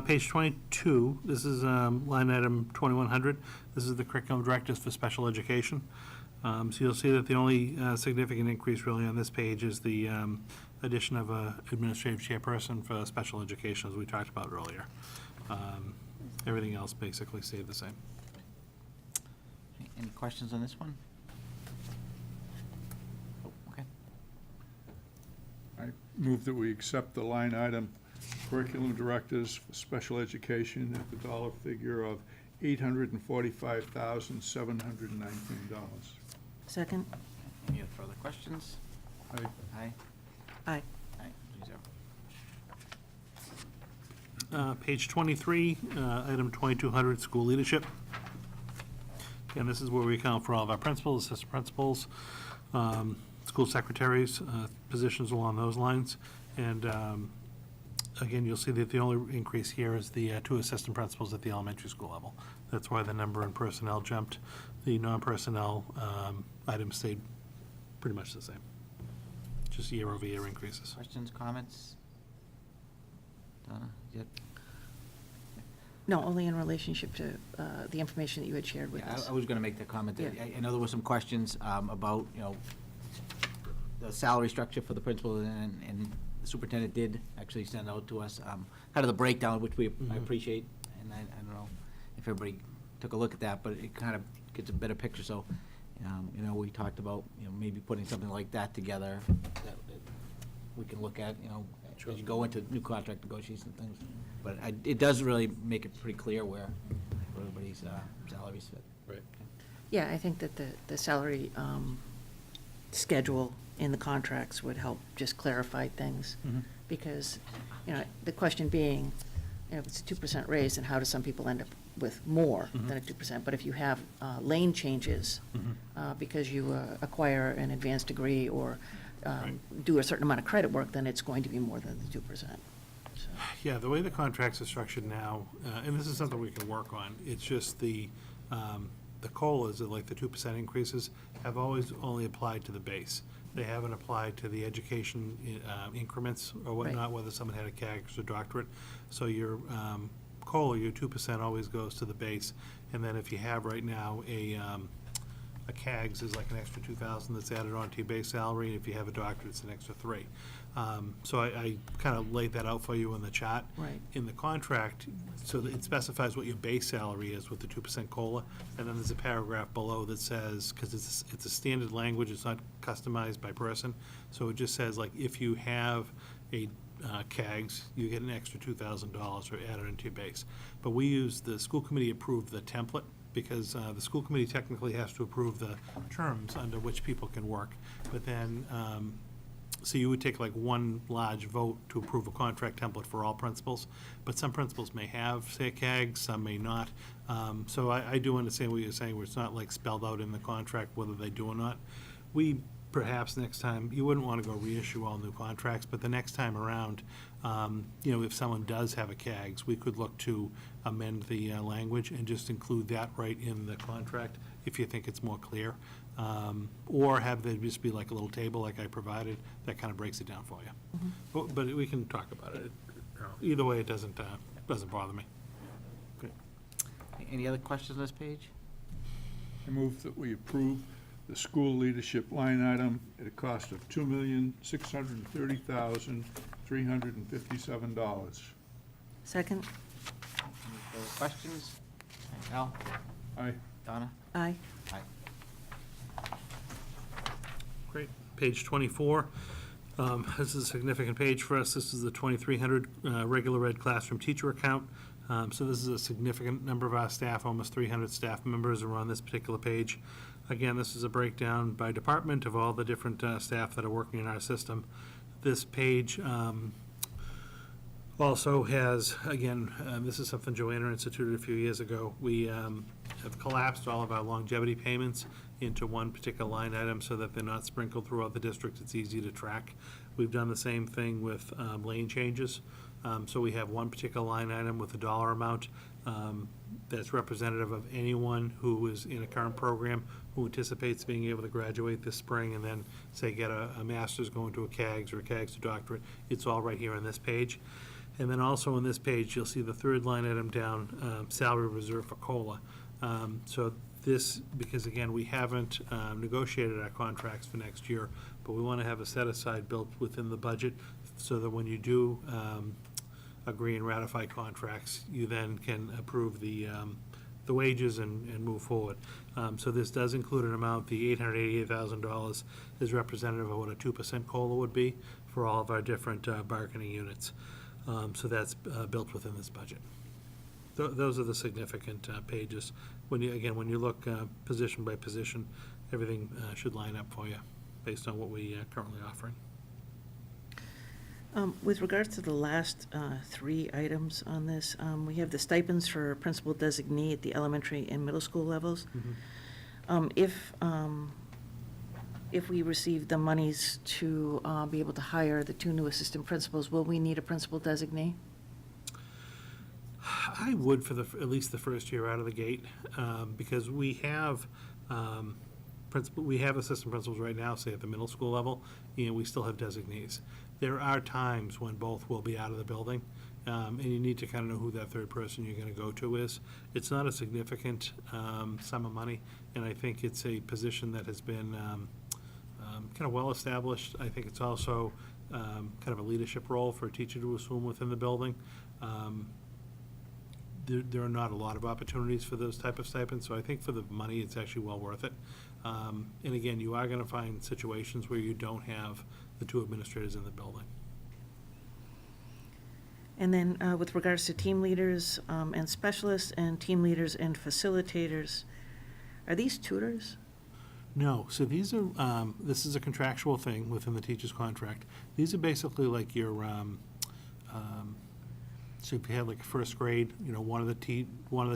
Page 22, this is line item 2100. This is the curriculum directives for special education. So you'll see that the only significant increase really on this page is the addition of a administrative chairperson for special education, as we talked about earlier. Everything else basically stayed the same. Any questions on this one? Oh, okay. I move that we accept the line item curriculum directors for special education at the dollar figure of $845,719. Second? Any further questions? Aye. Aye. Aye. Aye, 3-0. Page 23, item 2200, school leadership. And this is where we account for all of our principals, assistant principals, school secretaries, positions along those lines. And again, you'll see that the only increase here is the 2 assistant principals at the elementary school level. That's why the number in personnel jumped. The non-personnel items stayed pretty much the same. Just year-over-year increases. Questions, comments? Donna, yet? No, only in relationship to the information that you had shared with Yeah, us. I was gonna make the comment that, Yeah. I know there were some questions about, the salary structure for the principal, and the superintendent did actually send out to us, kind of the breakdown, which I appreciate, and I don't know if everybody took a look at that, but it kind of gets a better picture, so, we talked about, maybe putting something like that together, that we can look at, as you go into new contract negotiations and things. But it does really make it pretty clear where everybody's salaries fit. Right. Yeah, I think that the salary schedule in the contracts would help just clarify things. Because, the question being, if it's a 2% raise, then how do some people end up with more than a 2%? But if you have lane changes, because you acquire an advanced degree or do a certain amount of credit work, then it's going to be more than the 2%. So. Yeah, the way the contracts are structured now, and this is something we can work on, it's just the COLAs, like the 2% increases, have always only applied to the base. They haven't applied to the education increments or whatnot, whether someone had a CAGS or doctorate. So your COLA, your 2% always goes to the base. And then if you have right now a CAGS is like an extra $2,000 that's added onto your base salary, and if you have a doctorate, it's an extra $3,000. So I kind of laid that out for you in the chart. Right. In the contract, so that it specifies what your base salary is with the 2% COLA, and then there's a paragraph below that says, because it's a standard language, it's not customized by person, so it just says, like, if you have a CAGS, you get an extra $2,000 or added into your base. But the school committee approved the template, because the school committee technically has to approve the terms under which people can work. But then, so you would take like one large vote to approve a contract template for all principals, but some principals may have, say, a CAG, some may not. So I do understand what you're saying, where it's not like spelled out in the contract whether they do or not. We perhaps next time, you wouldn't want to go reissue all new contracts, but the next time around, if someone does have a CAGS, we could look to amend the language and just include that right in the contract if you think it's more clear. Or have there just be like a little table like I provided that kind of breaks it down for you. But we can talk about it. Either way, it doesn't bother me. Great. Any other questions on this page? I move that we approve the school leadership line item at a cost of $2,630,357. Second? Any further questions? Al? Aye. Donna? Aye. Aye. Great. Page 24. This is a significant page for us. This is the 2300 regular ed classroom teacher account. So this is a significant number of our staff, almost 300 staff members are on this particular page. Again, this is a breakdown by department of all the different staff that are working in our system. This page Also has, again, this is something Joanna instituted a few years ago. We have collapsed all of our longevity payments into one particular line item so that they're not sprinkled throughout the district. It's easy to track. We've done the same thing with lane changes. So we have one particular line item with a dollar amount that's representative of anyone who is in a current program who anticipates being able to graduate this spring and then, say, get a master's going to a CAGS or a CAGS to doctorate. It's all right here on this page. And then also on this page, you'll see the third line item down, salary reserve for COLA. So this, because again, we haven't negotiated our contracts for next year, but we want to have a set-aside built within the budget so that when you do agree and ratify contracts, you then can approve the wages and move forward. So this does include an amount, the $888,000 is representative of what a 2% COLA would be for all of our different bargaining units. So that's built within this budget. Those are the significant pages. When you look position by position, everything should line up for you based on what we are currently offering. With regards to the last three items on this, we have the stipends for principal designee at the elementary and middle school levels. If we receive the monies to be able to hire the two new assistant principals, will we need a principal designee? I would for at least the first year out of the gate, because we have assistant principals right now, say at the middle school level, and we still have designees. There are times when both will be out of the building, and you need to kind of know who that third person you're going to go to is. It's not a significant sum of money, and I think it's a position that has been kind of well established. I think it's also kind of a leadership role for a teacher to assume within the building. There are not a lot of opportunities for those type of stipends, so I think for the money, it's actually well worth it. And again, you are going to find situations where you don't have the two administrators in the building. And then with regards to team leaders and specialists and team leaders and facilitators, are these tutors? No, so these are, this is a contractual thing within the teacher's contract. These are basically like your, so if you have like a first grade, you know, one of the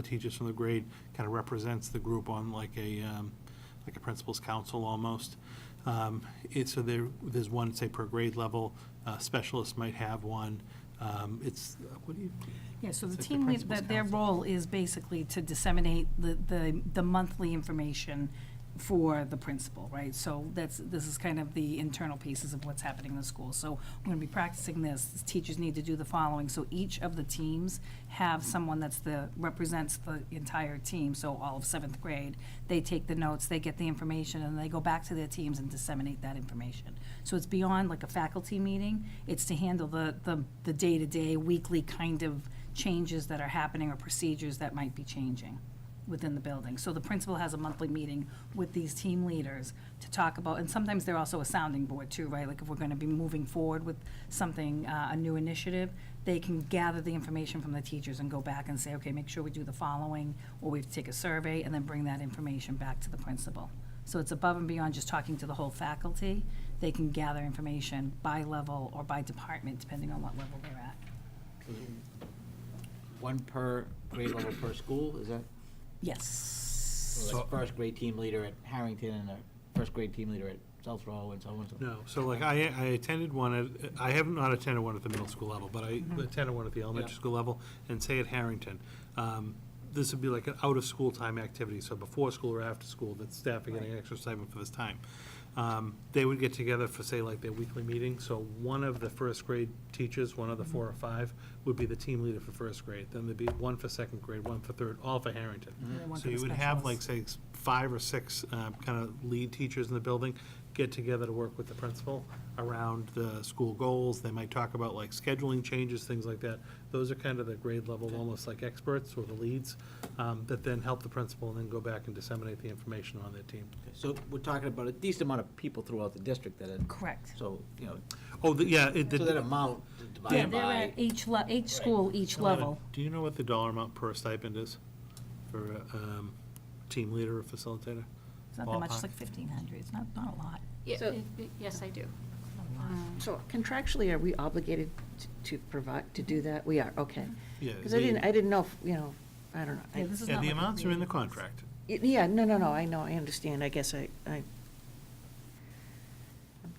teachers from the grade kind of represents the group on like a principal's council almost. So there's one, say, per grade level. Specialists might have one. What do you? Yeah, so the It's like the team lead, principal's their council. role is basically to disseminate the monthly information for the principal, right? So this is kind of the internal pieces of what's happening in the school. So we're gonna be practicing this. Teachers need to do the following. So each of the teams have someone represents the entire team. So all of seventh grade, they take the notes, they get the information, and they go back to their teams and disseminate that information. So it's beyond like a faculty meeting. It's to handle the day-to-day, weekly kind of changes that are happening or procedures that might be changing within the building. So the principal has a monthly meeting with these team leaders to talk about, and sometimes they're also a sounding board too, right? Like if we're gonna be moving forward with something, a new initiative, they can gather the information from the teachers and go back and say, okay, make sure we do the following, or we take a survey, and then bring that information back to the principal. So it's above and beyond just talking to the whole faculty. They can gather information by level or by department, depending on what level they're at. One per grade level per school, is that? Yes. So that's first grade team leader at Harrington and a first grade team leader at South Row and so on and so forth? No, so like I attended one I have not attended one at the middle school level, but I attended one at the elementary school level, and say at Harrington. This would be like an out-of-school time activity, so before school or after school, that staff are getting an extra stipend for this time. They would get together for, say, like their weekly meeting, so one of the first grade teachers, one of the 4 or 5, would be the team leader for first grade. Then there'd be one for second grade, one for third, all for Harrington. So you would have like, say, 5 or 6 kind of lead teachers in the building get together to work with the principal around the school goals. They might talk about like scheduling changes, things like that. Those are kind of the grade level, almost like experts or the leads, that then help the principal and then go back and disseminate the information on their team. So we're talking about a decent amount of people throughout the district that are. Correct. So, you know. Oh, yeah. So that amount Yeah, divided they're by. at each school, each level. Do you know what the dollar amount per stipend is for a team leader or facilitator? It's not that much, it's Ballpark? like 1,500, it's not a lot. Yes, I do. So contractually, are we obligated to provide, to do that? We are, okay. Yeah, Because I didn't know, if, I don't know. Yeah, this is Yeah, not the like a amounts are in the creative- contract. Yeah, no, I know, I understand. I guess I'm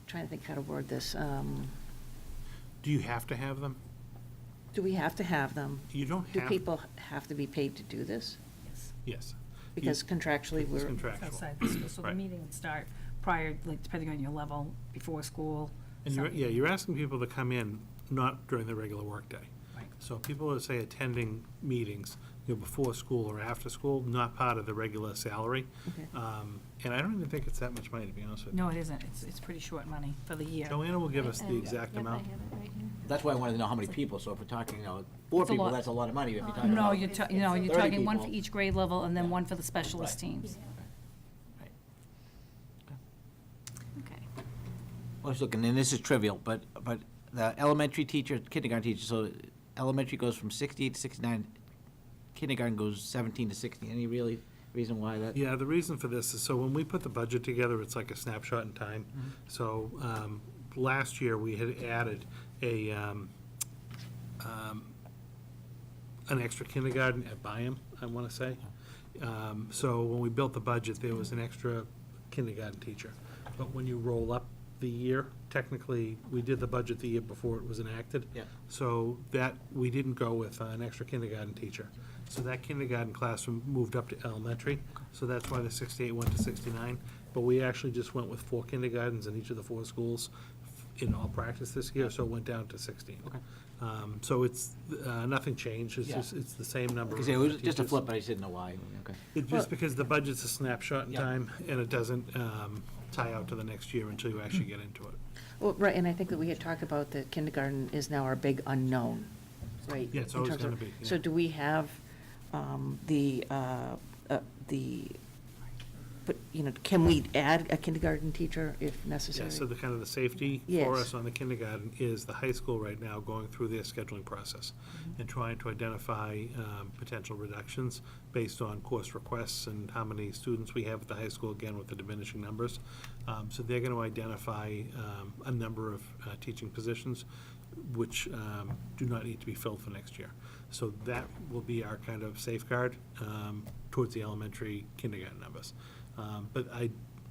trying to think how to word this. Do you have to have them? Do we have to have them? You don't Do have. people have to be paid to do this? Yes. Because contractually, It's we're, contractual. Outside the school, so the Right. meeting would start prior, like, depending on your level, before school. And something. you're asking people to come in, not during the regular workday. Right. So people are, say, attending meetings, before school or after school, not part of the regular salary. Okay. And I don't even think it's that much money, to be honest with you. No, it isn't. It's pretty short money for the year. Joanna will give us the exact amount. That's why I wanted to know how many people, so if we're talking, 4 It's a people, lot. that's a lot of money. If you're talking No, about you're 30 talking one for people. each grade level and then one for the specialist Right. teams. Okay. I was looking, and this is trivial, but the elementary teacher, kindergarten teacher, so elementary goes from 68 to 69, kindergarten goes 17 to 60. Any really reason why that? Yeah, the reason for this is, so when we put the budget together, it's like a snapshot in time. So, last year, we had added an extra kindergarten at Byam, I want to say. So when we built the budget, there was an extra kindergarten teacher. But when you roll up the year, technically, we did the budget the year before it was enacted. Yeah. So that, we didn't go with an extra kindergarten teacher. So that kindergarten classroom moved up to elementary, so that's why the 68 went to 69. But we actually just went with 4 kindergartens in each of the 4 schools in all practice this year, so it went down to 16. Okay. So it's, nothing changed, it's Yeah. just, it's the same number. Because of it was just a teachers. flip, but I just didn't know why. Okay. It's just because the budget's a snapshot in Yeah. time, and it doesn't tie out to the next year until you actually get into it. well, right, and I think that we had talked about that kindergarten is now our big unknown, right? Yeah, it's in always terms of- gonna be, yeah. So do we have but, can we add a kindergarten teacher if Yeah, necessary? so the kind of the safety for Yes. us on the kindergarten is the high school right now going through their scheduling process and trying to identify potential reductions based on course requests and how many students we have at the high school, again, with the diminishing numbers. So they're going to identify a number of teaching positions which do not need to be filled for next year. So that will be our kind of safeguard towards the elementary kindergarten numbers. But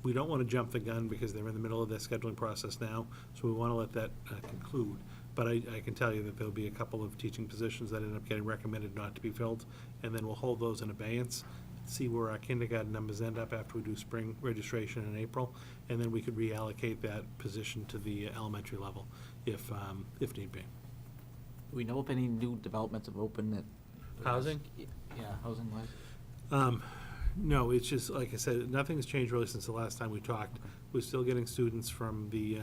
we don't want to jump the gun because they're in the middle of their scheduling process now, so we want to let that conclude. But I can tell you that there'll be a couple of teaching positions that end up getting recommended not to be filled, and then we'll hold those in abeyance, see where our kindergarten numbers end up after we do spring registration in April, and then we could reallocate that position to the elementary level if need be. Do we know if any new developments have opened that? Housing? Yeah, housing-wise? No, it's just, like I said, nothing's changed really since the last time we talked. We're still getting students from the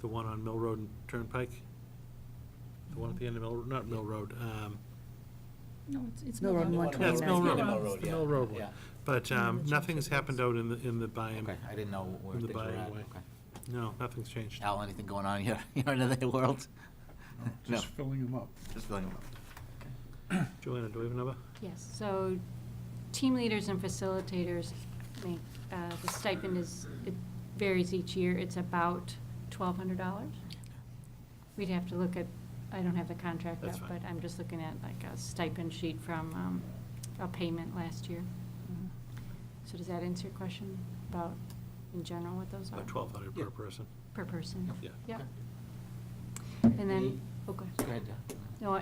one on Mill Road and Turnpike. The one at the end of not Mill Road. No, it's Mill Road and Yeah, it's 129. Mill Road. Yeah, Mill Road, It's the yeah. Mill Road one. Yeah. But nothing's happened out in the Byam. Okay, I didn't know where In the things were buying at. way. Okay. No, nothing's changed. Al, anything going on here, in the world? No. Just filling them up. Just filling them up. Joanna, do we have another? Yes, so team leaders and facilitators make, the stipend it varies each year. It's about $1,200. We'd have to look at, I don't have the contract That's up, fine. but I'm just looking at like a stipend sheet from a payment last year. So does that answer your question about, in general, what those are? About 1,200 per person. Per person? Yeah. Yep. And then, Any- oh, go ahead. Go ahead. No,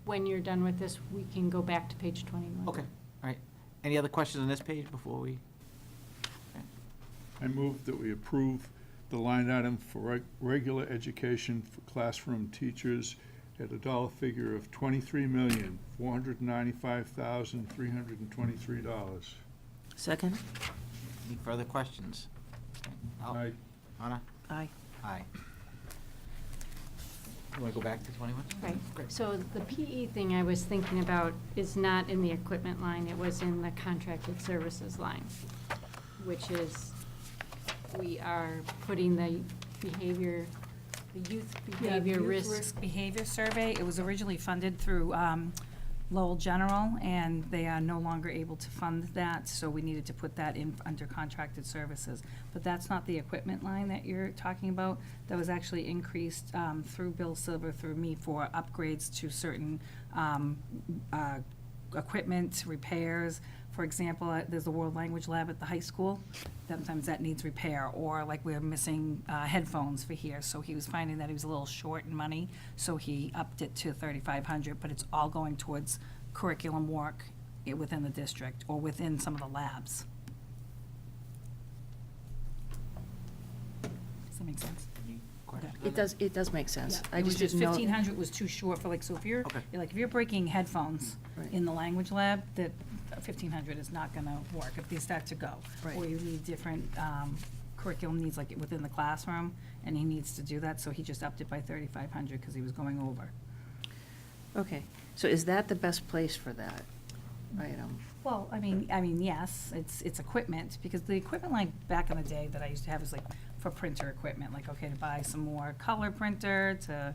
when you're done with this, we can go back to page 21. Okay, all right. Any other questions on this page before we? I move that we approve the line item for regular education for classroom teachers at a dollar figure of $23,495,323. Second? Any further questions? Al? Aye. Anna? Aye. Aye. You want to go back to 21? Right, so the PE thing I was thinking about is not in the equipment line, it was in the contracted services line, which is, we are putting the behavior, the youth behavior risk. Risk behavior survey, it was originally funded through Lowell General, and they are no longer able to fund that, so we needed to put that in under contracted services. But that's not the equipment line that you're talking about. That was actually increased through Bill Silver, through me, for upgrades to certain equipment, repairs. For example, there's a world language lab at the high school. Sometimes that needs repair, or like we're missing headphones for here. So he was finding that he was a little short in money, so he upped it to $3,500, but it's all going towards curriculum work within the district or within some of the labs. Does that make sense? It does make sense. I It was just just didn't know. 1,500 was too short for, like, so if you're, Okay. like, if you're breaking headphones Right. in the language lab, that 1,500 is not gonna work if they start to go. Right. Or you need different curriculum needs, like, within the classroom, and he needs to do that, so he just upped it by 3,500 because he was going over. Okay, so is that the best place for that item? Well, I mean, yes, it's equipment, because the equipment line back in the day that I used to have was like for printer equipment, like, okay, to buy some more color printer, to,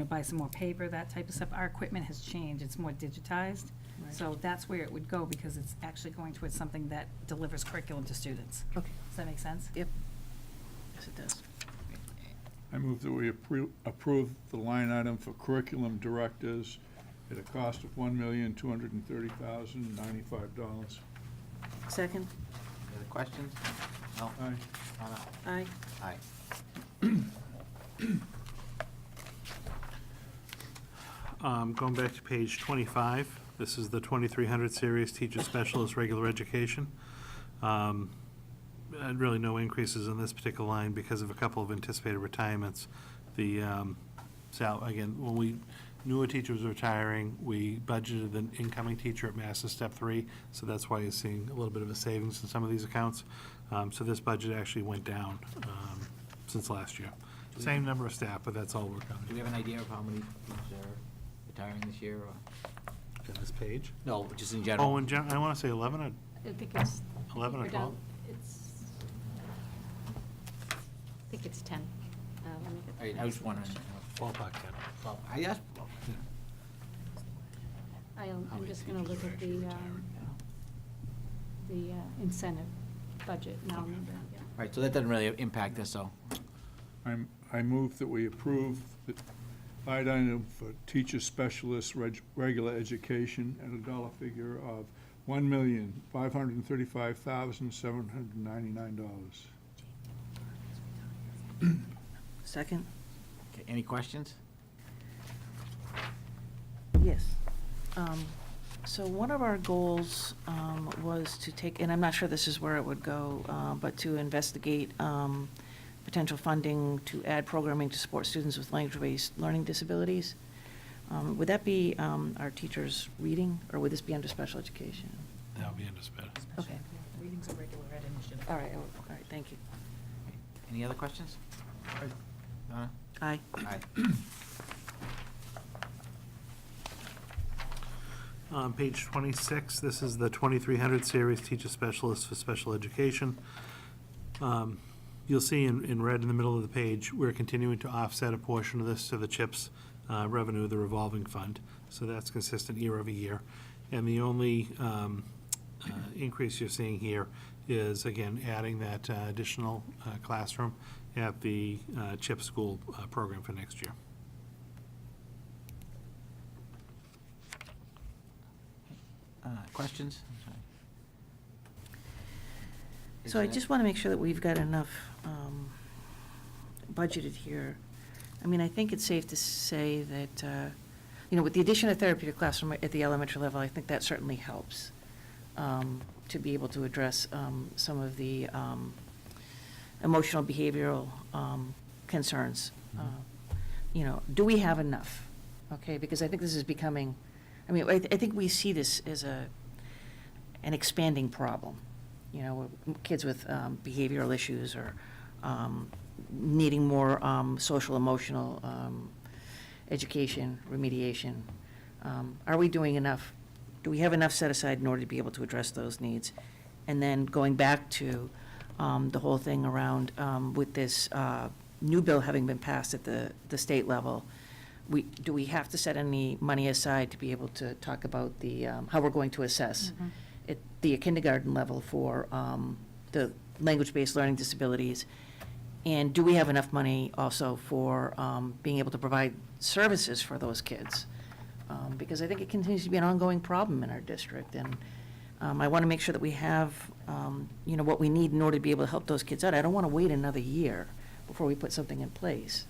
buy some more paper, that type of stuff. Our equipment has changed, it's more digitized. Right. So that's where it would go, because it's actually going towards something that delivers curriculum to students. Okay. Does that make sense? Yep. Yes, it does. I move that we approve the line item for curriculum directors at a cost of $1,230,095. Second? Any other questions? No? Aye. Anna? Aye. Aye. Going back to page 25, this is the 2300 series Teacher Specialist Regular Education. Really no increases in this particular line because of a couple of anticipated retirements. The, again, when we knew a teacher was retiring, we budgeted an incoming teacher at Master Step 3, so that's why you're seeing a little bit of a savings in some of these accounts. So this budget actually went down since last year. Same number of staff, but that's all we're Do counting. we have an idea of how many teachers are retiring this year, or? On this page? No, just in general. Oh, in general, I want to say 11 or I think it's. 11 or we're down- 12? I think it's 10. Let me get I was just wondering. Ballpark 10. Well, I asked, I'm just gonna look at the incentive budget now. Yeah. right, so that doesn't really impact this, so. I move that we approve the line item for teacher specialist regular education at a dollar figure of $1,535,799. Second? Okay, any questions? Yes. So one of our goals was to take, and I'm not sure this is where it would go, but to investigate potential funding to add programming to support students with language-based learning disabilities. Would that be our teachers' reading, or would this be under special education? That would be under sped. Okay. Reading's a regular ed initiative. All right, thank you. Any other questions? Donna? Aye. Aye. On page 26, this is the 2300 series Teacher Specialist for Special Education. You'll see in red in the middle of the page, we're continuing to offset a portion of this to the CHIPS revenue, the revolving fund. So that's consistent year over year. And the only increase you're seeing here is, again, adding that additional classroom at the CHIPS school program for next year. Questions? So I just want to make sure that we've got enough budgeted here. I mean, I think it's safe to say that, with the addition of therapeutic classroom at the elementary level, I think that certainly helps to be able to address some of the emotional, behavioral concerns. Do we have enough? Okay, because I think this is becoming, I think we see this as an expanding problem. Kids with behavioral issues or needing more social, emotional education, remediation. Are we doing enough? Do we have enough set aside in order to be able to address those needs? And then going back to the whole thing around with this new bill having been passed at the state level, do we have to set any money aside to be able to talk about the, how we're going to assess at the kindergarten level for the language-based learning disabilities? And do we have enough money also for being able to provide services for those kids? Because I think it continues to be an ongoing problem in our district, and I want to make sure that we have, what we need in order to be able to help those kids out. I don't want to wait another year before we put something in place.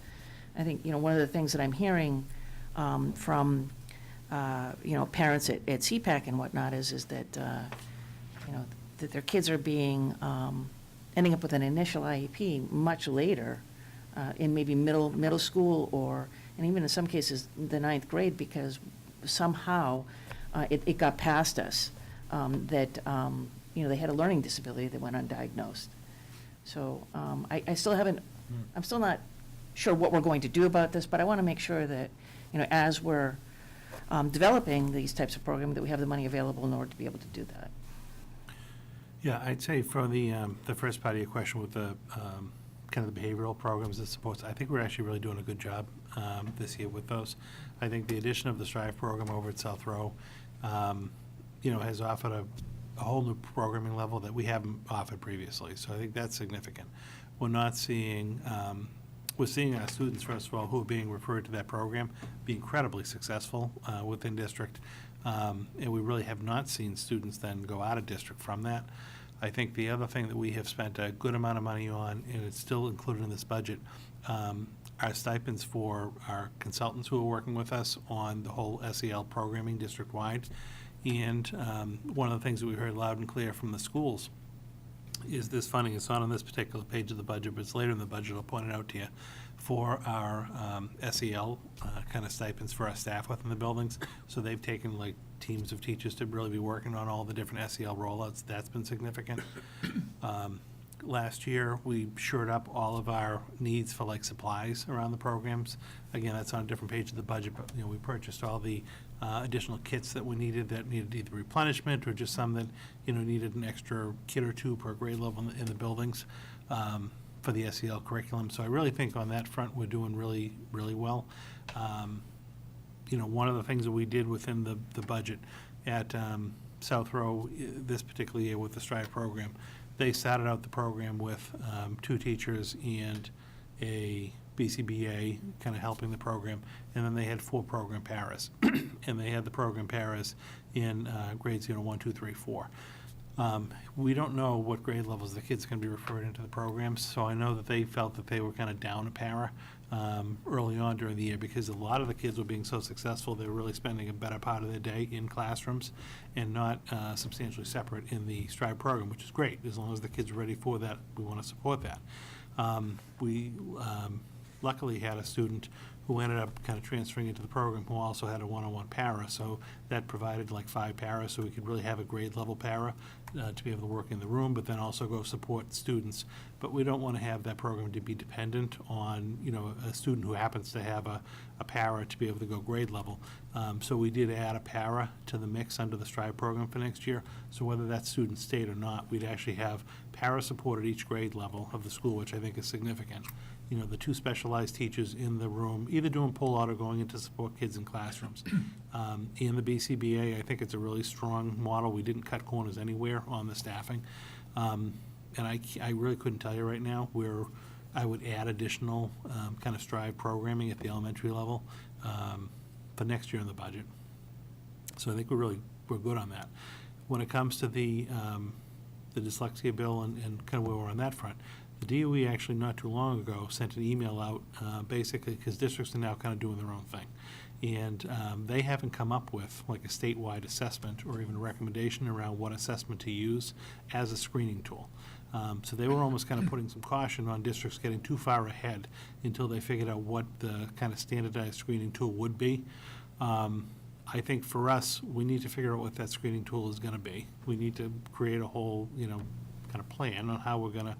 I think, one of the things that I'm hearing from, parents at CPAC and whatnot is that, that their kids are being, ending up with an initial IEP much later in maybe middle school and even in some cases, the 9th grade, because somehow it got past us that, they had a learning disability that went undiagnosed. So I still haven't, I'm still not sure what we're going to do about this, but I want to make sure that, as we're developing these types of programs, that we have the money available in order to be able to do that. Yeah, I'd say for the first part of your question with the kind of the behavioral programs and supports, I think we're actually really doing a good job this year with those. I think the addition of the Strive program over at South Row, has offered a whole new programming level that we haven't offered previously. So I think that's significant. We're not seeing, we're seeing our students, first of all, who are being referred to that program be incredibly successful within district. And we really have not seen students then go out of district from that. I think the other thing that we have spent a good amount of money on, and it's still included in this budget, are stipends for our consultants who are working with us on the whole SEL programming district-wide. And one of the things that we heard loud and clear from the schools is this funding. It's not on this particular page of the budget, but it's later in the budget. I'll point it out to you. For our SEL kind of stipends for our staff within the buildings. So they've taken like teams of teachers to really be working on all the different SEL rollouts. That's been significant. Last year, we shored up all of our needs for like supplies around the programs. Again, that's on a different page of the budget, but we purchased all the additional kits that we needed that needed either replenishment or just some that needed an extra kit or two per grade level in the buildings for the SEL curriculum. So I really think on that front we're doing really, really well. One of the things that we did within the budget at South Row this particular year with the Strive program, they started out the program with 2 teachers and a BCBA kind of helping the program, and then they had 4 program paras. And they had the program paras in grades 1, 2, 3, 4. We don't know what grade levels the kids are going to be referred into the programs, so I know that they felt that they were kind of down a para early on during the year because a lot of the kids were being so successful, they were really spending a better part of their day in classrooms and not substantially separate in the Strive program, which is great. As long as the kids are ready for that, we want to support that. We luckily had a student who ended up kind of transferring into the program who also had a one-on-one para, so that provided like 5 paras, so we could really have a grade level para to be able to work in the room, but then also go support students. But we don't want to have that program to be dependent on a student who happens to have a para to be able to go grade level. So we did add a para to the mix under the Strive program for next year. So whether that student stayed or not, we'd actually have para support at each grade level of the school, which I think is significant. The 2 specialized teachers in the room, either doing pull-out or going in to support kids in classrooms. In the BCBA, I think it's a really strong model. We didn't cut corners anywhere on the staffing. And I really couldn't tell you right now where I would add additional kind of Strive programming at the elementary level for next year in the budget. So I think we're good on that. When it comes to the dyslexia bill and kind of where we're on that front, the DOE actually not too long ago sent an email out basically because districts are now kind of doing their own thing. And they haven't come up with like a statewide assessment or even a recommendation around what assessment to use as a screening tool. So they were almost kind of putting some caution on districts getting too far ahead until they figured out what the kind of standardized screening tool would be. I think for us, we need to figure out what that screening tool is going to be. We need to create a whole, kind of plan on how we're going to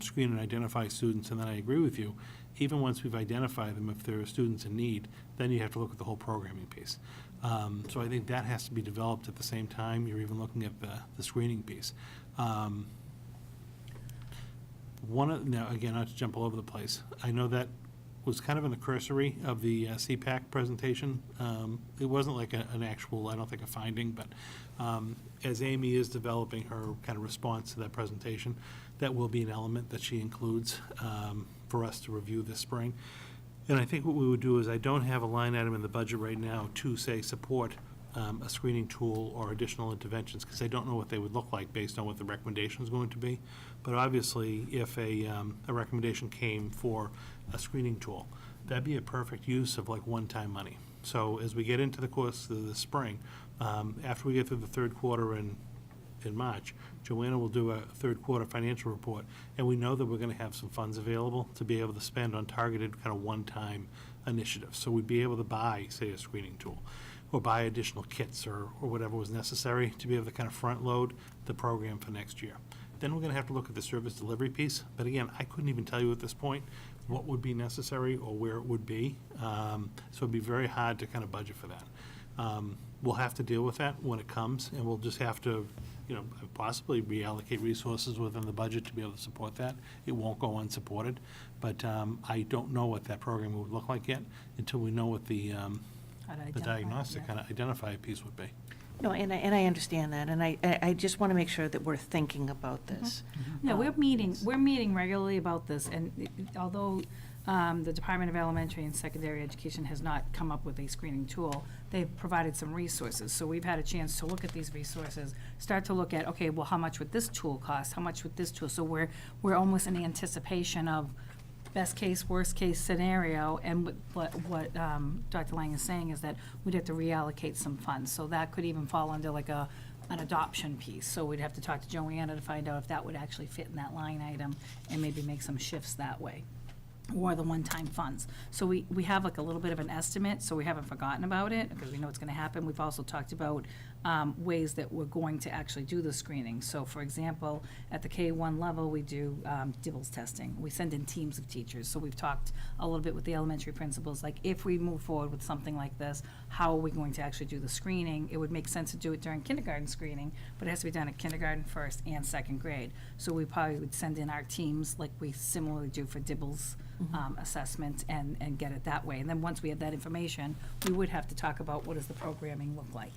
screen and identify students. And then I agree with you, even once we've identified them, if there are students in need, then you have to look at the whole programming piece. So I think that has to be developed at the same time you're even looking at the screening piece. Now, again, not to jump all over the place, I know that was kind of in the cursory of the CPAC presentation. It wasn't like an actual, I don't think, a finding, but as Amy is developing her kind of response to that presentation, that will be an element that she includes for us to review this spring. And I think what we would do is, I don't have a line item in the budget right now to say support a screening tool or additional interventions, because I don't know what they would look like based on what the recommendation is going to be. But obviously, if a recommendation came for a screening tool, that'd be a perfect use of like one-time money. So as we get into the course of the spring, after we get through the third quarter in March, Joanna will do a third quarter financial report, and we know that we're gonna have some funds available to be able to spend on targeted kind of one-time initiatives. So we'd be able to buy, say, a screening tool, or buy additional kits or whatever was necessary to be able to kind of front-load the program for next year. Then we're gonna have to look at the service delivery piece, but again, I couldn't even tell you at this point what would be necessary or where it would be. So it'd be very hard to kind of budget for that. We'll have to deal with that when it comes, and we'll just have to, possibly reallocate resources within the budget to be able to support that. It won't go unsupported, but I don't know what that program would look like yet until we know what the diagnostic kind of identifier piece would be. No, and I understand that, and I just want to make sure that we're thinking about this. Yeah, we're meeting regularly about this, and although the Department of Elementary and Secondary Education has not come up with a screening tool, they've provided some resources. So we've had a chance to look at these resources, start to look at, okay, well, how much would this tool cost? How much would this tool? So we're almost in anticipation of best case, worst case scenario, and what Dr. Lang is saying is that we'd have to reallocate some funds. So that could even fall under like an adoption piece. So we'd have to talk to Joanna to find out if that would actually fit in that line item and maybe make some shifts that way, or the one-time funds. So we have like a little bit of an estimate, so we haven't forgotten about it, because we know it's gonna happen. We've also talked about ways that we're going to actually do the screening. So for example, at the K-1 level, we do DIBELS testing. We send in teams of teachers. So we've talked a little bit with the elementary principals, like if we move forward with something like this, how are we going to actually do the screening? It would make sense to do it during kindergarten screening, but it has to be done at kindergarten, first, and second grade. So we probably would send in our teams like we similarly do for DIBELS assessment and get it that way. And then once we have that information, we would have to talk about what does the programming look like.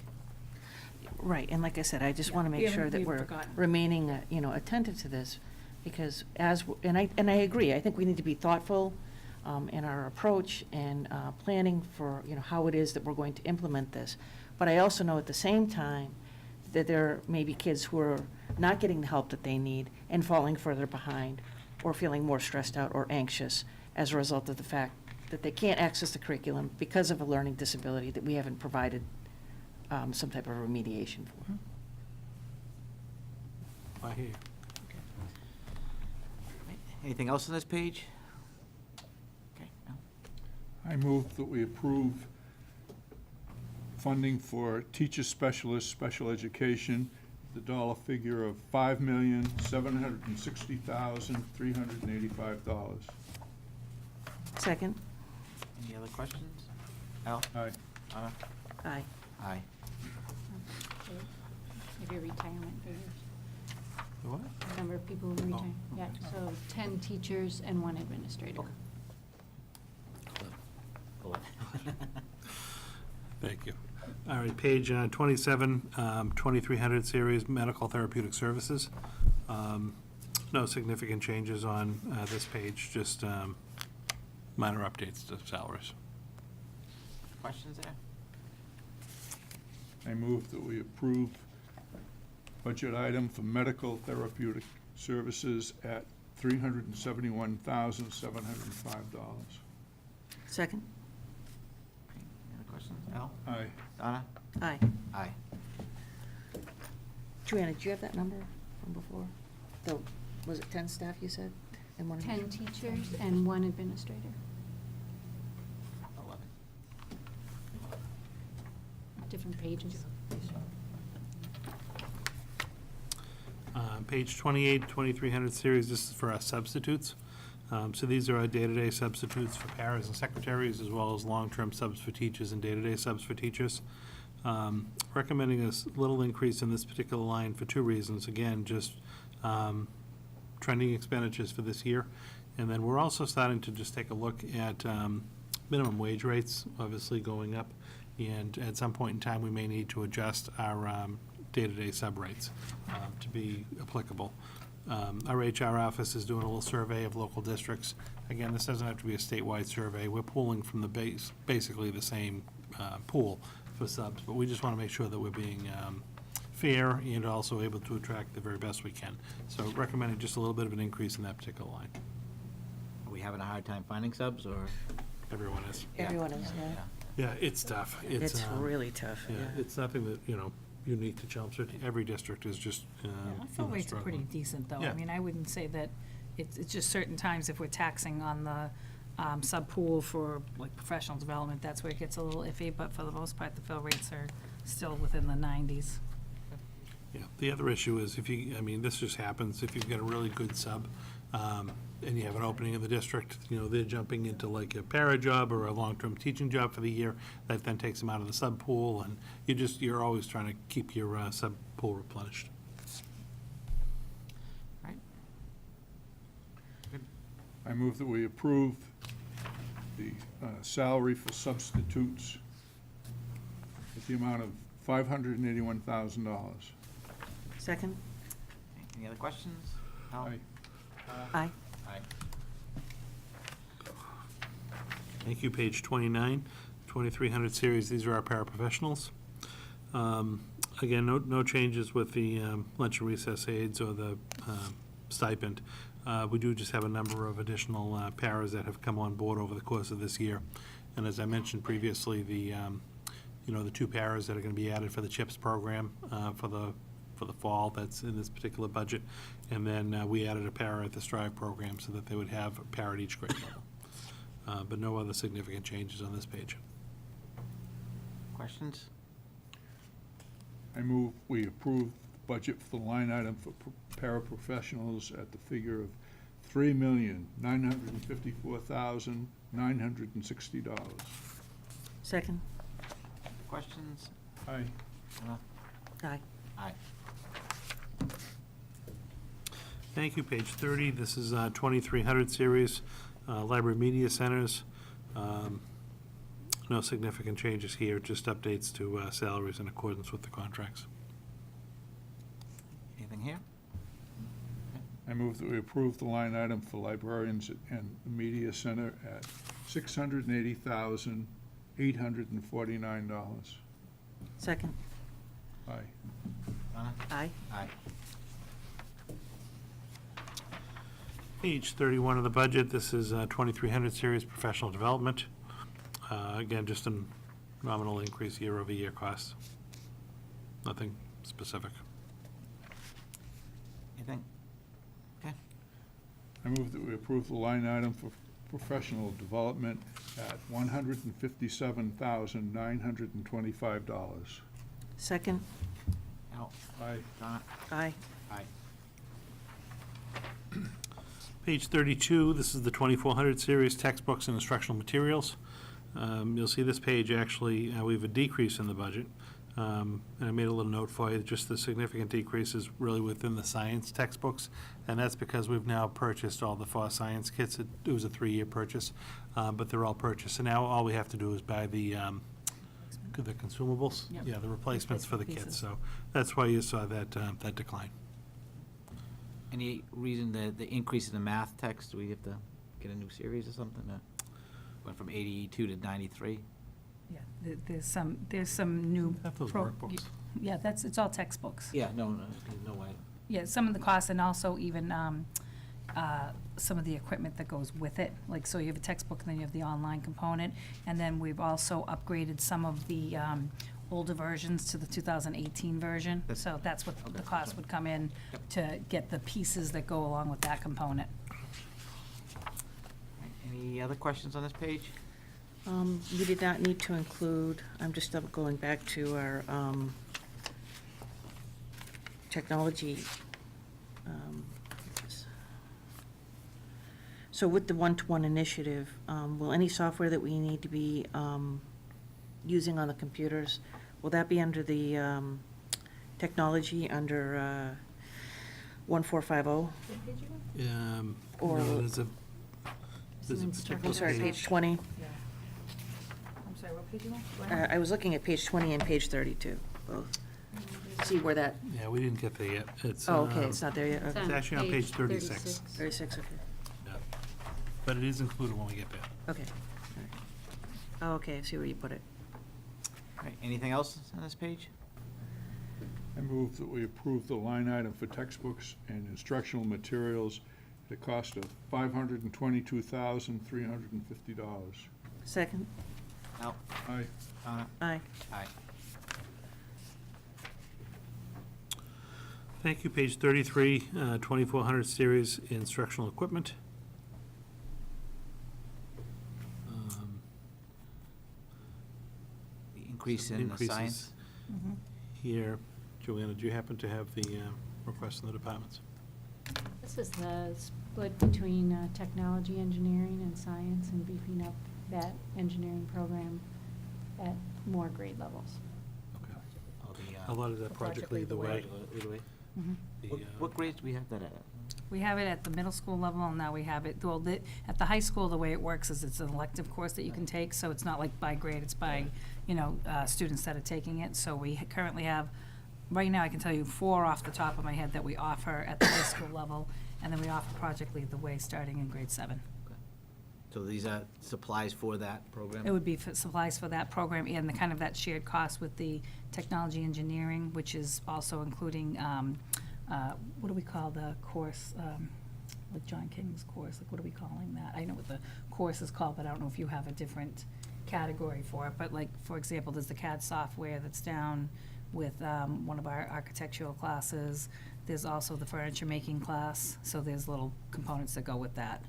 Right, and like I said, I just want to we make haven't- sure that we haven't we're forgotten. remaining, attentive to this, because and I agree, I think we need to be thoughtful in our approach and planning for, how it is that we're going to implement this. But I also know at the same time that there may be kids who are not getting the help that they need and falling further behind, or feeling more stressed out or anxious as a result of the fact that they can't access the curriculum because of a learning disability that we haven't provided some type of remediation for. I hear you. Anything else on this page? Okay, no. I move that we approve funding for teacher specialists, special education, the dollar figure of $5,760,385. Second? Any other questions? Al? Aye. Anna? Aye. Aye. If your retirement figures, The what? the number of people who retire. Yeah, so 10 teachers and 1 administrator. Thank you. All right, page 27, 2300 series, medical therapeutic services. No significant changes on this page, just minor updates to salaries. Questions there? I move that we approve budget item for medical therapeutic services at $371,705. Second? Okay, any other questions? Al? Aye. Donna? Aye. Aye. Joanna, do you have that number from before? Was it 10 staff you said? And 1 10 teachers and 1 administrator. 11. Different pages. Page 28, 2300 series, this is for our substitutes. So these are our day-to-day substitutes for paras and secretaries, as well as long-term subs for teachers and day-to-day subs for teachers. Recommending a little increase in this particular line for 2 reasons. Again, just trending expenditures for this year. And then we're also starting to just take a look at minimum wage rates, obviously going up. And at some point in time, we may need to adjust our day-to-day sub rates to be applicable. Our HR office is doing a little survey of local districts. Again, this doesn't have to be a statewide survey. We're pulling from the basically the same pool for subs, but we just want to make sure that we're being fair and also able to attract the very best we can. So recommending just a little bit of an increase in that particular line. Are we having a hard time finding subs, or? Everyone is. Everyone is, yeah. Yeah, it's tough. It's really tough, yeah. It's nothing that, unique to Chelmsford. Every district is just, Our fill rates are pretty struggling. decent, though. Yeah. I mean, I wouldn't say that, it's just certain times if we're taxing on the sub-pool for, like, professional development, that's where it gets a little iffy, but for the most part, the fill rates are still within the 90s. Yeah, the other issue is this just happens, if you've got a really good sub, and you have an opening in the district, they're jumping into like a para job or a long-term teaching job for the year, that then takes them out of the sub pool, and you're always trying to keep your sub pool replenished. Right. I move that we approve the salary for substitutes at the amount of $581,000. Second? Any other questions? No? Aye. Aye. Aye. Thank you. Page 29, 2300 series, these are our paraprofessionals. Again, no changes with the lunch and recess aides or the stipend. We do just have a number of additional paras that have come on board over the course of this year. And as I mentioned previously, the 2 paras that are going to be added for the CHIPS program for the fall, that's in this particular budget. And then we added a para at the Strive program so that they would have a para at each grade level. But no other significant changes on this page. Questions? I move we approve the budget for the line item for paraprofessionals at the figure of $3,954,960. Second? Questions? Aye. No? Aye. Aye. Thank you. Page 30, this is 2300 series, library media centers. No significant changes here, just updates to salaries in accordance with the contracts. Anything here? I move that we approve the line item for librarians and the media center at $680,849. Second? Aye. Donna? Aye. Aye. Page 31 of the budget, this is 2300 series professional development. Again, just a nominal increase year-over-year costs. Nothing specific. Anything? Okay. I move that we approve the line item for professional development at $157,925. Second? Al? Aye. Donna? Aye. Aye. Page 32, this is the 2400 series textbooks and instructional materials. You'll see this page, actually, we have a decrease in the budget. And I made a little note for you, just the significant decrease is really within the science textbooks. And that's because we've now purchased all the 4 science kits. It was a 3-year purchase, but they're all purchased. So now all we have to do is buy the consumables. Yep. Yeah, the replacements for the Replacement kits. pieces. So that's why you saw that decline. Any reason the increase in the math text? Do we have to get a new series or something? Went from 82 to 93? Yeah, there's some new. Have those pro- workbooks. Yeah, it's all textbooks. Yeah, no way. Yeah, some of the costs and also even some of the equipment that goes with it. Like, so you have a textbook and then you have the online component. And then we've also upgraded some of the older versions to the 2018 version. So that's what the cost would come in to get the pieces that go along with that component. Any other questions on this page? You did not need to include, I'm just going back to our technology. So with the one-to-one initiative, will any software that we need to be using on the computers, will that be under the technology, under 1450. Or- No, there's a I'm particular sorry, page 20. I'm sorry, what page you want? I was looking at page 20 and page 32, both. See where that, Yeah, we didn't get there yet. It's, oh, okay, it's not there yet, okay. It's actually on page 36. 36, okay, Yeah. But it is included when we get there. okay. All right. Oh, okay, I see where you put it. All right, anything else on this page? I move that we approve the line item for textbooks and instructional materials at a cost of $522,350. Second, Al? Aye. Donna? aye. Aye. Thank you. Page 33, 2400 series instructional equipment. The increase in the Increases science? Here, Joanna, do you happen to have the request in the departments? This is the split between technology, engineering, and science, and beefing up that engineering program at more grade levels. Oh, A lot of that Project Lead the Way. Mhm. The, What grades do we have that at? We have it at the middle school level, and now we have it, well, at the high school, the way it works is it's an elective course that you can take, so it's not like by grade, it's by, students that are taking it. So we currently have, right now, I can tell you 4 off the top of my head that we offer at the high school level, and then we offer Project Lead the Way starting in grade 7. So these are supplies for that program? It would be for supplies for that program and the kind of that shared cost with the technology engineering, which is also including, what do we call the course, like John King's course, like what are we calling that? I know what the course is called, but I don't know if you have a different category for it. But like, for example, there's the CAD software that's down with one of our architectural classes. There's also the furniture making class, so there's little components that go with that.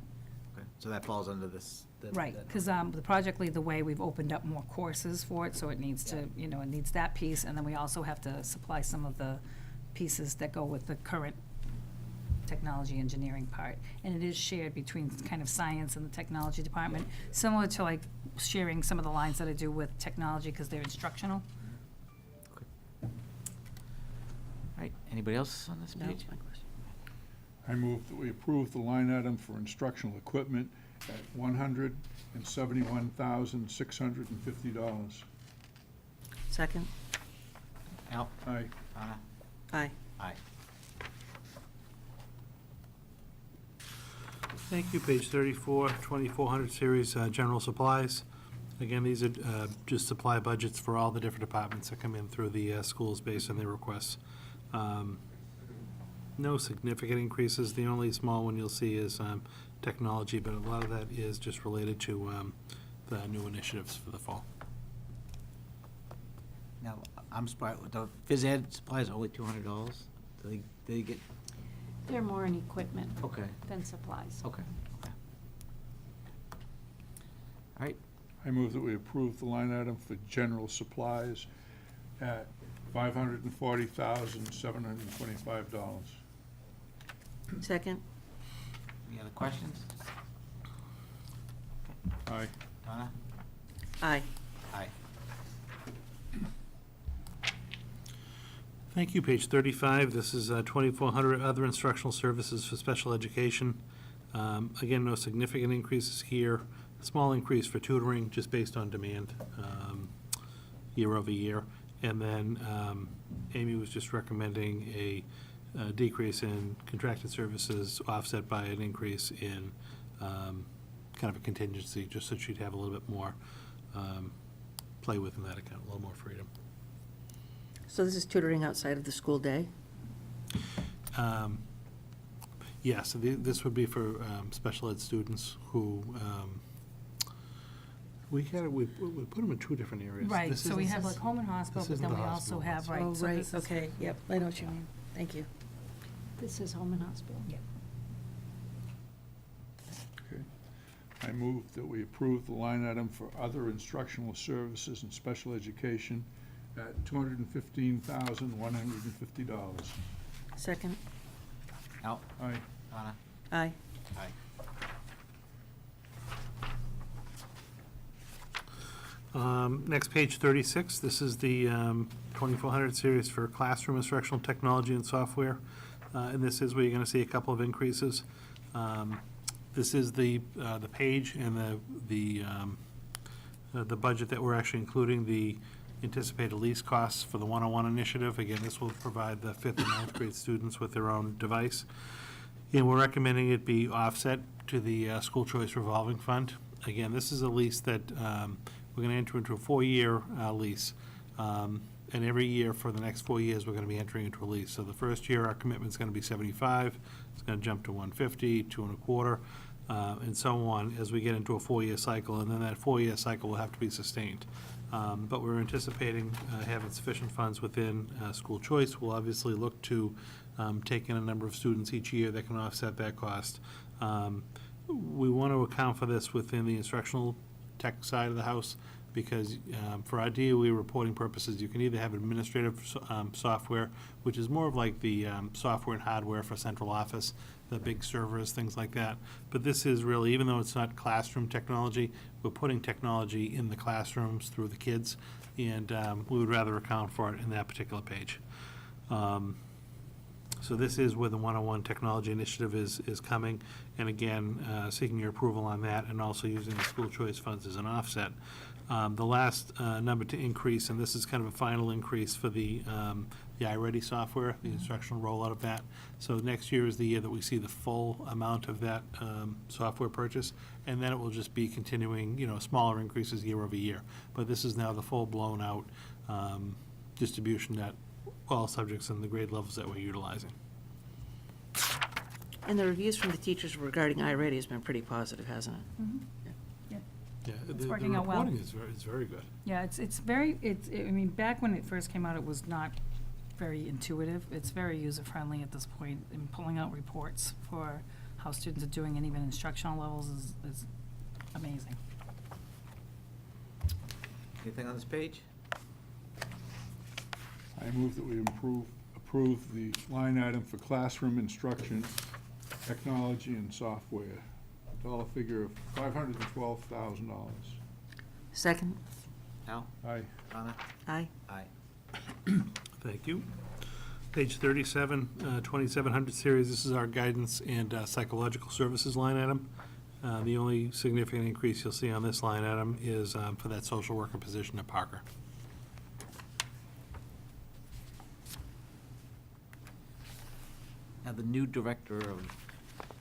Okay, so that falls under this? Right, because the Project Lead the Way, we've opened up more courses for it, so it needs to, it needs that piece, and then we also have to supply some of the pieces that go with the current technology engineering part. And it is shared between kind of science and the technology department, similar to like sharing some of the lines that I do with technology, because they're instructional. All right, anybody else on this No, page? my question. I move that we approve the line item for instructional equipment at $171,650. Second, Al? Aye. Donna? aye. Aye. Thank you. Page 34, 2400 series general supplies. Again, these are just supply budgets for all the different departments that come in through the schools based on their requests. No significant increases. The only small one you'll see is technology, but a lot of that is just related to the new initiatives for the fall. Now, I'm surprised, the phys ed supplies are only $200? Do they get, They're more in equipment okay, than supplies. okay. All right, I move that we approve the line item for general supplies at $540,725. Second, any other questions? Aye. Donna? aye. Aye. Thank you. Page 35, this is 2400 other instructional services for special education. Again, no significant increases here. A small increase for tutoring, just based on demand, year over year. And then Amy was just recommending a decrease in contracted services offset by an increase in kind of a contingency, just so she'd have a little bit more play within that account, a little more freedom. So this is tutoring outside of the school day? Yeah, so this would be for special ed students who, we put them in 2 different areas. Right, This so we isn't- have like home and hospital, this but isn't then the we also hospital have, one. right. Oh, so right, this is- okay, yep, I know what you mean. Thank you. This is home and hospital. Yeah. Okay. I move that we approve the line item for other instructional services and special education at $215,150. Second, Al? Aye. Donna? aye. Aye. Next, page 36, this is the 2400 series for classroom instructional technology and software. And this is where you're going to see a couple of increases. This is the page and the budget that we're actually including the anticipated lease costs for the 101 initiative. Again, this will provide the 5th and 9th grade students with their own device. And we're recommending it be offset to the school choice revolving fund. Again, this is a lease that we're going to enter into a 4-year lease. And every year for the next 4 years, we're going to be entering into a lease. So the first year, our commitment's going to be 75. It's going to jump to 150, 2.25, and so on as we get into a 4-year cycle. And then that 4-year cycle will have to be sustained. But we're anticipating having sufficient funds within school choice. We'll obviously look to take in a number of students each year that can offset that cost. We want to account for this within the instructional tech side of the house, because for our DOE reporting purposes, you can either have administrative software, which is more of like the software and hardware for central office, the big servers, things like that. But this is really, even though it's not classroom technology, we're putting technology in the classrooms through the kids, and we would rather account for it in that particular page. So this is where the 101 Technology Initiative is coming, and again, seeking your approval on that, and also using the school choice funds as an offset. The last number to increase, and this is kind of a final increase for the iReady software, the instructional rollout of that. So next year is the year that we see the full amount of that software purchase, and then it will just be continuing, smaller increases year over year. But this is now the full blown out distribution at all subjects and the grade levels that we're utilizing. And the reviews from the teachers regarding iReady has been pretty positive, hasn't it? Mm-hmm. Yeah, It's working out well. The reporting is very good. Yeah, I mean, back when it first came out, it was not very intuitive. It's very user-friendly at this point, and pulling out reports for how students are doing, and even instructional levels is amazing. Anything on this page? I move that we approve the line item for classroom instruction, technology, and software. Dollar figure of $512,000. Second? Al? Aye. Donna? Aye. Aye. Thank you. Page 37, 2700 series, this is our guidance and psychological services line item. The only significant increase you'll see on this line item is for that social worker position at Parker. Now, the new director of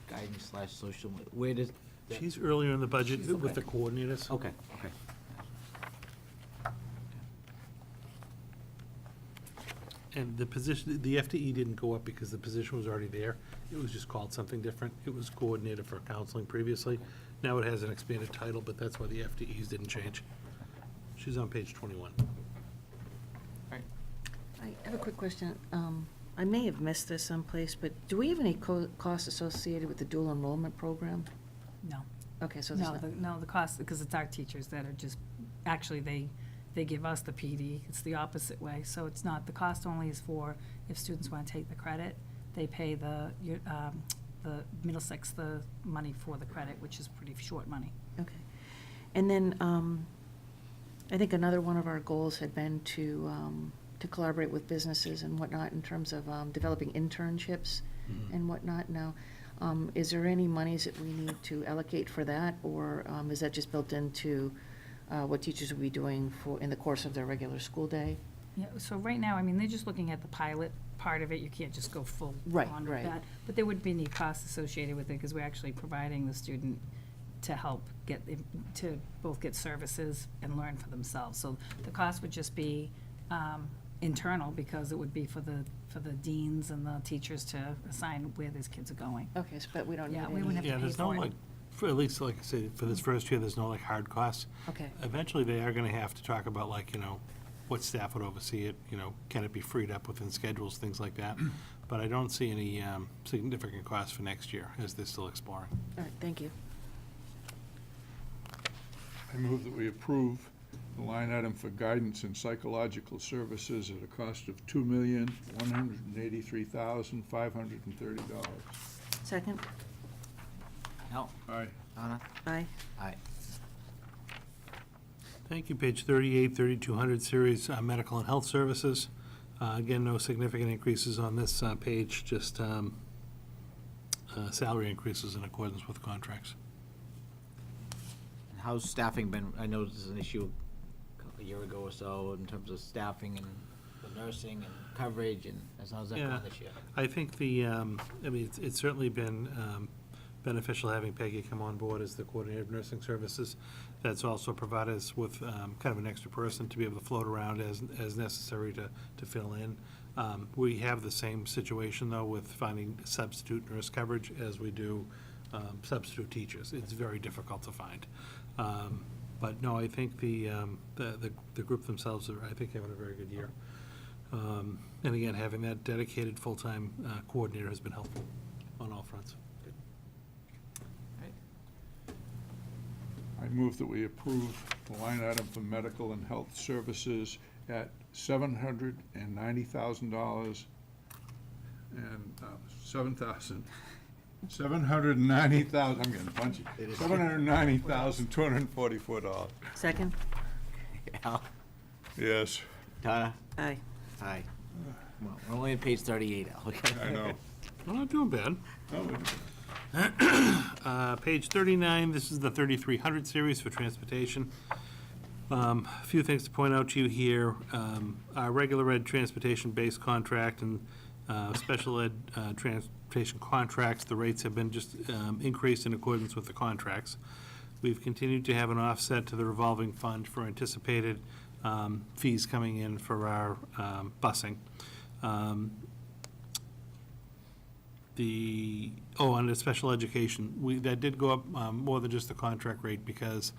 guidance / social, where does? She's earlier in the budget with the coordinators. Okay, okay. And the position, the FTE didn't go up because the position was already there. It was just called something different. It was coordinator for counseling previously. Now it has an expanded title, but that's why the FTEs didn't change. She's on page 21. Right. I have a quick question. I may have missed this someplace, but do we have any costs associated with the dual enrollment program? No. Okay, so there's No, the cost, because it's our teachers that are just, actually, they give us the PD. It's the opposite way. So it's not, the cost only is for if students want to take the credit, they pay the Middlesex the money for the credit, which is pretty short money. Okay. And then, I think another one of our goals had been to collaborate with businesses and whatnot in terms of developing internships and whatnot. Now, is there any monies that we need to allocate for that, or is that just built into what teachers will be doing in the course of their regular school day? Yeah, so right now, I mean, they're just looking at the pilot part of it. You can't just go full Right, on with right. that. But there would be any costs associated with it, because we're actually providing the student to help to both get services and learn for themselves. So the cost would just be internal, because it would be for the deans and the teachers to assign where these kids are going. Okay, so, but we don't need Yeah, any. we wouldn't have to Yeah, pay there's no for it. like, for at least like I said, for this first year, there's no like hard costs. Okay. Eventually, they are gonna have to talk about like, what staff would oversee it, can it be freed up within schedules, things like that. But I don't see any significant costs for next year, as they're still exploring. All right, thank you. I move that we approve the line item for guidance and psychological services at a cost of $2,183,530. Second? Al? Aye. Donna? Aye. Aye. Thank you. Page 38, 3200 series, medical and health services. Again, no significant increases on this page, just salary increases in accordance with contracts. How's staffing been? I know this is an issue a year ago or so in terms of staffing and the nursing and coverage, and how's that Yeah, going this year? I think it's certainly been beneficial having Peggy come on board as the coordinator of nursing services. That's also provided us with kind of an extra person to be able to float around as necessary to fill in. We have the same situation, though, with finding substitute nurse coverage as we do substitute teachers. It's very difficult to find. But no, I think the group themselves are, I think, having a very good year. And again, having that dedicated full-time coordinator has been helpful on all fronts. I move that we approve the line item for medical and health services at $790,000 and $790,000, I'm getting punchy, $790,244. Second? Al? Yes, Donna? Aye. Aye. Well, we're only on page 38, Al, okay? I know. We're not doing bad. Page 39, this is the 3300 series for transportation. A few things to point out to you here. Our regular ed transportation-based contract and special ed transportation contracts, the rates have been just increased in accordance with the contracts. We've continued to have an offset to the revolving fund for anticipated fees coming in for our busing. Under special education, that did go up more than just the contract rate because,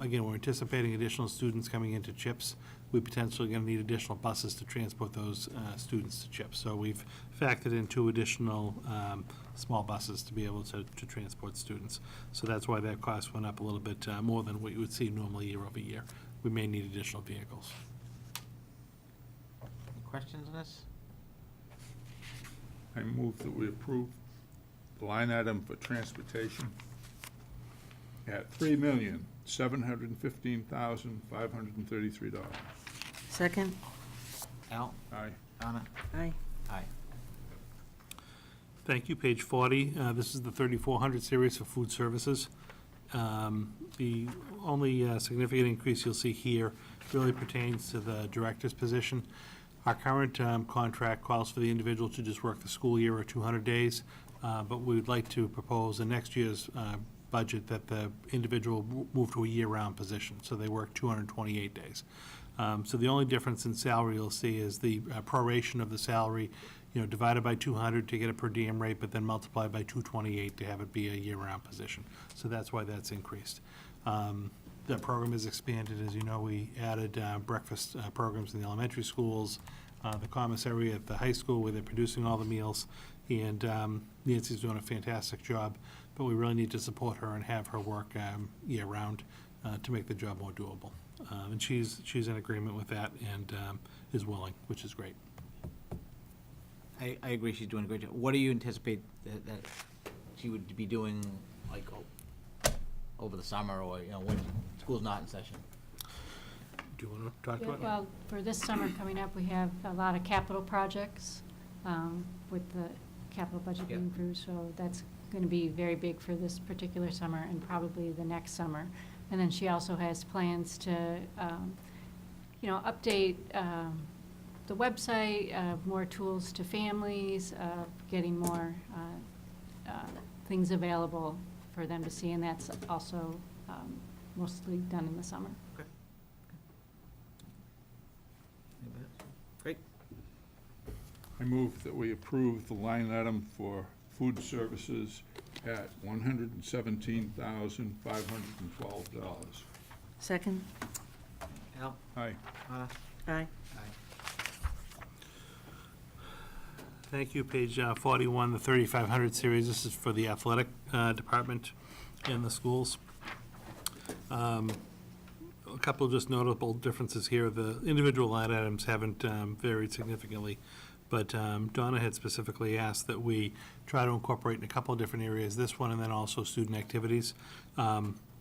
again, we're anticipating additional students coming into CHIPS. We potentially going to need additional buses to transport those students to CHIPS. So we've factored in 2 additional small buses to be able to transport students. So that's why that cost went up a little bit more than what you would see normally year over year. We may need additional vehicles. Any questions on this? I move that we approve the line item for transportation at $3,715,533. Second? Al? Aye. Donna? Aye. Aye. Thank you. Page 40, this is the 3400 series for food services. The only significant increase you'll see here really pertains to the director's position. Our current contract calls for the individual to just work the school year or 200 days, but we would like to propose in next year's budget that the individual move to a year-round position, so they work 228 days. So the only difference in salary you'll see is the proration of the salary, divided by 200 to get a per diem rate, but then multiplied by 228 to have it be a year-round position. So that's why that's increased. The program is expanded. As you know, we added breakfast programs in the elementary schools, the commissary at the high school where they're producing all the meals, and Nancy's doing a fantastic job, but we really need to support her and have her work year-round to make the job more doable. And she's in agreement with that and is willing, which is great. I agree, she's doing a great job. What do you anticipate that she would be doing, like, over the summer or, when school's not in session? Do you want to talk about it? Well, for this summer coming up, we have a lot of capital projects with the capital budget being approved, so that's going to be very big for this particular summer and probably the next summer. And then she also has plans to, update the website, more tools to families, getting more things available for them to see, and that's also mostly done in the summer. Okay. Great. I move that we approve the line item for food services at $117,512. Second? Al? Aye. Donna? Aye. Thank you. Page 41, the 3500 series. This is for the athletic department in the schools. A couple of just notable differences here. The individual line items haven't varied significantly, but Donna had specifically asked that we try to incorporate in a couple of different areas, this one and then also student activities.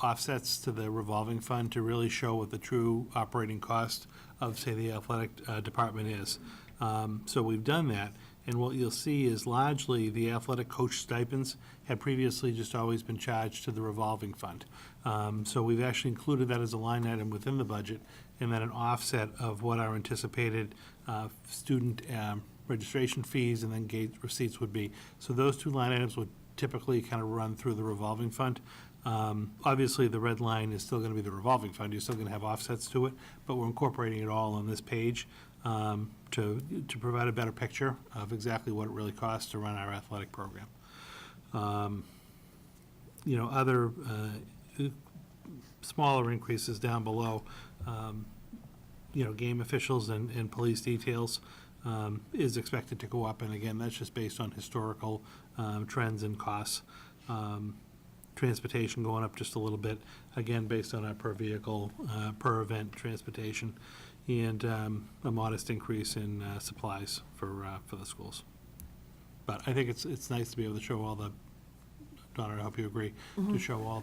offsets to the revolving fund to really show what the true operating cost of, say, the athletic department is. So we've done that, and what you'll see is largely the athletic coach stipends had previously just always been charged to the revolving fund. So we've actually included that as a line item within the budget, and then an offset of what our anticipated student registration fees and then gate receipts would be. So those two line items would typically kind of run through the revolving fund. Obviously, the red line is still going to be the revolving fund. You're still going to have offsets to it, but we're incorporating it all on this page to provide a better picture of exactly what it really costs to run our athletic program. You know, other smaller increases down below, you know, game officials and police details is expected to go up, and again, that's just based on historical trends and costs. Transportation going up just a little bit, again, based on our per vehicle, per event transportation, and a modest increase in supplies for the schools. But I think it's nice to be able to show all the, Donna, I hope you agree, to show all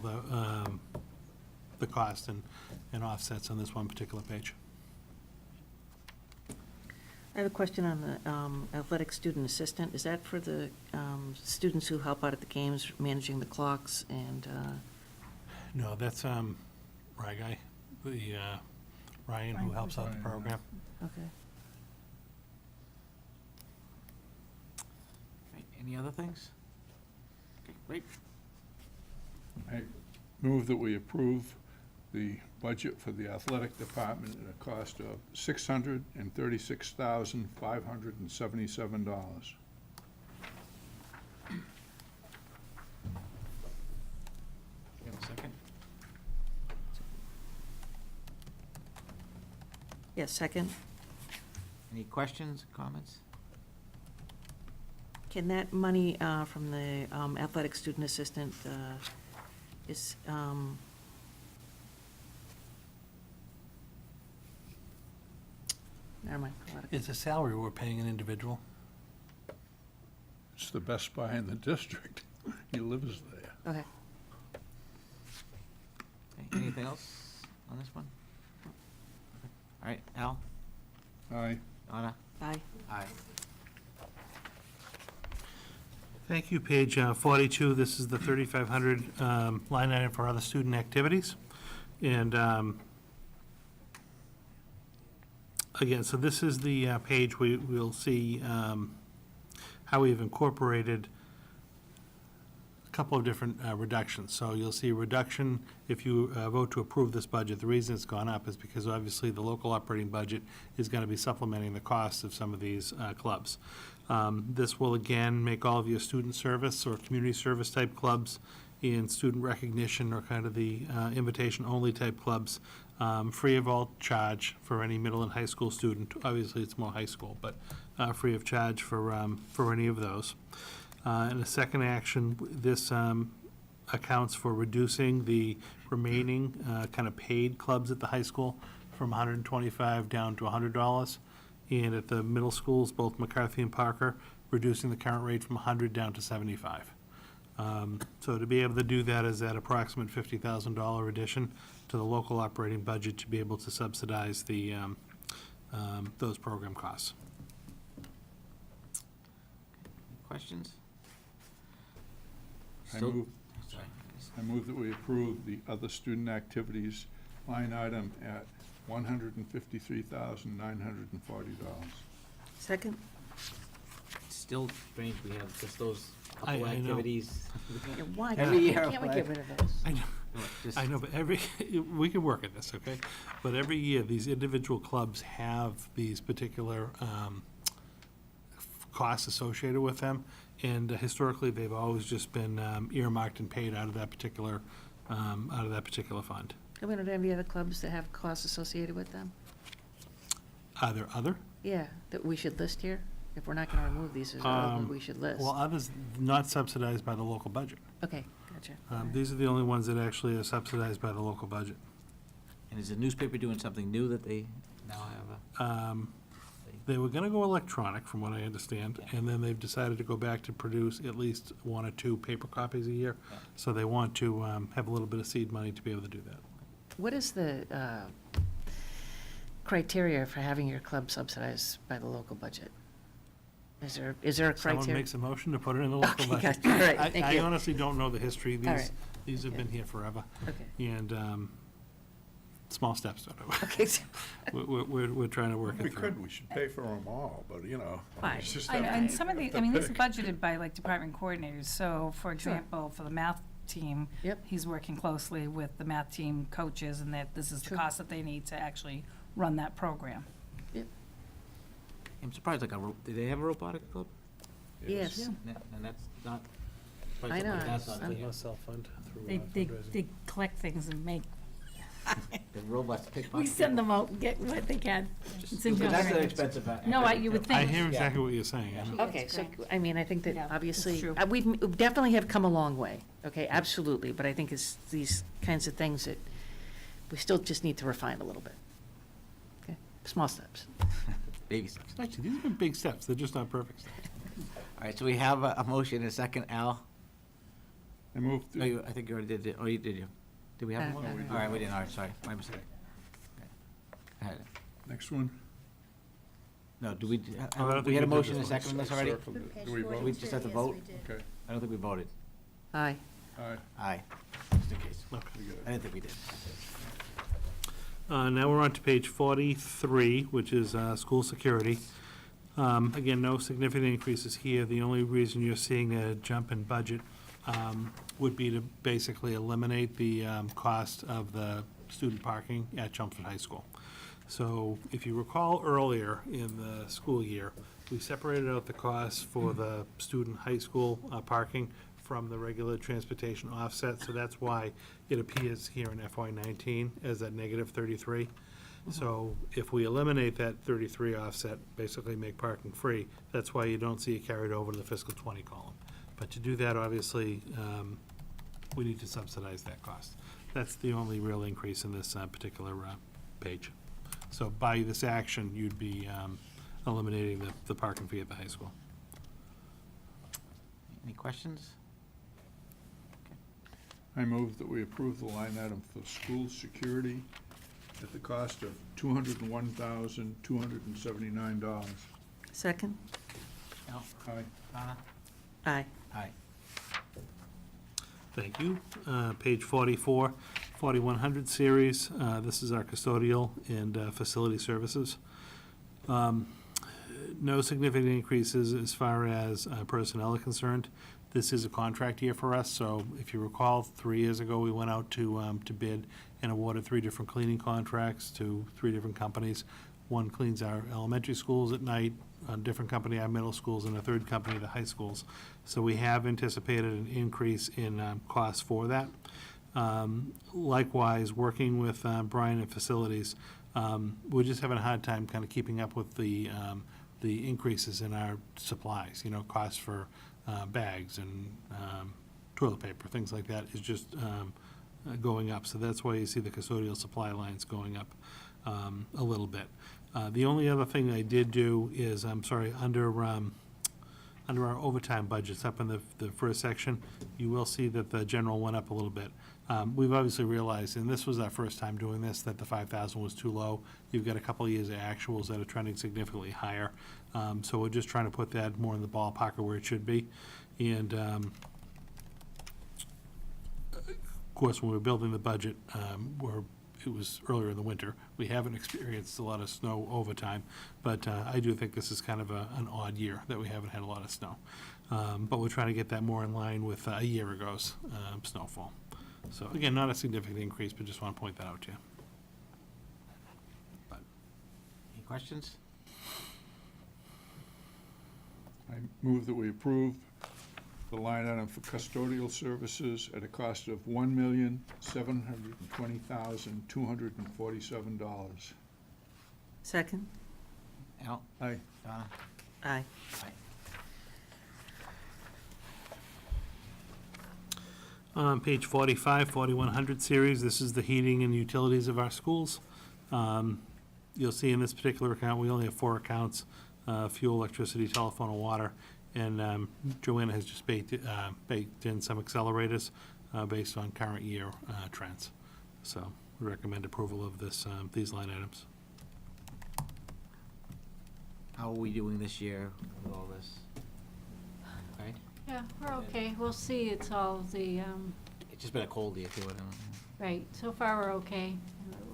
the cost and offsets on this one particular page. I have a question on the athletic student assistant. Is that for the students who help out at the games, managing the clocks and? No, that's Guy, the Ryan who helps out the program. Okay. Right, any other things? Okay, great. I move that we approve the budget for the athletic department at a cost of $636,577. You have a second? Yes, second. Any questions, comments? Can that money from the athletic student assistant is, never mind. It's a salary we're paying an individual. It's the best buy in the district. He lives there. Okay. Okay, anything else on this one? All right, Al? Aye. Donna? Aye. Aye. Thank you. Page 42, this is the 3,500 line item for other student activities. And again, so this is the page we'll see how we've incorporated a couple of different reductions. So you'll see a reduction if you vote to approve this budget. The reason it's gone up is because obviously the local operating budget is going to be supplementing the costs of some of these clubs. This will again make all of your student service or community service type clubs and student recognition or kind of the invitation only type clubs free of all charge for any middle and high school student. Obviously, it's more high school, but free of charge for any of those. And a second action, this accounts for reducing the remaining kind of paid clubs at the high school from $125 down to $100. And at the middle schools, both Mccarthy and Parker, reducing the current rate from 100 down to 75. So to be able to do that is that approximate $50,000 addition to the local operating budget to be able to subsidize the those program costs. Questions? I Still- move, Sorry. I move that we approve the other student activities line item at $153,940. Second? Still strange we have just those I couple know. activities. Yeah, why Every year. can't we get rid of those? I know. Just- I know, but we can work at this, okay? But every year, these individual clubs have these particular costs associated with them, and historically, they've always just been earmarked and paid out of that particular fund. Do we not have any other clubs that have costs associated with them? Are there other? Yeah, that we should list here? If we're not gonna remove these, is there other we should list? Well, others not subsidized by the local budget. Okay, gotcha. These are the only ones that actually are subsidized by the local budget. And is the newspaper doing something new that they now have They were gonna go electronic, from what I understand, and then they've decided to go back to produce at least 1 or 2 paper copies a year. Yeah. So they want to have a little bit of seed money to be able to do that. What is the criteria for having your club subsidized by the local budget? Is there a criteria? Someone makes a motion to put it in the local Okay, budget. gotcha. All right, thank I you. honestly don't know the history. All right. These have been here forever. Okay. And small steps, don't I? Okay, so- We're trying to work We it through. could, we should pay for them all, but, you know. Fine. it's just I know, that- and some of the, the I mean, this is pick. budgeted by like department coordinators, so for example, for the math team, Yep. he's working closely with the math team coaches and that this is the Sure. cost that they need to actually run that program. I'm surprised, like, do they have a robotic club? Yes. And that's not. I know, That's not I'm- clear. Self-fund through They collect things and make, The robots pick. we send them out and get what they can. It's in But that's an John. expensive. No, you would I think. hear exactly what you're saying. I know. Okay, so, I mean, I think that Yeah, obviously, it's true. we definitely have come a long way, okay, absolutely, but I think it's these kinds of things that we still just need to refine a little bit. Okay, small steps. Baby steps. Actually, these have been big steps. They're just not perfect steps. All right, so we have a motion and a second. Al? I moved, Oh, I think you already did it. Oh, you did you? Did we have No, one? we All right, we didn't. All right, sorry. My mistake. Okay. Go ahead. next one. No, do we, Oh, I don't we think had a we did motion this and a second on this already? Circled it. Do we vote? We just have to vote? Okay, I don't think we voted. Aye. aye. Aye, just in case. Okay. We got it. I didn't think we did. Now we're on to page 43, which is school security. Again, no significant increases here. The only reason you're seeing a jump in budget would be to basically eliminate the cost of the student parking at Chelmsford High School. So if you recall earlier in the school year, we separated out the costs for the student high school parking from the regular transportation offset, so that's why it appears here in FY19 as that -33. So if we eliminate that 33 offset, basically make parking free, that's why you don't see it carried over to the fiscal 20 column. But to do that, obviously, we need to subsidize that cost. That's the only real increase in this particular page. So by this action, you'd be eliminating the parking fee at the high school. Any questions? I move that we approve the line item for school security at the cost of $201,279. Second? Al? Aye. Donna? Aye. Aye. Thank you. Page 44, 4100 series. This is our custodial and facility services. No significant increases as far as personnel are concerned. This is a contract year for us, so if you recall, 3 years ago, we went out to bid and awarded 3 different cleaning contracts to 3 different companies. One cleans our elementary schools at night, a different company our middle schools, and a third company the high schools. So we have anticipated an increase in costs for that. Likewise, working with Brian and facilities, we're just having a hard time kind of keeping up with the increases in our supplies, costs for bags and toilet paper, things like that is just going up. So that's why you see the custodial supply lines going up a little bit. The only other thing I did do is, under our overtime budgets, up in the first section, you will see that the general went up a little bit. We've obviously realized, and this was our first time doing this, that the 5,000 was too low. You've got a couple of years of actuals that are trending significantly higher. So we're just trying to put that more in the ballpark of where it should be. And, of course, when we were building the budget, it was earlier in the winter. We haven't experienced a lot of snow overtime, but I do think this is kind of an odd year that we haven't had a lot of snow. But we're trying to get that more in line with a year ago's snowfall. So again, not a significant increase, but just want to point that out to you. Any questions? I move that we approve the line item for custodial services at a cost of $1,720,247. Second? Al? Aye. Donna? Aye. Aye. Page 45, 4100 series, this is the heating and utilities of our schools. You'll see in this particular account, we only have 4 accounts, fuel, electricity, telephone, and water. And Joanna has just baked in some accelerators based on current year trends. So we recommend approval of these line items. How are we doing this year with all this? Right? Yeah, we're okay. We'll see. It's all the, It's just been a cold year too, I don't know. right, so far we're okay.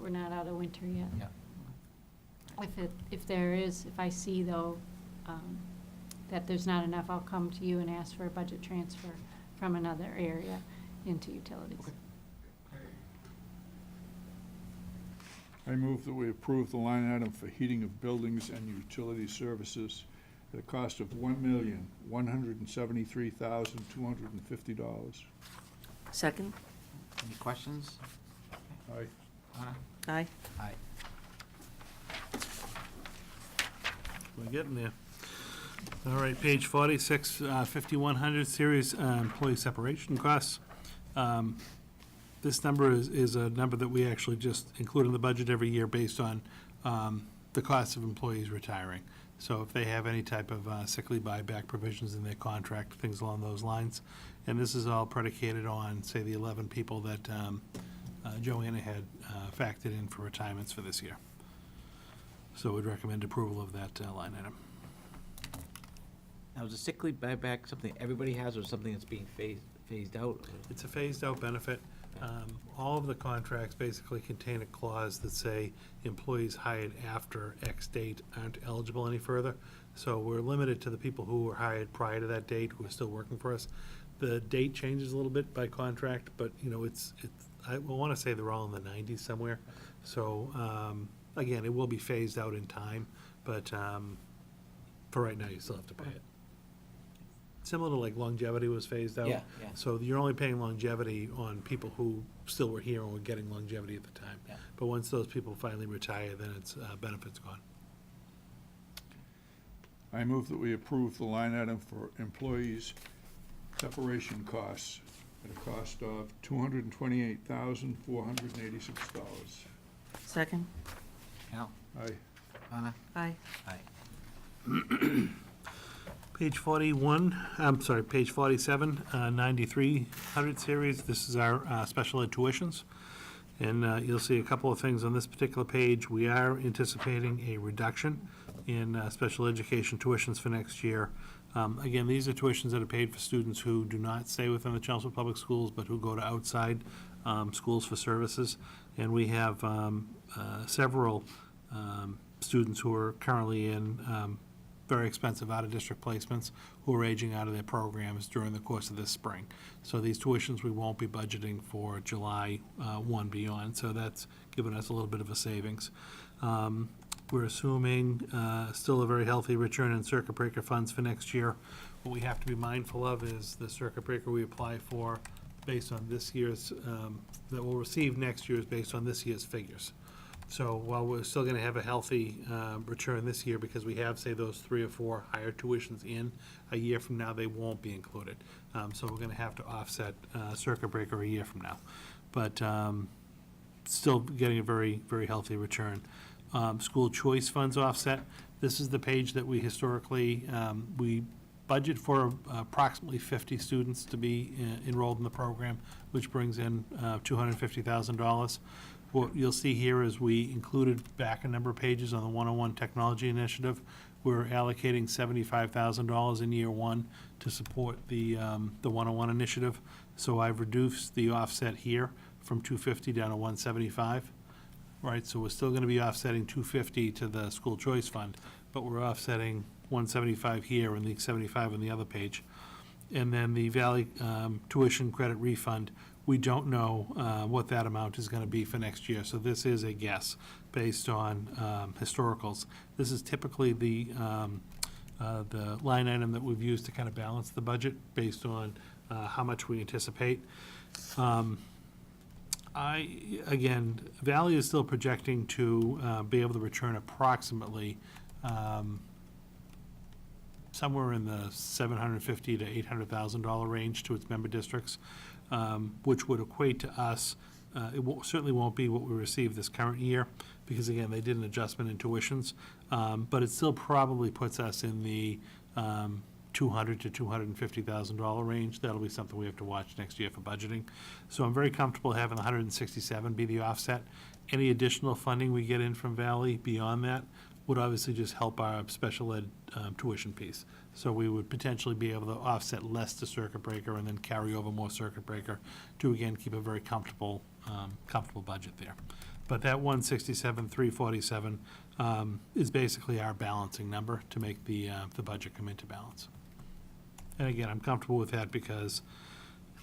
We're not out of winter yet. Yeah. If I see though, that there's not enough, I'll come to you and ask for a budget transfer from another area into utilities. I move that we approve the line item for heating of buildings and utility services at a cost of $1,173,250. Second? Any questions? Aye. Anna? Aye. Aye. We're getting there. All right, page 46, 5100 series employee separation costs. This number is a number that we actually just include in the budget every year based on the cost of employees retiring. So if they have any type of sick leave buyback provisions in their contract, things along those lines. And this is all predicated on, say, the 11 people that Joanna had factored in for retirements for this year. So we'd recommend approval of that line item. Now, is the sick leave buyback something everybody has or something that's being phased out? It's a phased-out benefit. All of the contracts basically contain a clause that say employees hired after X date aren't eligible any further. So we're limited to the people who were hired prior to that date who are still working for us. The date changes a little bit by contract, but, you know, I want to say they're all in the 90s somewhere. So, again, it will be phased out in time, but for right now, you still have to pay it. Similar to like longevity was phased out. Yeah, yeah. So you're only paying longevity on people who still were here and were getting longevity at the time. Yeah. But once those people finally retire, then it's benefits gone. I move that we approve the line item for employees' separation costs at a cost of $228,486. Second? Al? Aye. Anna? Aye. Aye. Page 47, 9300 series. This is our special ed tuitions. And you'll see a couple of things on this particular page. We are anticipating a reduction in special education tuitions for next year. Again, these are tuitions that are paid for students who do not stay within the Chelmsford Public Schools, but who go to outside schools for services. And we have several students who are currently in very expensive out-of-district placements who are aging out of their programs during the course of this spring. So these tuitions we won't be budgeting for July 1 beyond, so that's given us a little bit of a savings. We're assuming still a very healthy return in circuit breaker funds for next year. What we have to be mindful of is the circuit breaker we apply for based on this year's, that we'll receive next year is based on this year's figures. So while we're still going to have a healthy return this year because we have, say, those 3 or 4 higher tuitions in, a year from now they won't be included. So we're going to have to offset circuit breaker a year from now. But still getting a very, very healthy return. School choice funds offset. This is the page that we historically, we budget for approximately 50 students to be enrolled in the program, which brings in $250,000. What you'll see here is we included back a number of pages on the 101 Technology Initiative. We're allocating $75,000 in year 1 to support the 101 initiative. So I've reduced the offset here from 250 down to 175. Right, so we're still going to be offsetting 250 to the school choice fund, but we're offsetting 175 here and the 75 on the other page. And then the Valley tuition credit refund, we don't know what that amount is going to be for next year. So this is a guess based on historicals. This is typically the line item that we've used to kind of balance the budget based on how much we anticipate. Again, Valley is still projecting to be able to return approximately somewhere in the $750,000 to $800,000 range to its member districts, which would equate to us. Certainly won't be what we received this current year, because again, they did an adjustment in tuitions. But it still probably puts us in the $200,000 to $250,000 range. That'll be something we have to watch next year for budgeting. So I'm very comfortable having the 167 be the offset. Any additional funding we get in from Valley beyond that would obviously just help our special ed tuition piece. So we would potentially be able to offset less to circuit breaker and then carry over more circuit breaker to, again, keep a very comfortable budget there. But that 167, 347 is basically our balancing number to make the budget come into balance. And again, I'm comfortable with that because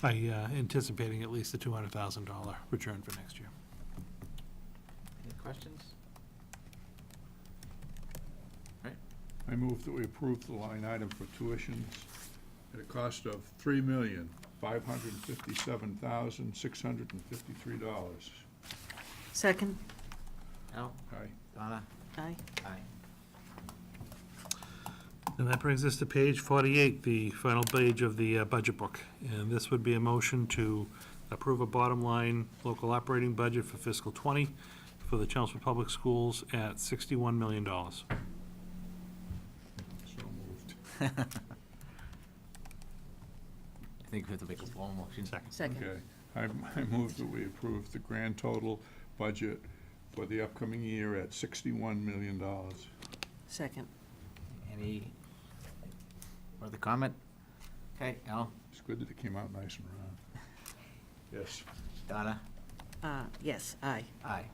anticipating at least a $200,000 return for next year. Any questions? I move that we approve the line item for tuitions at a cost of $3,557,653. Second. Al? Aye. Donna? Aye. Aye. And that brings us to page 48, the final page of the budget book. And this would be a motion to approve a bottom line local operating budget for fiscal '20 for the Chelmsford Public Schools at $61 million. So moved. I think we have to make a formal motion. Second. Okay. I move that we approve the grand total budget for the upcoming year at $61 million. Second. Any further comment? Okay, Al? It's good that it came out nice and round. Yes. Donna? Yes, aye. Aye.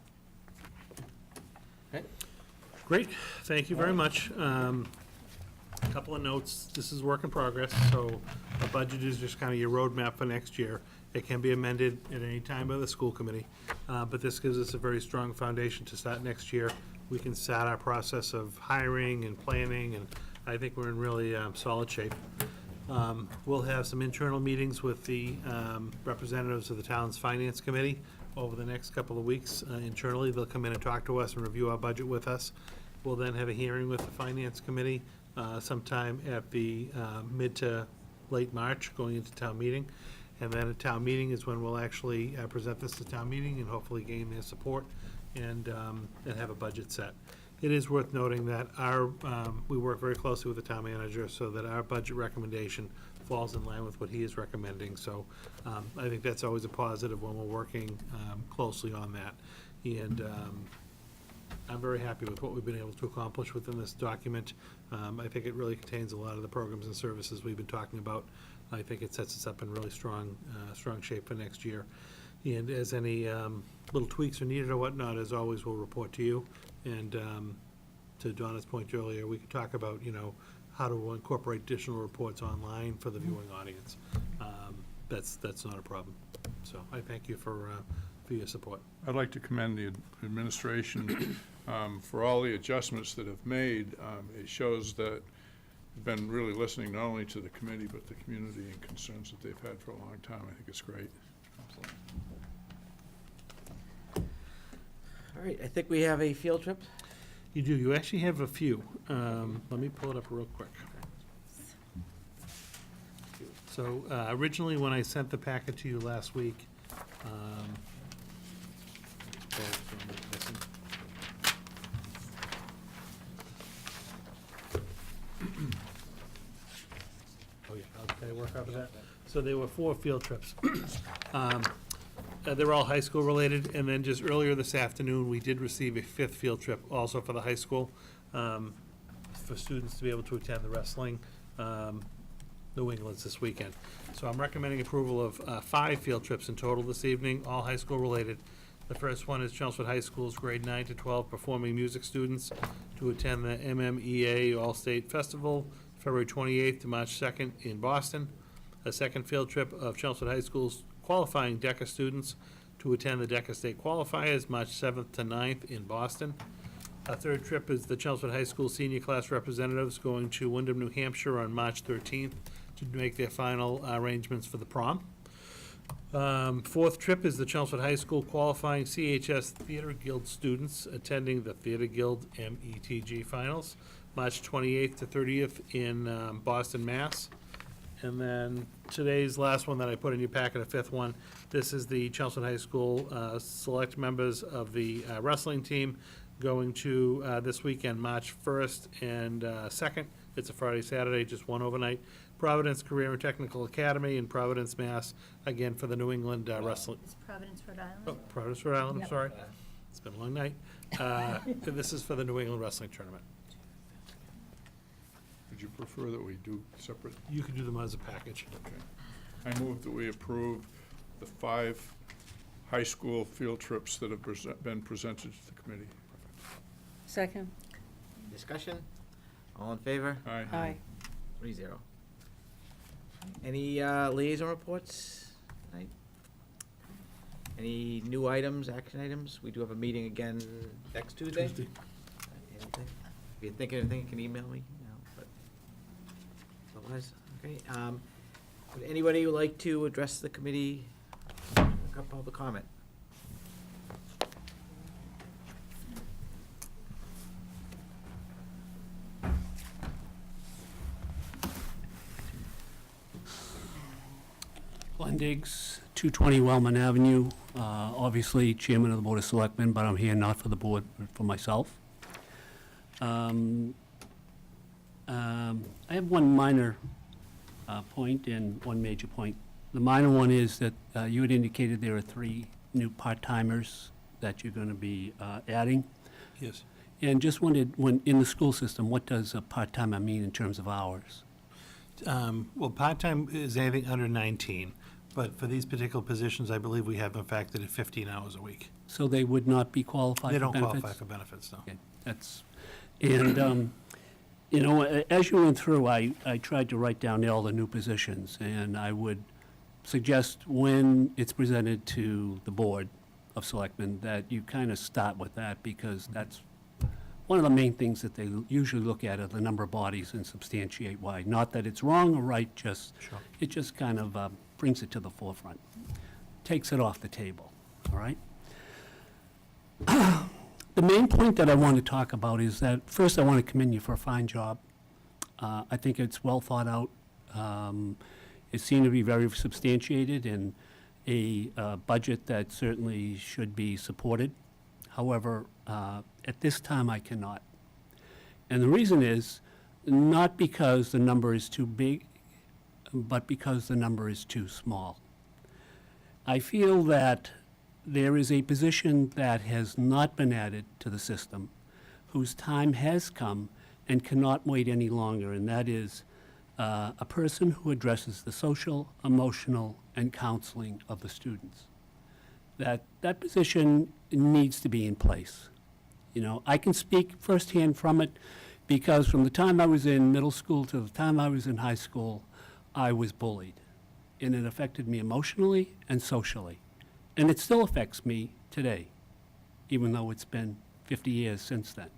Okay. Great, thank you very much. A couple of notes, this is work in progress, so a budget is just kind of your roadmap for next year. It can be amended at any time by the school committee, but this gives us a very strong foundation to start next year. We can start our process of hiring and planning, and I think we're in really solid shape. We'll have some internal meetings with the representatives of the town's finance committee over the next couple of weeks. Internally, they'll come in and talk to us and review our budget with us. We'll then have a hearing with the finance committee sometime at the mid to late March, going into town meeting. And then at town meeting is when we'll actually present this to town meeting and hopefully gain their support and have a budget set. It is worth noting that we work very closely with the town manager so that our budget recommendation falls in line with what he is recommending. So I think that's always a positive when we're working closely on that. And I'm very happy with what we've been able to accomplish within this document. I think it really contains a lot of the programs and services we've been talking about. I think it sets us up in really strong shape for next year. And as any little tweaks are needed or whatnot, as always, we'll report to you. And to Donna's point earlier, we could talk about, how to incorporate additional reports online for the viewing audience. That's not a problem. So I thank you for your support. I'd like to commend the administration for all the adjustments that have made. It shows that we've been really listening not only to the committee, but the community and concerns that they've had for a long time. I think it's great. All right, I think we have a field trip. You do. You actually have a few. Let me pull it up real quick. So originally, when I sent the packet to you last week, oh yeah, can I work off of that? So there were 4 field trips. They're all high school related, and then just earlier this afternoon, we did receive a 5th field trip also for the high school, for students to be able to attend the wrestling New England's this weekend. So I'm recommending approval of 5 field trips in total this evening, all high school related. The first one is Chelmsford High School's grade 9 to 12 performing music students to attend the MMEA All-State Festival, February 28th to March 2nd in Boston. A second field trip of Chelmsford High School's qualifying DECA students to attend the DECA State Qualifiers, March 7th to 9th in Boston. A third trip is the Chelmsford High School senior class representatives going to Windham, New Hampshire on March 13th to make their final arrangements for the prom. Fourth trip is the Chelmsford High School qualifying CHS Theater Guild students attending the Theater Guild METG Finals, March 28th to 30th in Boston, Mass. And then today's last one that I put in your packet, a fifth one. This is the Chelmsford High School select members of the wrestling team going to this weekend, March 1st and 2nd. It's a Friday, Saturday, just one overnight. Providence Career and Technical Academy in Providence, Mass. Again, for the New England wrestling. It's Providence, Rhode Island. Oh, Providence, Rhode Island, I'm Yep. sorry. It's been a long night. This is for the New England Wrestling Tournament. Would you prefer that we do separate? You can do them as a package. Okay. I move that we approve the 5 high school field trips that have been presented to the committee. Second. Discussion? All in favor? Aye. Aye. 3-0. Any liaison reports tonight? Any new items, action items? We do have a meeting again next Tuesday. Tuesday. Anything? If you think of anything, you can email me, but otherwise, okay. Would anybody like to address the committee? Public comment? Glenn Diggs, 220 Wellman Avenue. Obviously, Chairman of the Board of Selectmen, but I'm here not for the board, but for myself. I have one minor point and one major point. The minor one is that you had indicated there are 3 new part-timers that you're going to be adding. Yes. And just wondered, when in the school system, what does a part-timer mean in terms of hours? Well, part-time is anything under 19, but for these particular positions, I believe we have them factored at 15 hours a week. So they would not be qualified They for don't benefits? qualify for benefits, no. Okay, that's, and, you know, as you went through, I tried to write down all the new positions, and I would suggest when it's presented to the Board of Selectmen that you kind of start with that, because that's one of the main things that they usually look at are the number of bodies and substantiate why. Not that it's wrong or right, just, it just kind of brings it to the forefront, takes it off the table, all right? The main point that I want to talk about is that, first, I want to commend you for a fine job. I think it's well thought out. It seemed to be very substantiated and a budget that certainly should be supported. However, at this time, I cannot. And the reason is not because the number is too big, but because the number is too small. I feel that there is a position that has not been added to the system, whose time has come and cannot wait any longer, and that is a person who addresses the social, emotional, and counseling of the students. That position needs to be in place. You know, I can speak firsthand from it because from the time I was in middle school to the time I was in high school, I was bullied. And it affected me emotionally and socially. And it still affects me today, even though it's been 50 years since then.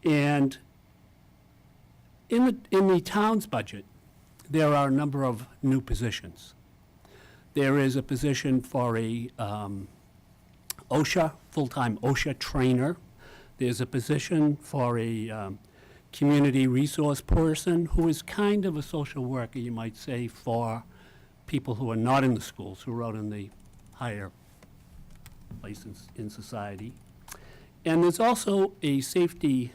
And in the town's budget, there are a number of new positions. There is a position for a OSHA, full-time OSHA trainer. There's a position for a community resource person who is kind of a social worker, you might say, for people who are not in the schools, who are out in the higher places in society. And there's also a safety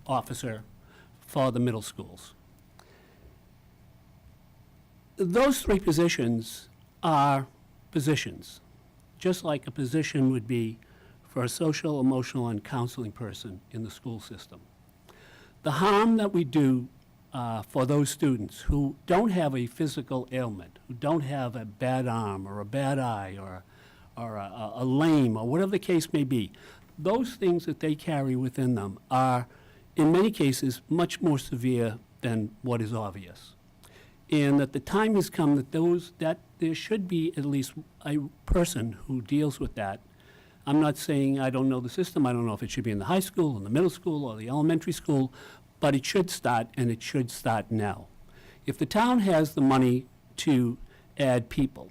officer for the middle schools. Those 3 positions are positions, just like a position would be for a social, emotional, and counseling person in the school system. The harm that we do for those students who don't have a physical ailment, who don't have a bad arm or a bad eye or a lame or whatever the case may be, those things that they carry within them are, in many cases, much more severe than what is obvious. And that the time has come that there should be at least a person who deals with that. I'm not saying I don't know the system. I don't know if it should be in the high school, in the middle school, or the elementary school, but it should start, and it should start now. If the town has the money to add people,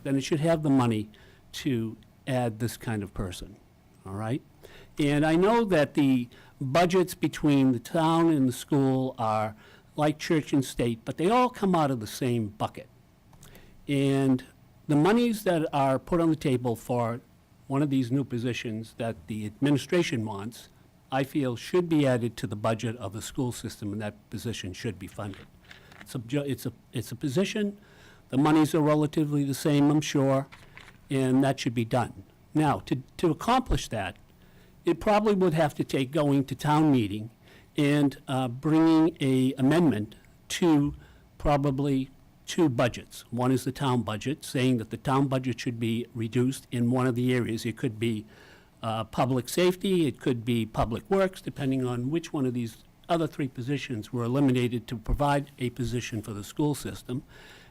then it should have the money to add this kind of person, all right? And I know that the budgets between the town and the school are like church and state, but they all come out of the same bucket. And the monies that are put on the table for one of these new positions that the administration wants, I feel should be added to the budget of the school system, and that position should be funded. It's a position, the monies are relatively the same, I'm sure, and that should be done. Now, to accomplish that, it probably would have to take going to town meeting and bringing a amendment to probably two budgets. One is the town budget, saying that the town budget should be reduced in one of the areas. It could be public safety, it could be public works, depending on which one of these other three positions were eliminated to provide a position for the school system.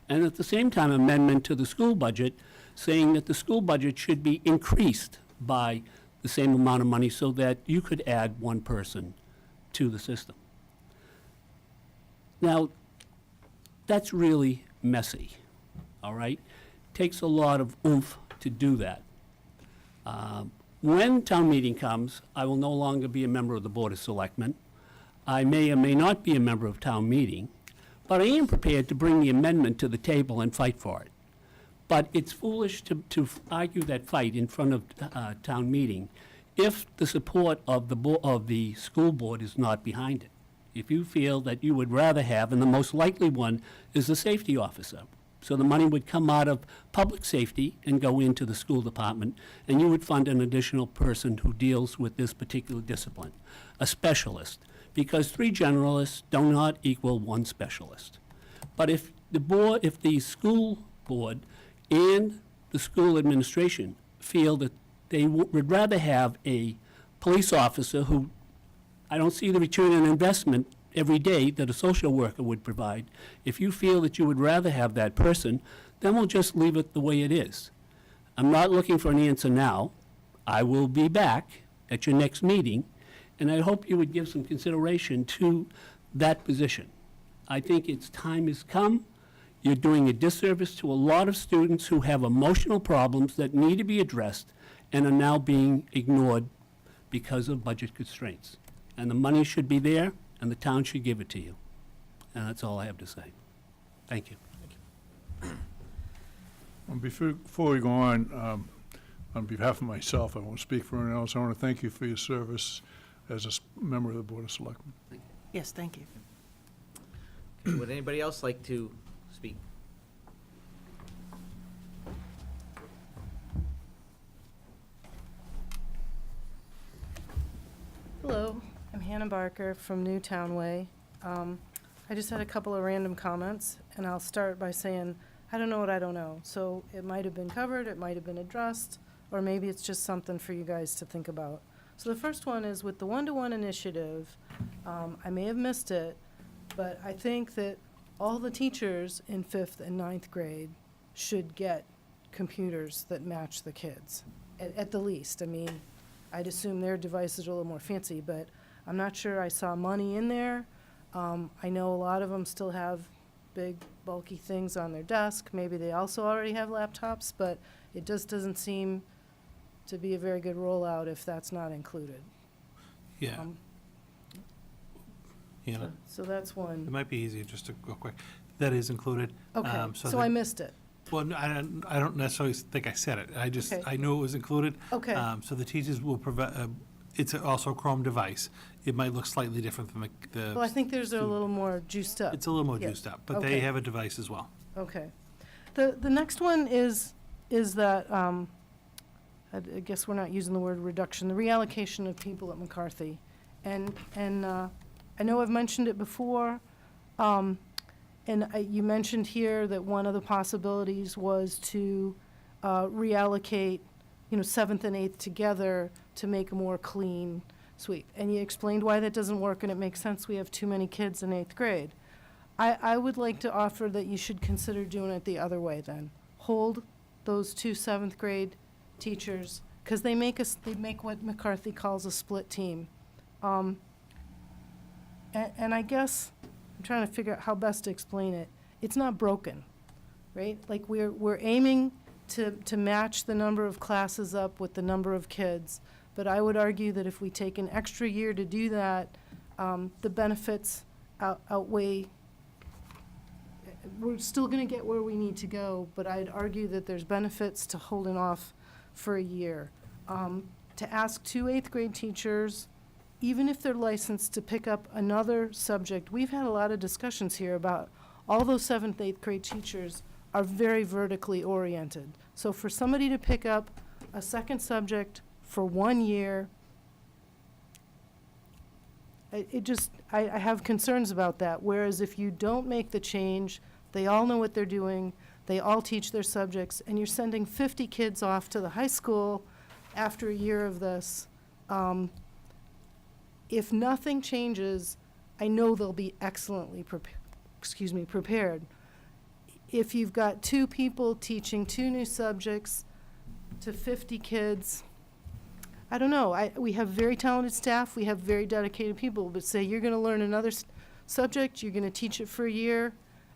And at the same time, amendment to the school budget, saying that the school budget should be increased by the same amount of money so that you could add one person to the system. Now, that's really messy, all right? Takes a lot of oomph to do that. When town meeting comes, I will no longer be a member of the Board of Selectmen. I may or may not be a member of town meeting, but I am prepared to bring the amendment to the table and fight for it. But it's foolish to argue that fight in front of town meeting if the support of the school board is not behind it. If you feel that you would rather have, and the most likely one is the safety officer. So the money would come out of public safety and go into the school department, and you would fund an additional person who deals with this particular discipline, a specialist, because 3 generalists do not equal 1 specialist. But if the school board and the school administration feel that they would rather have a police officer who, I don't see the return on investment every day that a social worker would provide. If you feel that you would rather have that person, then we'll just leave it the way it is. I'm not looking for an answer now. I will be back at your next meeting, and I hope you would give some consideration to that position. I think its time has come. You're doing a disservice to a lot of students who have emotional problems that need to be addressed and are now being ignored because of budget constraints. And the money should be there, and the town should give it to you. And that's all I have to say. Thank you. Before we go on behalf of myself, I won't speak for anyone else. I want to thank you for your service as a member of the Board of Selectmen. Yes, thank you. Okay, would anybody else like to speak? Hello, I'm Hannah Barker from Newtown Way. I just had a couple of random comments, and I'll start by saying, I don't know what I don't know. So it might have been covered, it might have been addressed, or maybe it's just something for you guys to think about. So the first one is with the one-to-one initiative, I may have missed it, but I think that all the teachers in 5th and 9th grade should get computers that match the kids, at the least. I mean, I'd assume their devices are a little more fancy, but I'm not sure I saw money in there. I know a lot of them still have big, bulky things on their desk. Maybe they also already have laptops, but it just doesn't seem to be a very good rollout if that's not included. Yeah. Yeah, So that's one. it might be easier just to go quick. That is included. Okay, so that- I missed it. Well, no, I don't necessarily think I said it. Okay. I knew it was included. Okay. So the teachers will provide, it's also a Chrome device. It might look slightly different from the. Well, I think theirs are a little more juiced up. It's a little more Yeah. juiced up, but Okay. they have a device as well. Okay. The next one is that, I guess we're not using the word reduction, the reallocation of people at Mccarthy. And I know I've mentioned it before, you mentioned here that one of the possibilities was to reallocate, 7th and 8th together to make a more clean sweep. And you explained why that doesn't work, and it makes sense. We have too many kids in 8th grade. I would like to offer that you should consider doing it the other way then. Hold those 2 7th grade teachers, because they make what McCarthy calls a split team. And I guess, I'm trying to figure out how best to explain it. It's not broken, right? Like, we're aiming to match the number of classes up with the number of kids. But I would argue that if we take an extra year to do that, the benefits outweigh, we're still going to get where we need to go, but I'd argue that there's benefits to holding off for a year. To ask 2 8th grade teachers, even if they're licensed, to pick up another subject. We've had a lot of discussions here about all those 7th, 8th grade teachers are very vertically oriented. So for somebody to pick up a second subject for 1 year, I have concerns about that. Whereas if you don't make the change, they all know what they're doing, they all teach their subjects, and you're sending 50 kids off to the high school after a year of this. If nothing changes, I know they'll be excellently prepared. If you've got 2 people teaching 2 new subjects to 50 kids, I don't know. We have very talented staff, we have very dedicated people, but say you're going to learn another subject, you're going to teach it for a year,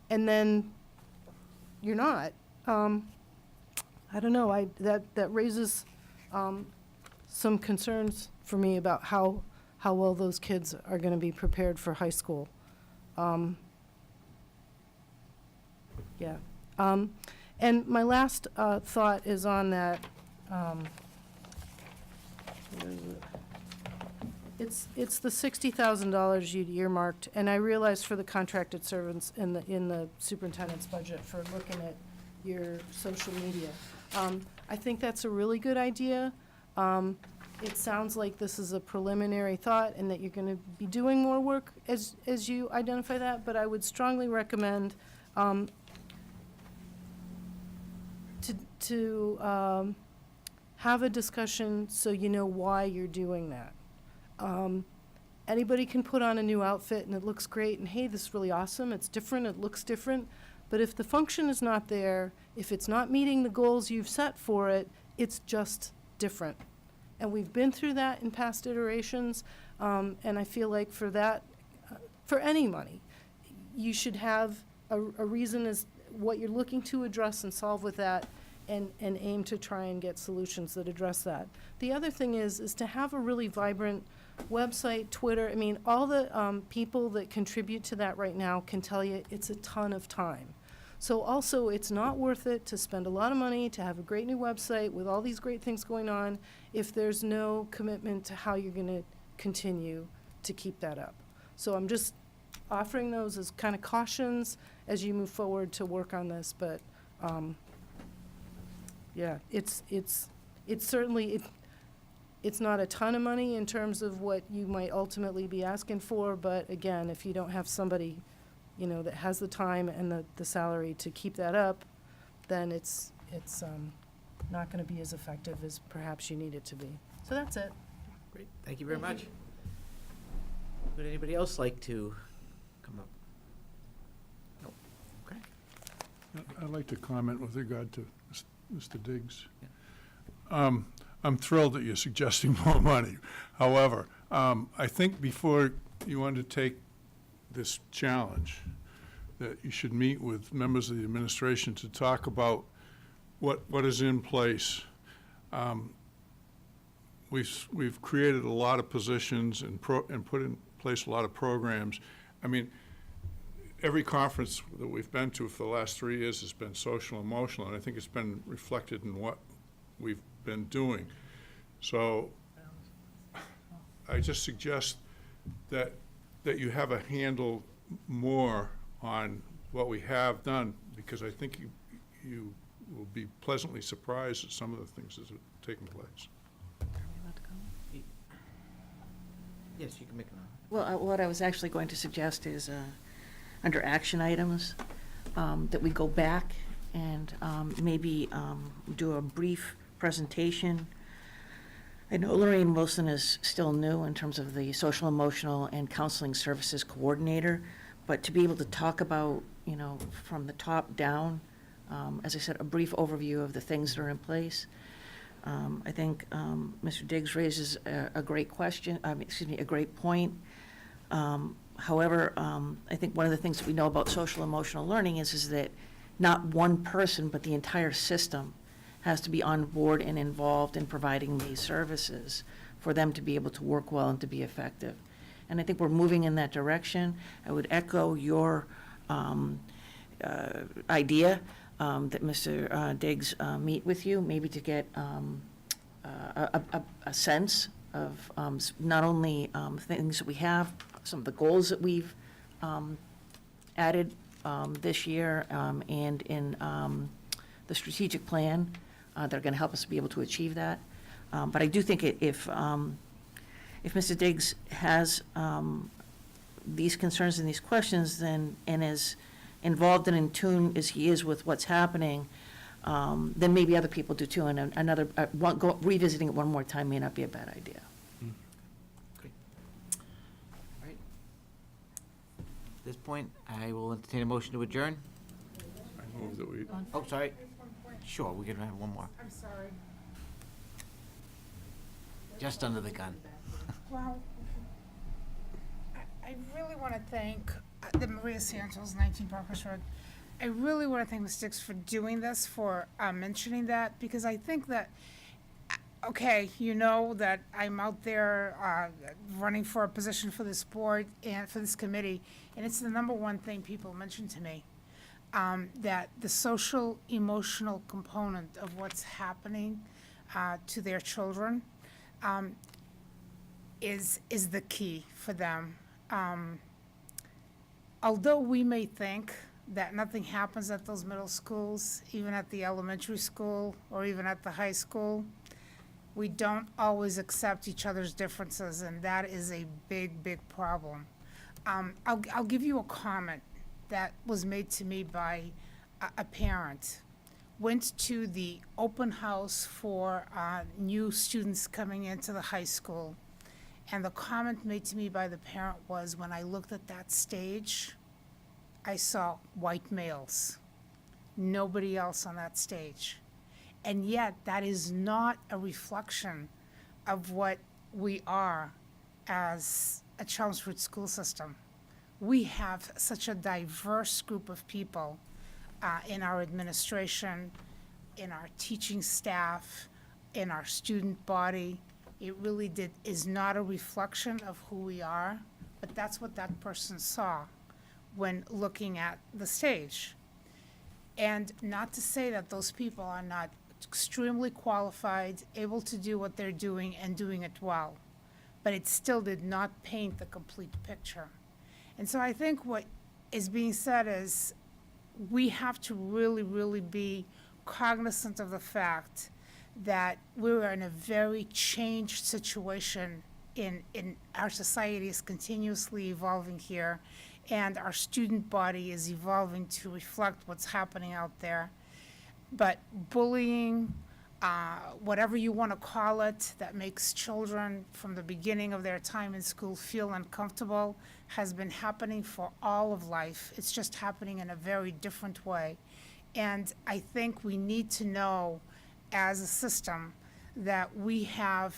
and then you're not. I don't know. That raises some concerns for me about how well those kids are going to be prepared for high school. Yeah. And my last thought is on that. Where is it? It's the $60,000 you'd earmarked, and I realize for the contracted servants in the superintendent's budget for looking at your social media. I think that's a really good idea. It sounds like this is a preliminary thought and that you're going to be doing more work as you identify that, but I would strongly recommend to have a discussion so you know why you're doing that. Anybody can put on a new outfit and it looks great and hey, this is really awesome, it's different, it looks different, but if the function is not there, if it's not meeting the goals you've set for it, it's just different. And we've been through that in past iterations, and I feel like for that, for any money, you should have a reason as what you're looking to address and solve with that, and aim to try and get solutions that address that. The other thing is to have a really vibrant website, Twitter. I mean, all the people that contribute to that right now can tell you it's a ton of time. So also, it's not worth it to spend a lot of money to have a great new website with all these great things going on if there's no commitment to how you're going to continue to keep that up. So I'm just offering those as kind of cautions as you move forward to work on this, but yeah, it's certainly, it's not a ton of money in terms of what you might ultimately be asking for, but again, if you don't have somebody, you know, that has the time and the salary to keep that up, then it's not going to be as effective as perhaps you need it to be. So that's it. Great, thank you very much. Would anybody else like to come up? No. Okay. I'd like to comment with regard to Mr. Diggs. I'm thrilled that you're suggesting more money. However, I think before you undertake this challenge, that you should meet with members of the administration to talk about what is in place. We've created a lot of positions and put in place a lot of programs. I mean, every conference that we've been to for the last 3 years has been social and emotional, and I think it's been reflected in what we've been doing. So I just suggest that you have a handle more on what we have done, because I think you will be pleasantly surprised at some of the things that have taken place. Yes, you can make an offer. Well, what I was actually going to suggest is, under action items, that we go back and maybe do a brief presentation. I know Lorraine Wilson is still new in terms of the social, emotional, and counseling services coordinator, but to be able to talk about, you know, from the top down, as I said, a brief overview of the things that are in place. I think Mr. Diggs raises a great question, a great point. However, I think one of the things that we know about social emotional learning is that not one person, but the entire system has to be on board and involved in providing these services for them to be able to work well and to be effective. and I think we're moving in that direction. I would echo your idea that Mr. Diggs meet with you, maybe to get a sense of not only things that we have, some of the goals that we've added this year and in the strategic plan that are going to help us be able to achieve that. But I do think if Mr. Diggs has these concerns and these questions, then, and is involved and in tune as he is with what's happening, then maybe other people do too, and revisiting it one more time may not be a bad idea. At this point, I will entertain a motion to adjourn. I move that we, Oh, sorry. Sure, we can have one more. I'm sorry. Just under the gun. Well, I really want to thank the Maria Santos, 19 Parkhurst Road. I really want to thank Ms. Dix for doing this, for mentioning that, because I think that, okay, you know that I'm out there running for a position for this board and for this committee, and it's the number one thing people mention to me, that the social, emotional component of what's happening to their children is the key for them. Although we may think that nothing happens at those middle schools, even at the elementary school or even at the high school, we don't always accept each other's differences, and that is a big, big problem. I'll give you a comment that was made to me by a parent. Went to the open house for new students coming into the high school, and the comment made to me by the parent was, when I looked at that stage, I saw white males, nobody else on that stage. And yet, that is not a reflection of what we are as a Chelmsford school system. We have such a diverse group of people in our administration, in our teaching staff, in our student body. It really is not a reflection of who we are, but that's what that person saw when looking at the stage. And not to say that those people are not extremely qualified, able to do what they're doing and doing it well, but it still did not paint the complete picture. And so I think what is being said is we have to really, really be cognizant of the fact that we're in a very changed situation in our society is continuously evolving here, and our student body is evolving to reflect what's happening out there. But bullying, whatever you want to call it, that makes children from the beginning of their time in school feel uncomfortable, has been happening for all of life. It's just happening in a very different way. And I think we need to know as a system that we have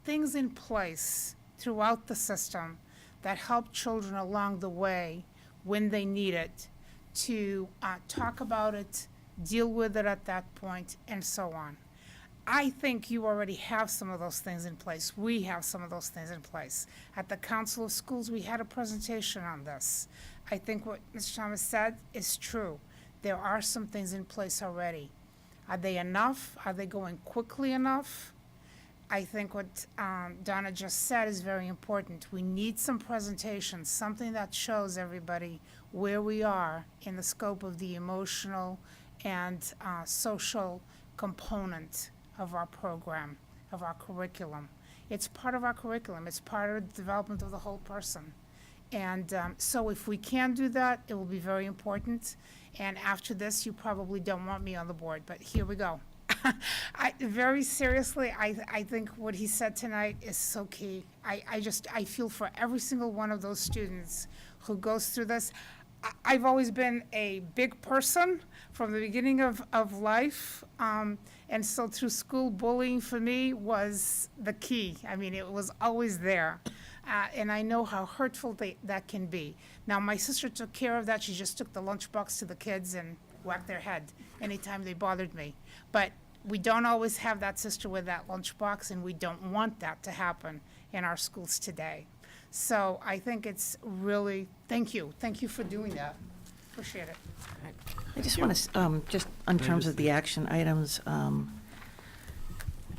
things in place throughout the system that help children along the way when they need it, to talk about it, deal with it at that point, and so on. I think you already have some of those things in place. We have some of those things in place. At the Council of Schools, we had a presentation on this. I think what Mr. Thomas said is true. There are some things in place already. Are they enough? Are they going quickly enough? I think what Donna just said is very important. We need some presentation, something that shows everybody where we are in the scope of the emotional and social component of our program, of our curriculum. It's part of our curriculum. It's part of the development of the whole person. And so if we can do that, it will be very important. And after this, you probably don't want me on the board, but here we go. Very seriously, I think what he said tonight is so key. I feel for every single one of those students who goes through this. I've always been a big person from the beginning of life. And so through school, bullying for me was the key. I mean, it was always there. And I know how hurtful that can be. Now, my sister took care of that. She just took the lunchbox to the kids and whacked their head anytime they bothered me. But we don't always have that sister with that lunchbox, and we don't want that to happen in our schools today. So I think it's really, thank you for doing that. Appreciate it. I just want to, just in terms of the action items,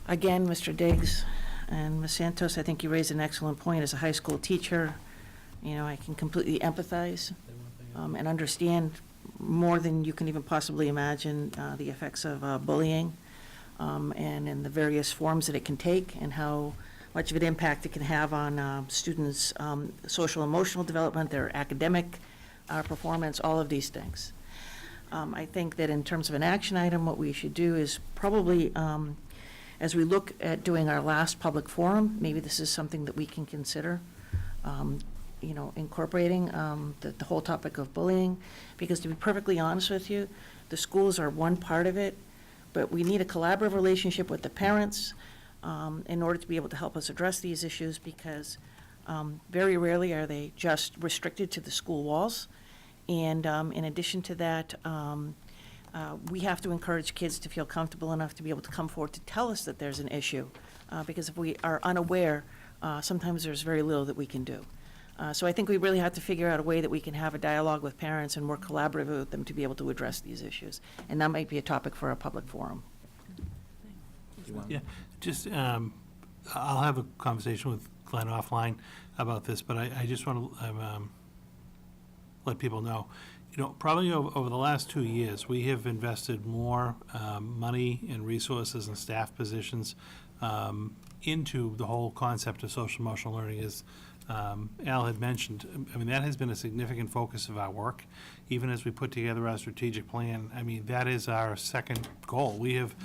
again, Mr. Diggs and Ms. Santos, I think you raised an excellent point. As a high school teacher, you know, I can completely empathize and understand more than you can even possibly imagine the effects of bullying and in the various forms that it can take and how much of an impact it can have on students' social emotional development, their academic performance, all of these things. I think that in terms of an action item, what we should do is probably, as we look at doing our last public forum, maybe this is something that we can consider, you know, incorporating the whole topic of bullying, because to be perfectly honest with you, the schools are one part of it, but we need a collaborative relationship with the parents in order to be able to help us address these issues, because very rarely are they just restricted to the school walls. And in addition to that, we have to encourage kids to feel comfortable enough to be able to come forward to tell us that there's an issue, because if we are unaware, sometimes there's very little that we can do. So I think we really have to figure out a way that we can have a dialogue with parents and work collaboratively with them to be able to address these issues. And that might be a topic for a public forum. Yeah, just, I'll have a conversation with Glenn offline about this, but I just want to let people know, you know, probably over the last 2 years, we have invested more money and resources and staff positions into the whole concept of social emotional learning. As Al had mentioned, I mean, that has been a significant focus of our work. Even as we put together our strategic plan, I mean, that is our second goal. We have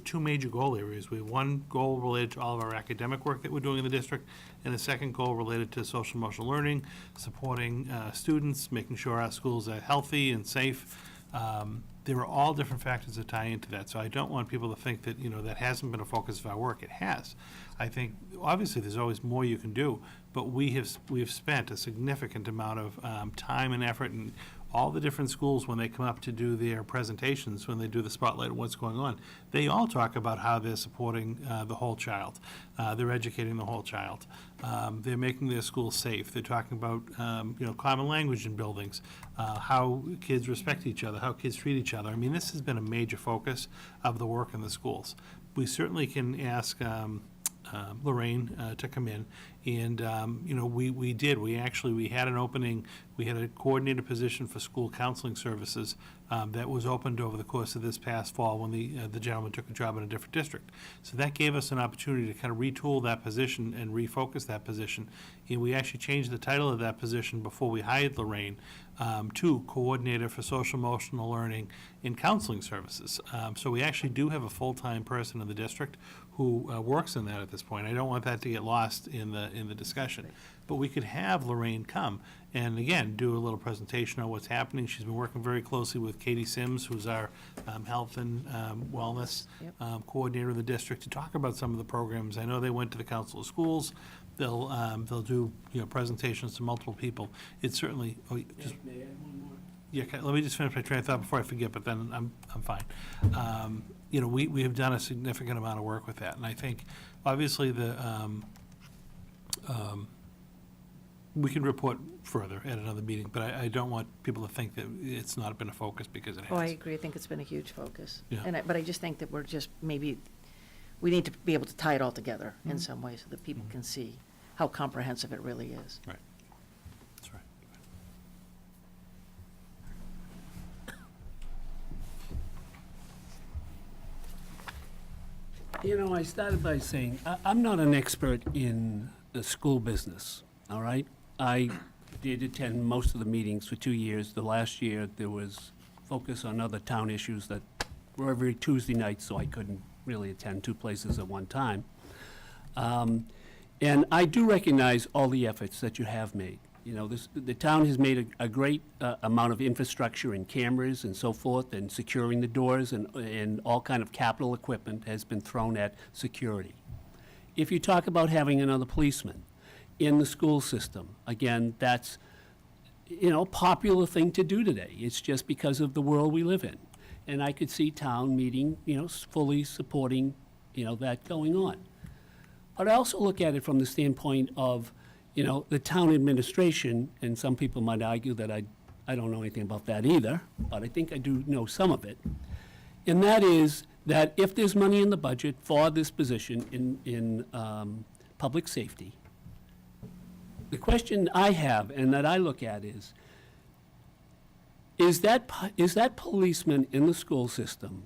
two major goal areas. We have one goal related to all of our academic work that we're doing in the district, and a second goal related to social emotional learning, supporting students, making sure our schools are healthy and safe. There are all different factors that tie into that, so I don't want people to think that, you know, that hasn't been a focus of our work. It has. I think, obviously, there's always more you can do, but we have spent a significant amount of time and effort, and all the different schools, when they come up to do their presentations, when they do the spotlight of what's going on, they all talk about how they're supporting the whole child. They're educating the whole child. They're making their schools safe. They're talking about, you know, common language in buildings, how kids respect each other, how kids treat each other. I mean, this has been a major focus of the work in the schools. We certainly can ask Lorraine to come in, and you know, we had an opening. We had a coordinator position for school counseling services that was opened over the course of this past fall when the gentleman took a job in a different district. So that gave us an opportunity to kind of retool that position and refocus that position. And we actually changed the title of that position before we hired Lorraine to Coordinator for Social Emotional Learning and Counseling Services. So we actually do have a full-time person in the district who works in that at this point. I don't want that to get lost in the discussion. But we could have Lorraine come and, again, do a little presentation on what's happening. She's been working very closely with Katie Sims, who's our health and wellness coordinator in the district, to talk about some of the programs. I know they went to the Council of Schools. They'll do, you know, presentations to multiple people. It's certainly. Oh, just, may I add one more? Yeah, let me just finish my train of thought before I forget, but then I'm fine. You know, we have done a significant amount of work with that, and I think, obviously, we can report further at another meeting, but I don't want people to think that it's not been a focus, because it has. Oh, I agree. I think it's been a huge focus. Yeah. But I just think that we're just maybe, we need to be able to tie it all together in some way so that people can see how comprehensive it really is. Right. That's right. You know, I started by saying, I'm not an expert in the school business, all right? I did attend most of the meetings for 2 years. The last year, there was focus on other town issues that were every Tuesday night, so I couldn't really attend two places at one time. And I do recognize all the efforts that you have made. You know, the town has made a great amount of infrastructure and cameras and so forth, and securing the doors, and all kind of capital equipment has been thrown at security. If you talk about having another policeman in the school system, again, that's, you know, a popular thing to do today. It's just because of the world we live in. and I could see town meeting, fully supporting, that going on. But I also look at it from the standpoint of, the town administration, and some people might argue that I don't know anything about that either, but I think I do know some of it. And that is that if there's money in the budget for this position in public safety, the question I have and that I look at is that policeman in the school system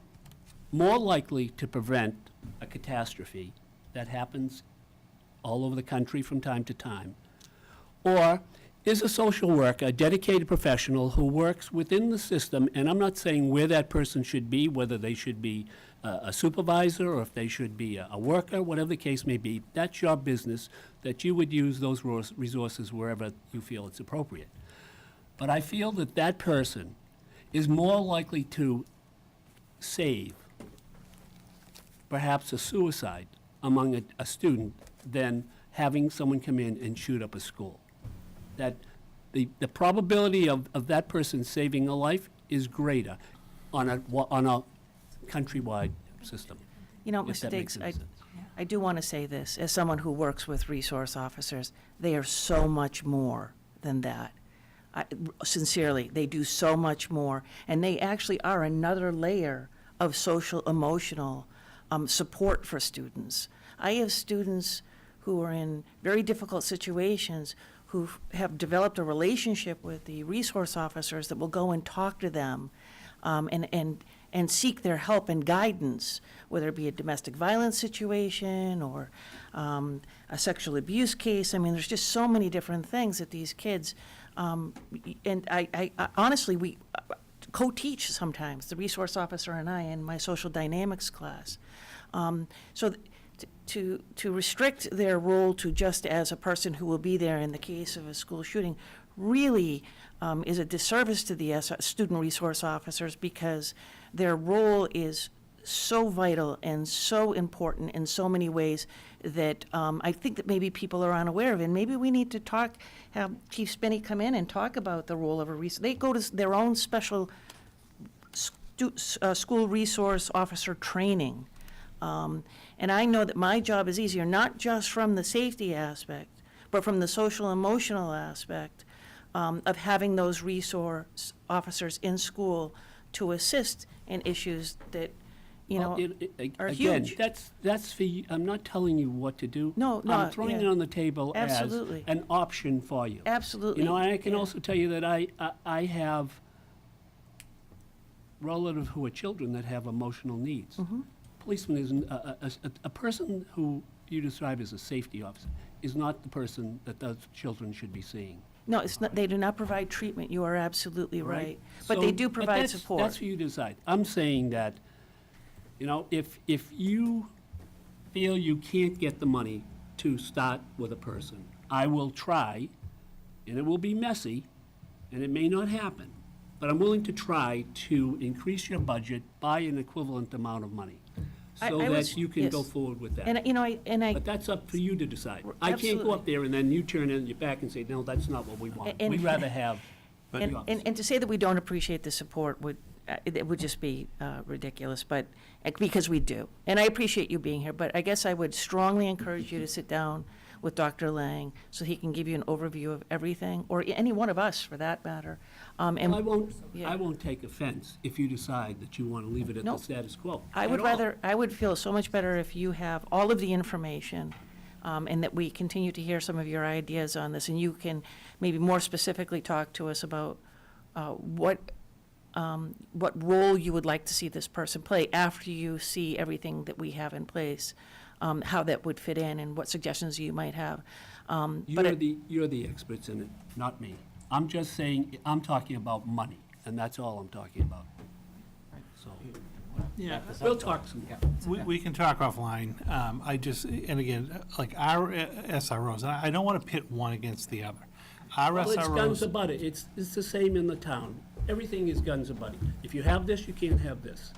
more likely to prevent a catastrophe that happens all over the country from time to time? Or is a social worker, a dedicated professional who works within the system, and I'm not saying where that person should be, whether they should be a supervisor or if they should be a worker, whatever the case may be, that's your business, that you would use those resources wherever you feel it's appropriate. But I feel that that person is more likely to save perhaps a suicide among a student than having someone come in and shoot up a school. That the probability of that person saving a life is greater on a countrywide system. if Mr. that makes Diggs, any sense. I do want to say this, as someone who works with resource officers, they are so much more than that. Sincerely, they do so much more, and they actually are another layer of social, emotional support for students. I have students who are in very difficult situations who have developed a relationship with the resource officers that will go and talk to them and seek their help and guidance, whether it be a domestic violence situation or a sexual abuse case. I mean, there's just so many different things that these kids, and I honestly, we co-teach sometimes, the resource officer and I, in my social dynamics class. To restrict their role to just as a person who will be there in the case of a school shooting really is a disservice to the student resource officers, because their role is so vital and so important in so many ways that I think that maybe people are unaware of. And maybe we need to have Chief Spinney come in and talk about the role of a resource. They go to their own special school resource officer training. And I know that my job is easier, not just from the safety aspect, but from the social emotional aspect of having those resource officers in school to assist in issues that, are Again, huge. that's for you. I'm not telling you what to do. No, I'm throwing it on the table Absolutely. as an option for you. Absolutely. And I can also tell you that I have relatives who are children that have emotional needs. Policeman isn't, a person who you describe as a safety officer is not the person that those children should be seeing. No, it's not, they do not provide treatment, you are absolutely right. But they do provide support. That's for you to decide. I'm saying that, if you feel you can't get the money to start with a person, I will try, and it will be messy, and it may not happen, but I'm willing to try to increase your budget by an equivalent amount of money, so that you can go forward with that. But that's up for you to decide. I can't go up there and then you turn in your back and say, no, that's not what we want. We'd rather have the opposite. And to say that we don't appreciate the support it would just be ridiculous, but, because we do. And I appreciate you being here, but I guess I would strongly encourage you to sit down with Dr. Lang so he can give you an overview of everything, or any one of us for that matter. I won't take offense if you decide that you want to leave it at the status quo. I would feel so much better if you have all of the information, and that we continue to hear some of your ideas on this, and you can maybe more specifically talk to us about what role you would like to see this person play after you see everything that we have in place, how that would fit in, and what suggestions you might have. You're the experts in it, not me. I'm just saying, I'm talking about money, and that's all I'm talking about. So, Yeah. we'll talk some. We can talk offline. And again, like our SROs, I don't want to pit one against the other. Our Well, it's guns SROs, a butter. It's the same in the town. Everything is guns a butter. If you have this, you can't have this.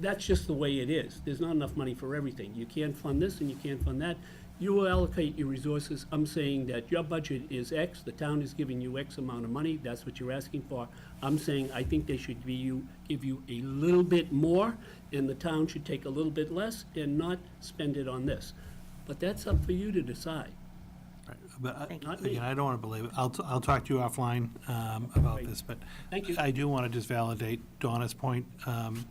that's just the way it is. There's not enough money for everything. You can't fund this and you can't fund that. You will allocate your resources. I'm saying that your budget is X, the town is giving you X amount of money, that's what you're asking for. I'm saying I think they should give you a little bit more, and the town should take a little bit less and not spend it on this. But that's up for you to decide. But Not me. again, I don't want to believe it. I'll talk to you offline about Right. this, but Thank you. I do want to just validate Donna's point.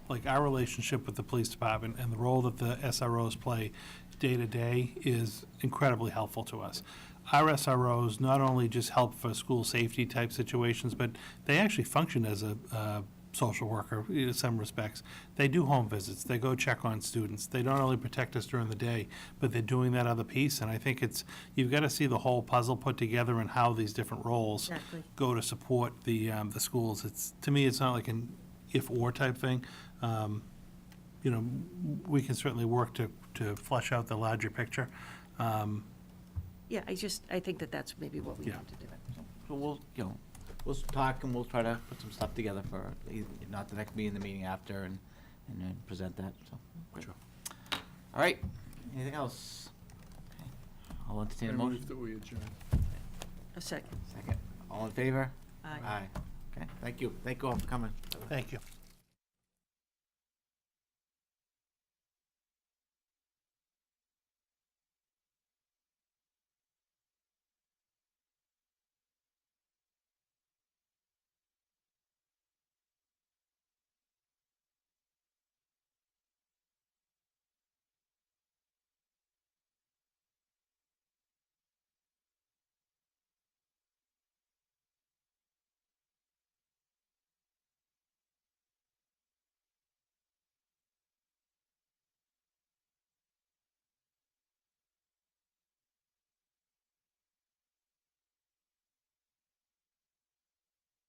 Like, our relationship with the police department and the role that the SROs play day-to-day is incredibly helpful to us. Our SROs not only just help for school safety type situations, but they actually function as a social worker in some respects. They do home visits, they go check on students, they not only protect us during the day, but they're doing that other piece, and I think you've got to see the whole puzzle put together and how these different roles Exactly. go to support the schools. To me, it's not like an if-or type thing. You know, we can certainly work to flesh out the larger picture. Yeah, I think that that's maybe what we Yeah. need to do. So we'll talk and we'll try to put some stuff together for, if not the next meeting, the meeting after, and then present that, so. great. Sure. All right, anything else? Okay. I'll entertain I a move motion. that we adjourn. A second. Second. All in favor? Aye. Aye. Okay, thank you. Thank you all for coming. Thank you.